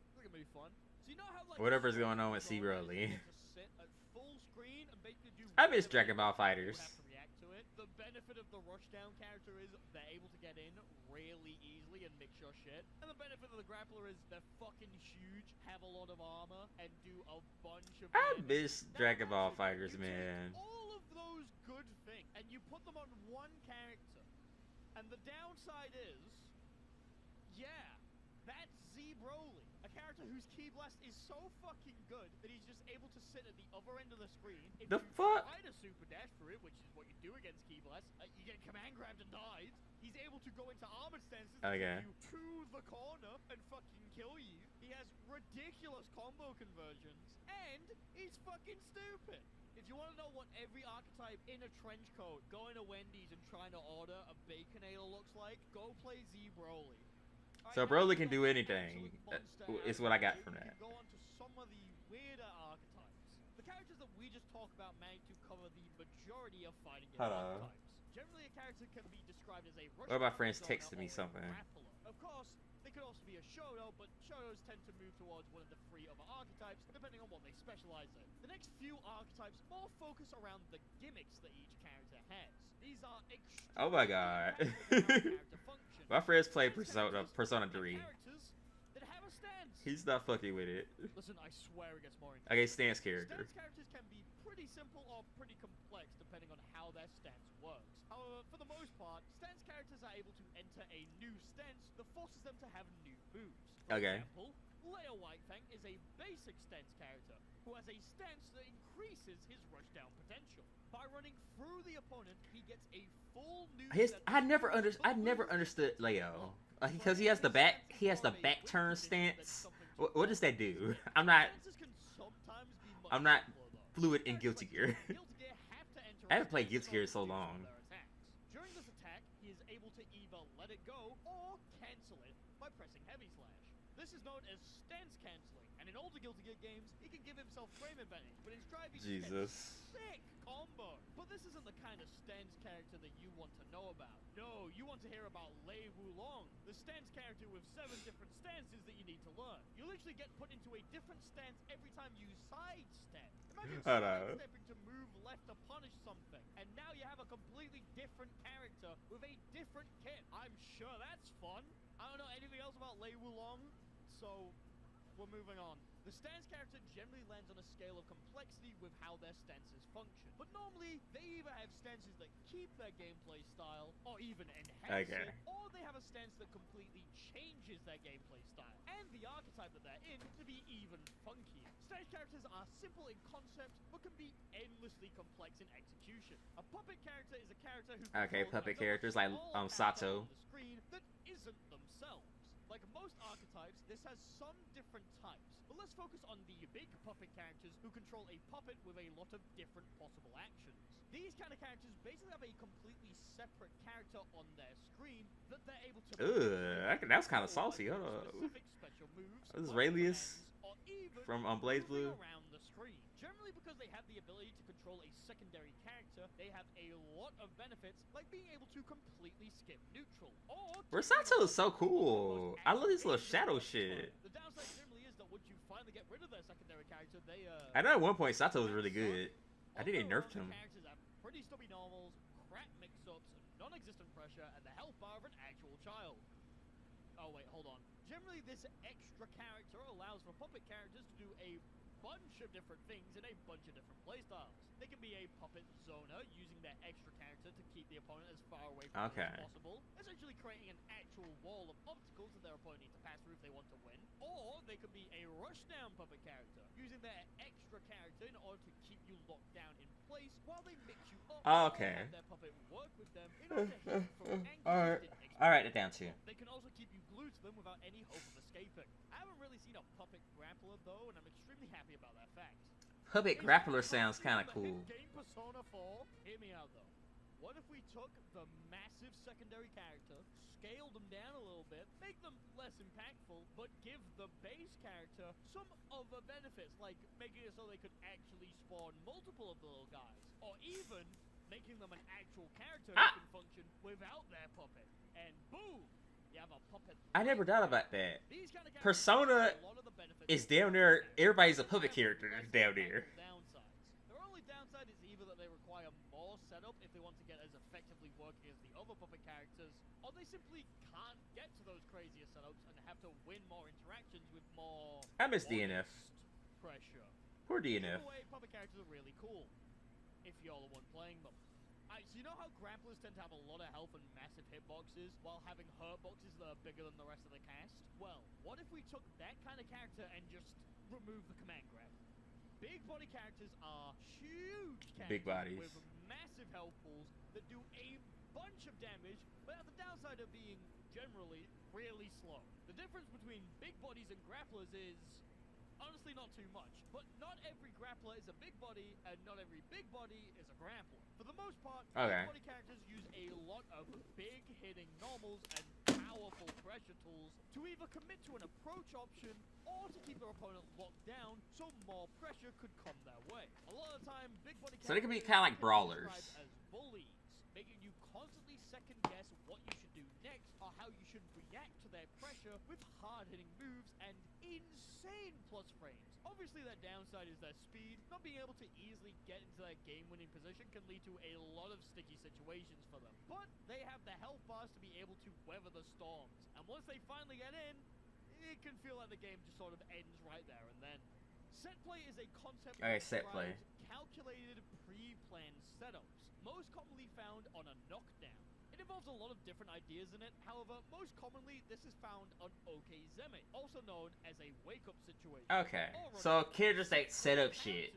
it's gonna be fun. So you know how like whatever's going on with C. Broly. Sit at full screen and basically do I miss Dragon Ball FighterZ. The benefit of the rushdown character is they're able to get in really easily and mix your shit. And the benefit of the grappler is they're fucking huge, have a lot of armor, and do a bunch of I miss Dragon Ball FighterZ, man. All of those good things, and you put them on one character. And the downside is, yeah, that's Z Broly. A character whose Ki Blast is so fucking good that he's just able to sit at the other end of the screen. If the you fuck? try to super dash through it, which is what you do against Ki Blast, you get command grabbed and died. He's able to go into armored stances to you to the corner and fucking kill you. He has ridiculous combo conversions, and he's fucking stupid. If you want to know what every archetype in a trench coat going to Wendy's and trying to order a Baconator looks like, go play Z Broly. So Broly can do anything. Is what I got from that. Go on to some of the weirder archetypes. The characters that we just talked about managed to cover the majority of fighting game archetypes. Generally, a character can be described as a rush. One of my friends texted me something. Of course, they could also be a Shoto, but Shotos tend to move towards one of the 3 other archetypes, depending on what they specialize in. The next few archetypes more focus around the gimmicks that each character has. These are extremely Oh my god. My friends play Persona 3. that have a stance. He's not fucking with it. Listen, I swear it gets more Okay, stance character. Stance characters can be pretty simple or pretty complex depending on how their stance works. However, for the most part, stance characters are able to enter a new stance that forces them to have new moves. For example, Leo Whitefang is a basic stance character who has a stance that increases his rushdown potential. By running through the opponent, he gets a full new I never understood Leo. Because he has the back turn stance. What does that do? I'm not fluid in Guilty Gear. I haven't played Guilty Gear in so long. During this attack, he is able to either let it go or cancel it by pressing heavy slash. This is known as stance canceling, and in older Guilty Gear games, he can give himself frame advantage, but his driving sick combo. But this isn't the kind of stance character that you want to know about. No, you want to hear about Lei Wulong, the stance character with 7 different stances that you need to learn. You literally get put into a different stance every time you sidestep. Imagine sidestepping to move left to punish something, and now you have a completely different character with a different kit. I'm sure that's fun. I don't know anything else about Lei Wulong, so we're moving on. The stance character generally lands on a scale of complexity with how their stances function. But normally, they either have stances that keep their gameplay style, or even enhance it, or they have a stance that completely changes their gameplay style, and the archetype that they're in to be even funkier. Stance characters are simple in concept, but can be endlessly complex in execution. A puppet character is a character who puppet characters like Sato. On the screen that isn't themselves. Like most archetypes, this has some different types, but let's focus on the big puppet characters who control a puppet with a lot of different possible actions. These kind of characters basically have a completely separate character on their screen that they're able to that was kind of saucy. Hold on. Special moves, This is Raelius from Blaze Blue. Around the screen. Generally, because they have the ability to control a secondary character, they have a lot of benefits, like being able to completely skip neutral. Versato is so cool. I love this little shadow shit. The downside generally is that once you finally get rid of their secondary character, they I know at one point Sato was really good. I think they nerfed him. Characters have pretty stubby normals, crap mix-ups, non-existent pressure, and the health bar of an actual child. Oh wait, hold on. Generally, this extra character allows for puppet characters to do a bunch of different things in a bunch of different playstyles. They can be a puppet zoner, using their extra character to keep the opponent as far away from them as possible, essentially creating an actual wall of obstacles that their opponent needs to pass through if they want to win. Or they could be a rushdown puppet character, using their extra character in order to keep you locked down in place while they mix you up. Okay. And their puppet work with them in order to hit from angles I'll write it down too. They can also keep you glued to them without any hope of escaping. I haven't really seen a puppet grappler though, and I'm extremely happy about that fact. Puppet grappler sounds kind of cool. Game Persona 4. Hear me out though. What if we took the massive secondary character, scaled them down a little bit, make them less impactful, but give the base character some other benefits, like making it so they could actually spawn multiple of the little guys, or even making them an actual character who can function without their puppet. And boom! You have a puppet. I never thought about that. Persona is down there. Everybody's a puppet character down there. Their only downside is either that they require more setup if they want to get as effectively working as the other puppet characters, or they simply can't get to those crazier setups and have to win more interactions with more. I miss DNF. Pressure. Poor DNF. Either way, puppet characters are really cool if you're the one playing them. So you know how grapplers tend to have a lot of health and massive hitboxes, while having hurt boxes that are bigger than the rest of the cast? Well, what if we took that kind of character and just remove the command grab? Big body characters are huge characters big bodies with massive health pools that do a bunch of damage, but at the downside of being generally really slow. The difference between big bodies and grapplers is honestly not too much, but not every grappler is a big body, and not every big body is a grappler. For the most part, big body characters use a lot of big hitting normals and powerful pressure tools to either commit to an approach option or to keep their opponent locked down so more pressure could come their way. A lot of the time, big body characters So they can be kind of like brawlers. as bullies, making you constantly second guess what you should do next or how you should react to their pressure with hard-hitting moves and insane plus frames. Obviously, their downside is their speed. Not being able to easily get into their game-winning position can lead to a lot of sticky situations for them. But they have the health bars to be able to weather the storms. And once they finally get in, it can feel like the game just sort of ends right there and then. Set play is a concept that set play. calculated, pre-planned setups, most commonly found on a knockdown. It involves a lot of different ideas in it. However, most commonly, this is found on Okizeme, also known as a wake-up situation. Okay, so characters that set up shit.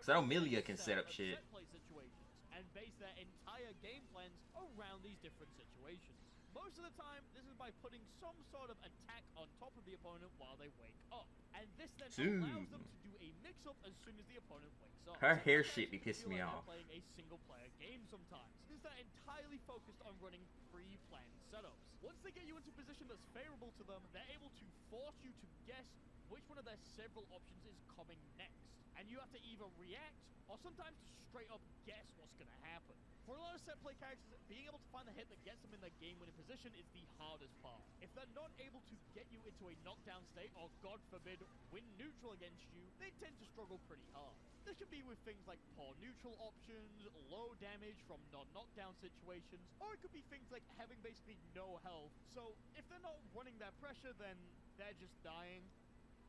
So I know Milia can set up shit. Set play situations and base their entire game plans around these different situations. Most of the time, this is by putting some sort of attack on top of the opponent while they wake up. And this then allows them to do a mix-up as soon as the opponent wakes up. Her hair shit be pissing me off. Playing a single-player game sometimes, since they're entirely focused on running pre-planned setups. Once they get you into a position that's favorable to them, they're able to force you to guess which one of their several options is coming next. And you have to either react, or sometimes to straight up guess what's gonna happen. For a lot of set play characters, being able to find the hit that gets them in their game-winning position is the hardest part. If they're not able to get you into a knockdown state, or God forbid, win neutral against you, they tend to struggle pretty hard. This can be with things like poor neutral options, low damage from non-knockdown situations, or it could be things like having basically no health. So if they're not running that pressure, then they're just dying.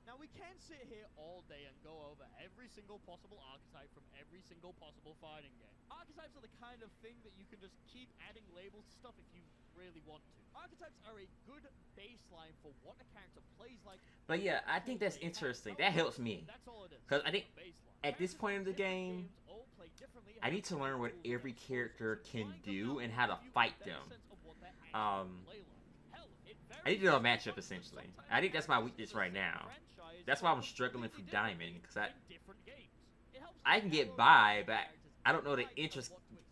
Now, we can sit here all day and go over every single possible archetype from every single possible fighting game. Archetypes are the kind of thing that you can just keep adding labels to stuff if you really want to. Archetypes are a good baseline for what a character plays like. But yeah, I think that's interesting. That helps me. Because I think at this point in the game, I need to learn what every character can do and how to fight them. I need to know a matchup, essentially. I think that's my weakness right now. That's why I'm struggling through Diamond, because I can get by, but I don't know the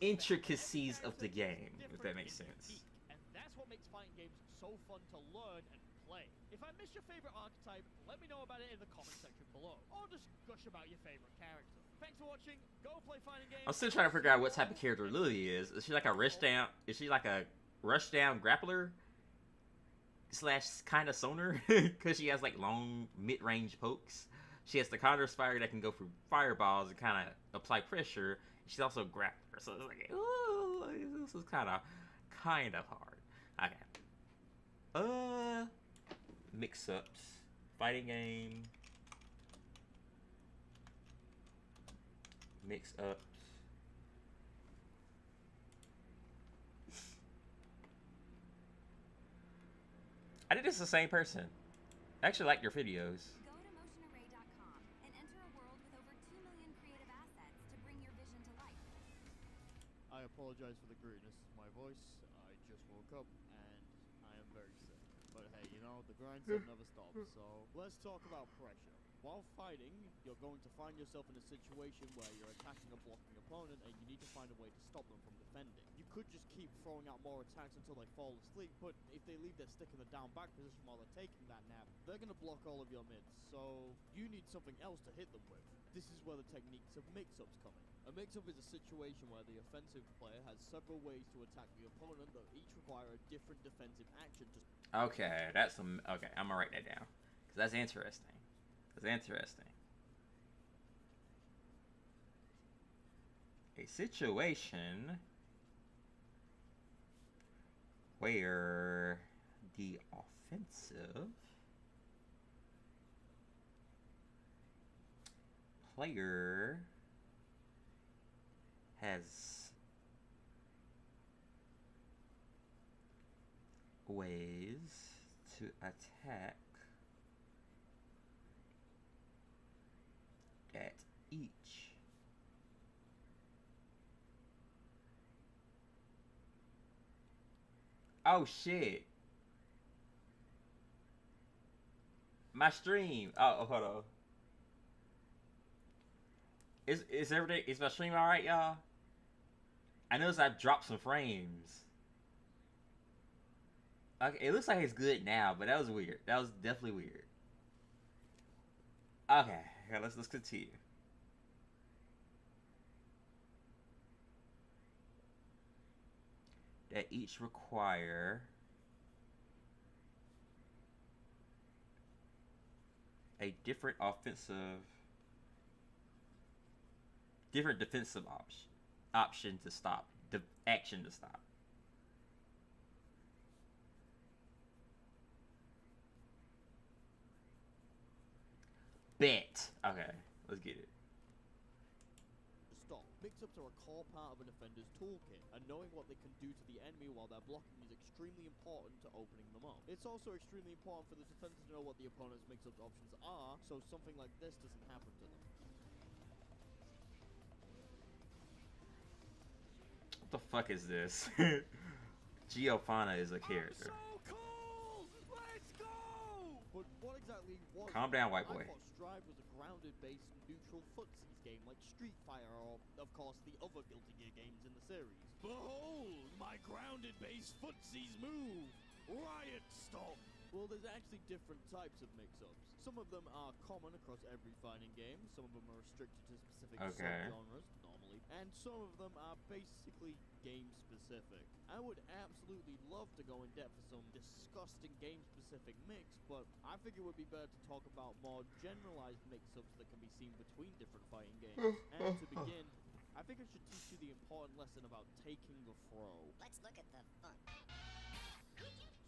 intricacies of the game, if that makes sense. And that's what makes fighting games so fun to learn and play. If I missed your favorite archetype, let me know about it in the comment section below, or just gush about your favorite character. Thanks for watching. Go play fighting games. I'm still trying to figure out what type of character Lily is. Is she like a rush down? Is she like a rush down grappler? / kind of sonar, because she has like long mid-range pokes. She has the counter fire that can go through fireballs and kind of apply pressure. She's also a grappler, so it's like, ooh, this is kind of hard. Okay. Mix-ups, fighting game, mix-ups. I think it's the same person. I actually like your videos. Go to motionarray.com and enter a world with over 2 million creative assets to bring your vision to life. I apologize for the grittiness of my voice. I just woke up and I am very sick. But hey, you know, the grind never stops. So let's talk about pressure. While fighting, you're going to find yourself in a situation where you're attacking a blocking opponent and you need to find a way to stop them from defending. You could just keep throwing out more attacks until they fall asleep, but if they leave their stick in the down back position while they're taking that nap, they're going to block all of your mids, so you need something else to hit them with. This is where the techniques of mix-ups come in. A mix-up is a situation where the offensive player has several ways to attack the opponent that each require a different defensive action to... Okay, okay, I'm gonna write that down, because that's interesting. A situation where the offensive player has ways to attack at each Oh shit. My stream. Oh, hold on. Is everything? Is my stream all right, y'all? I noticed I dropped some frames. Okay, it looks like it's good now, but that was weird. That was definitely weird. Okay, let's continue. That each require a different defensive option to stop, the action to stop. Bet. Okay, let's get it. Stop. Mix-ups are a core part of a defender's toolkit, and knowing what they can do to the enemy while they're blocking is extremely important to opening them up. It's also extremely important for the defender to know what the opponent's mix-ups options are, so something like this doesn't happen to them. What the fuck is this? Giovanna is a character. I'm so cool! Let's go! But what exactly was Calm down, white boy. I thought Strive was a grounded-based neutral footsies game like Street Fighter or, of course, the other Guilty Gear games in the series. Behold, my grounded-based footsies move! Riot Stomp! Well, there's actually different types of mix-ups. Some of them are common across every fighting game, some of them are restricted to specific subgenres, normally, and some of them are basically game-specific. I would absolutely love to go in depth for some disgusting game-specific mix, but I think it would be better to talk about more generalized mix-ups that can be seen between different fighting games. And to begin, I think I should teach you the important lesson about taking the throw. Let's look at the fun.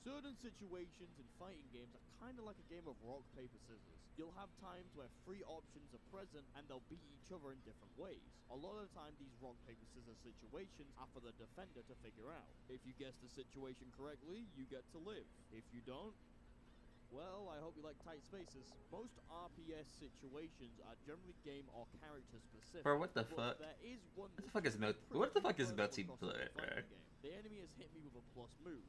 Certain situations in fighting games are kind of like a game of rock, paper, scissors. You'll have times where 3 options are present and they'll beat each other in different ways. A lot of the time these rock, paper, scissors situations are for the defender to figure out. If you guess the situation correctly, you get to live. If you don't, well, I hope you like tight spaces. Most RPS situations are generally game or character specific. Bro, what the fuck? There is one What the fuck is Melty Blood, bro? The enemy has hit me with a plus move.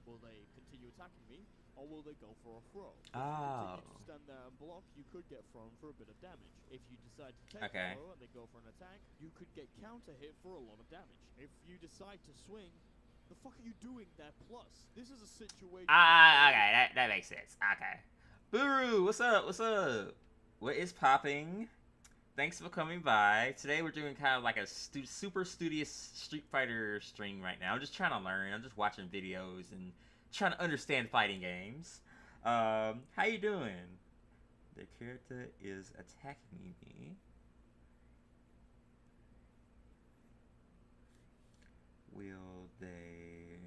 Will they continue attacking me, or will they go for a throw? If you continue to stand there and block, you could get thrown for a bit of damage. If you decide to take the throw and they go for an attack, you could get counter hit for a lot of damage. If you decide to swing, the fuck are you doing there? Plus, this is a situation. Okay, that makes sense. Okay, Buru, what's up? What's up? What is popping? Thanks for coming by. Today we're doing kind of like a super studious Street Fighter stream right now. I'm just trying to learn. I'm just watching videos and trying to understand fighting games. How you doing? The character is attacking me. Will they...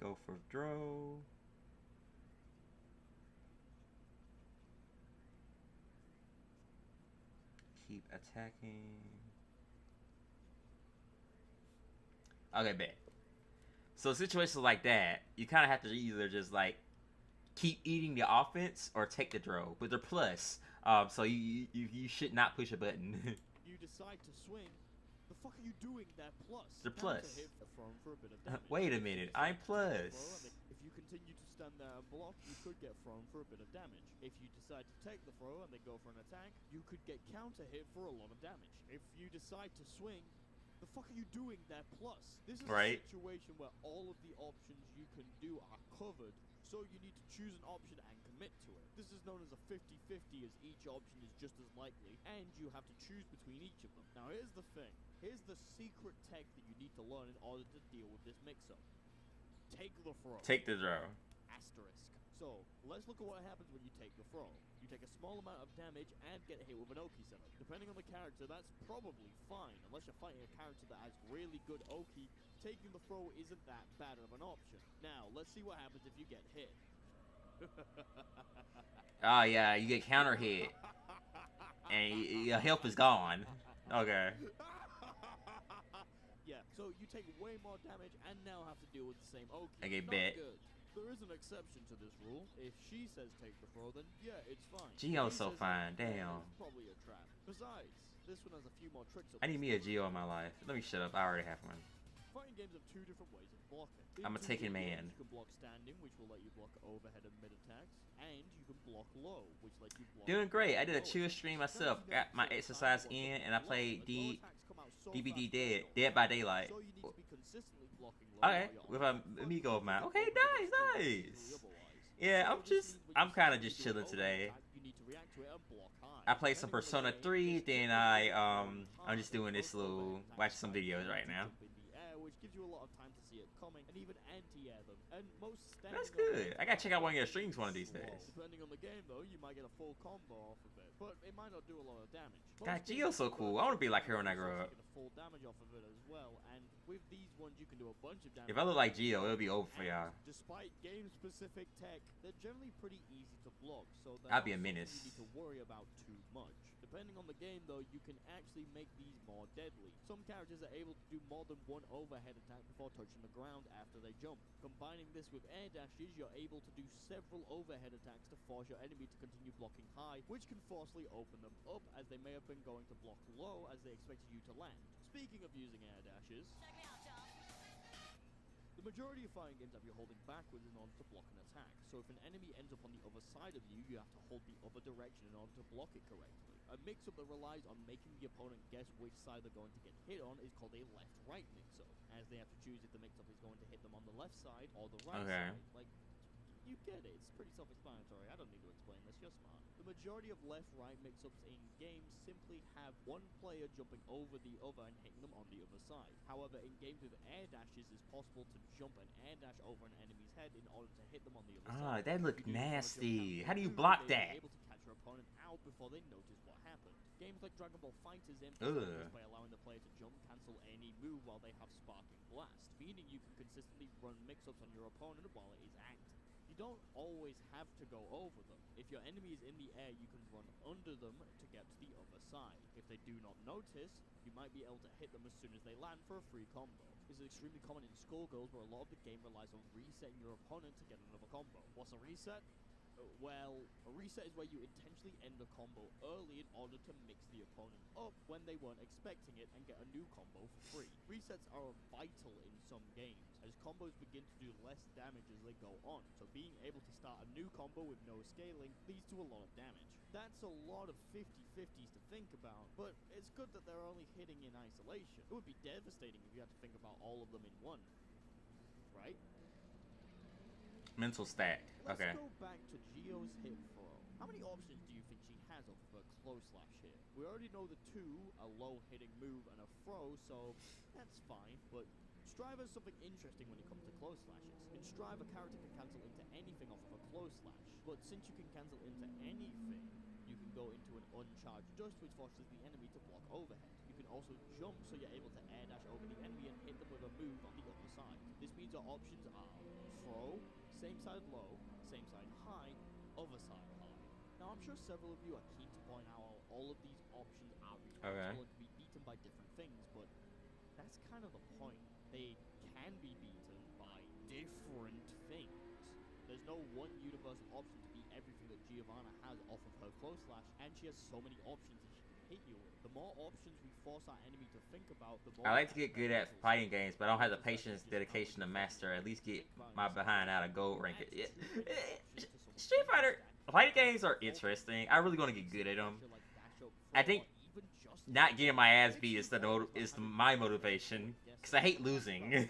go for throw? Keep attacking. Okay, bet. So situations like that, you kind of have to either just like keep eating the offense or take the throw, but they're plus. So you should not push a button. You decide to swing. The fuck are you doing there? Plus. They're plus. For a bit of damage. Wait a minute, I'm plus. If you continue to stand there and block, you could get thrown for a bit of damage. If you decide to take the throw and they go for an attack, you could get counter hit for a lot of damage. If you decide to swing, the fuck are you doing there? Plus. This is a situation where all of the options you can do are covered, so you need to choose an option and commit to it. This is known as a 50-50, as each option is just as likely, and you have to choose between each of them. Now here's the thing. Here's the secret tech that you need to learn in order to deal with this mix-up. Take the throw. Take the throw. Asterisk. So, let's look at what happens when you take the throw. You take a small amount of damage and get hit with an Oki setup. Depending on the character, that's probably fine. Unless you're fighting a character that has really good Oki, taking the throw isn't that bad of an option. Now, let's see what happens if you get hit. Oh yeah, you get counter hit. And your health is gone. Okay. Yeah, so you take way more damage and now have to deal with the same Oki. Okay, Not bet. good. There is an exception to this rule. If she says take the throw, then yeah, it's fine. Gio's so fine, damn. It's probably a trap. Besides, This one has a few more tricks up I need its me a sleeve. Geo in my life. Let me shut up. I already have one. Fighting games have two different ways of blocking. I'm a In taken 2D games, man. You can block standing, which will let you block overhead and mid attacks, and you can block low, which lets you block. Doing great. I did a low chill attacks. stream Now, myself. you know Got my certain exercise times in, block and I low, played as low attacks come out so DBD fast Dead, that Dead by Daylight. So you need to be consistently blocking low Okay, while you're with on a the front amigo of foot mine. to Okay, get over nice, the nice. otherwise. Yeah, So I'm this just, means when I'm you kind of see just the chilling overhead today. attack, you need to react to it and block high. I played some Depending on the Persona game, 3, this then I'm just doing this little, watch some videos right now. in the air, which gives you a lot of time to see it coming and even anti-air them. And most That's standing good. overhead I gotta check out one of your attacks streams one of these slow. days. Depending on the game, though, you might get a full combo off of it, but it might not do a lot of damage. God, Most Geo's so games cool. will I wanna be like you her when I can grow also up. get a full damage off of it as well, and with these ones, you can do a bunch of damage. If I look like Geo, it'll be over for y'all. Despite game-specific tech, they're generally pretty easy to block, so they're I'll not be a something menace. you need to worry about too much. Depending on the game, though, you can actually make these more deadly. Some characters are able to do more than one overhead attack before touching the ground after they jump. Combining this with air dashes, you're able to do several overhead attacks to force your enemy to continue blocking high, which can forcefully open them up, as they may have been going to block low as they expected you to land. Speaking of using air dashes, the majority of fighting games have you holding backwards in order to block an attack, so if an enemy ends up on the other side of you, you have to hold the other direction in order to block it correctly. A mix-up that relies on making the opponent guess which side they're going to get hit on is called a left-right mix-up, as they have to choose if the mix-up is going to hit them on the left side or the right side. Like, you get it, it's pretty self-explanatory, I don't need to explain this, you're smart. The majority of left-right mix-ups in games simply have one player jumping over the other and hitting them on the other side. However, in games with air dashes, it's possible to jump an air dash over an enemy's head in order to hit them on the other Ah, side. that looked If you use one of your nasty. counter How do you moves, block they may that? be able to catch your opponent out before they notice what happened. Games like Dragon Ball FighterZ Ugh. emphasize this by allowing the player to jump cancel any move while they have Sparking Blast, meaning you can consistently run mix-ups on your opponent while it is active. You don't always have to go over them. If your enemy is in the air, you can run under them to get to the other side. If they do not notice, you might be able to hit them as soon as they land for a free combo. This is extremely common in Skullgirls, where a lot of the game relies on resetting your opponent to get another combo. What's a reset? Well, a reset is where you intentionally end a combo early in order to mix the opponent up when they weren't expecting it and get a new combo for free. Resets are vital in some games, as combos begin to do less damage as they go on, so being able to start a new combo with no scaling leads to a lot of damage. That's a lot of 50-50s to think about, but it's good that they're only hitting in isolation. It would be devastating if you had to think about all of them in one, right? Mental stack. Okay. Let's go back to Geo's hip throw. How many options do you think she has off of her close slash here? We already know the two, a low hitting move and a throw, so that's fine, but Strive has something interesting when it comes to close slashes. In Strive, a character can cancel into anything off of a close slash, but since you can cancel into anything, you can go into an uncharged dust, which forces the enemy to block overhead. You can also jump, so you're able to air dash over the enemy and hit them with a move on the other side. This means your options are throw, same side low, same side high, other side high. Now I'm sure several of you are keen to point out how all of these options are reachable and can be beaten by different things, but that's kind of the point. They can be beaten by different things. There's no one universal option to beat everything that Giovanna has off of her close slash, and she has so many options that she can hit you with. The more options we force our enemy to think about, the more I like to get good at fighting games, but I don't have the patience, dedication to master. At least get my behind out of gold rank. Yeah. Street Fighter fighting games are interesting. I really want to get good at them. I think not getting my ass beat is my motivation, because I hate losing.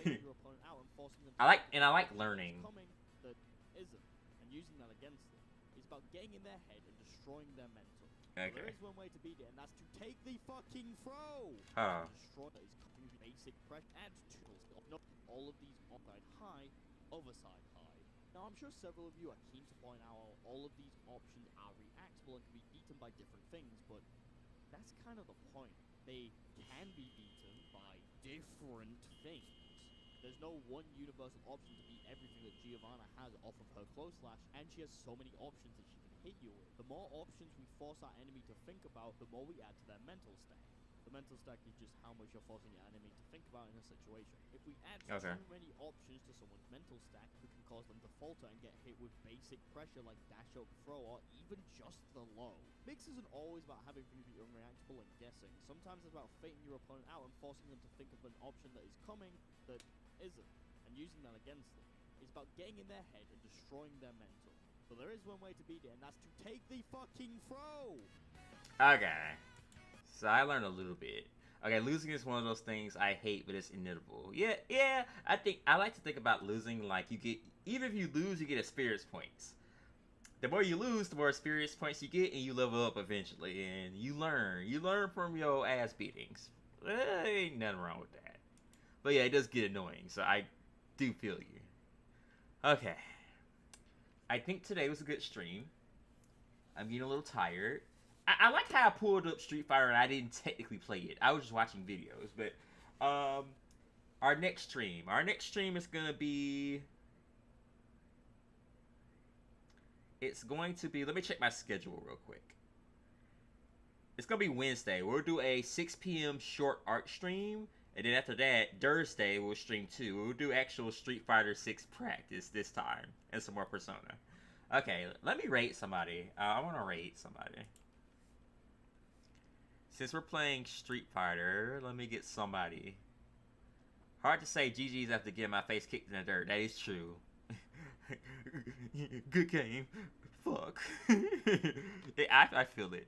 I like learning. That isn't, and using that against them. It's about getting in their head and destroying their mental. Okay. There is one way to beat it, and that's to take the fucking throw. Huh. Destroy that is copying basic pressure and tools. Not all of these side high, other side high. Now I'm sure several of you are keen to point out how all of these options are reactable and can be beaten by different things, but that's kind of the point. They can be beaten by different things. There's no one universal option to beat everything that Giovanna has off of her close slash, and she has so many options that she can hit you with. The more options we force our enemy to think about, the more we add to their mental stack. The mental stack is just how much you're forcing your enemy to think about in a situation. If we add Okay. too many options to someone's mental stack, we can cause them to falter and get hit with basic pressure like dash up, throw, or even just the low. Mix isn't always about having things be unreactable and guessing. Sometimes it's about faking your opponent out and forcing them to think of an option that is coming that isn't, and using that against them. It's about getting in their head and destroying their mental. But there is one way to beat it, and that's to take the fucking throw! Okay. So I learned a little bit. Okay, losing is one of those things I hate, but it's inevitable. Yeah. I like to think about losing like you get, even if you lose, you get experience points. The more you lose, the more experience points you get, and you level up eventually, and you learn. You learn from your ass beatings. Ain't nothing wrong with that. But yeah, it does get annoying, so I do feel you. Okay. I think today was a good stream. I'm getting a little tired. I like how I pulled up Street Fighter and I didn't technically play it. I was just watching videos. But our next stream is gonna be. It's going to be. Let me check my schedule real quick. It's gonna be Wednesday. We'll do a 6 p.m. short art stream, and then after that, Thursday we'll stream 2. We'll do actual Street Fighter 6 practice this time and some more Persona. Okay, let me rate somebody. I want to rate somebody. Since we're playing Street Fighter, let me get somebody. Hard to say GG's after getting my face kicked in the dirt. That is true. Good game. Fuck. I feel it.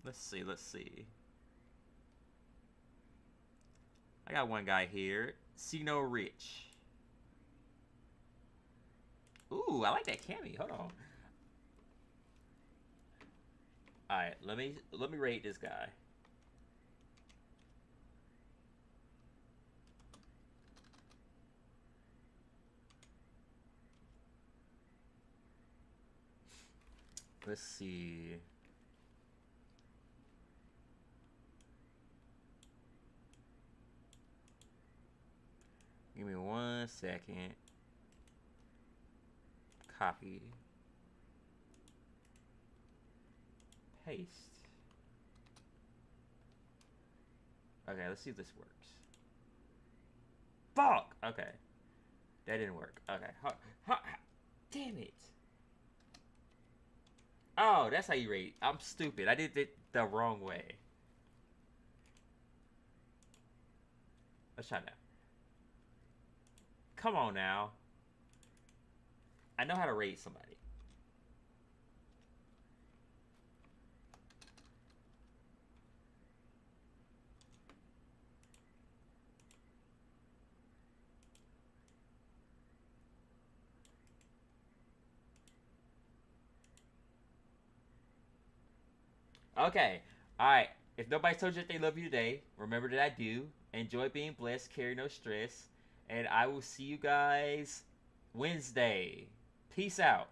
Let's see. I got one guy here. Sino Rich. Ooh, I like that Cammy. Hold on. Alright, let me rate this guy. Let's see. Give me 1 second. Copy. Paste. Okay, let's see if this works. Fuck! Okay. That didn't work. Okay. Damn it. Oh, that's how you rate. I'm stupid. I did it the wrong way. Let's try that. Come on now. I know how to rate somebody. Okay. Alright. If nobody told you that they love you today, remember that I do. Enjoy being blessed, carry no stress. And I will see you guys Wednesday. Peace out.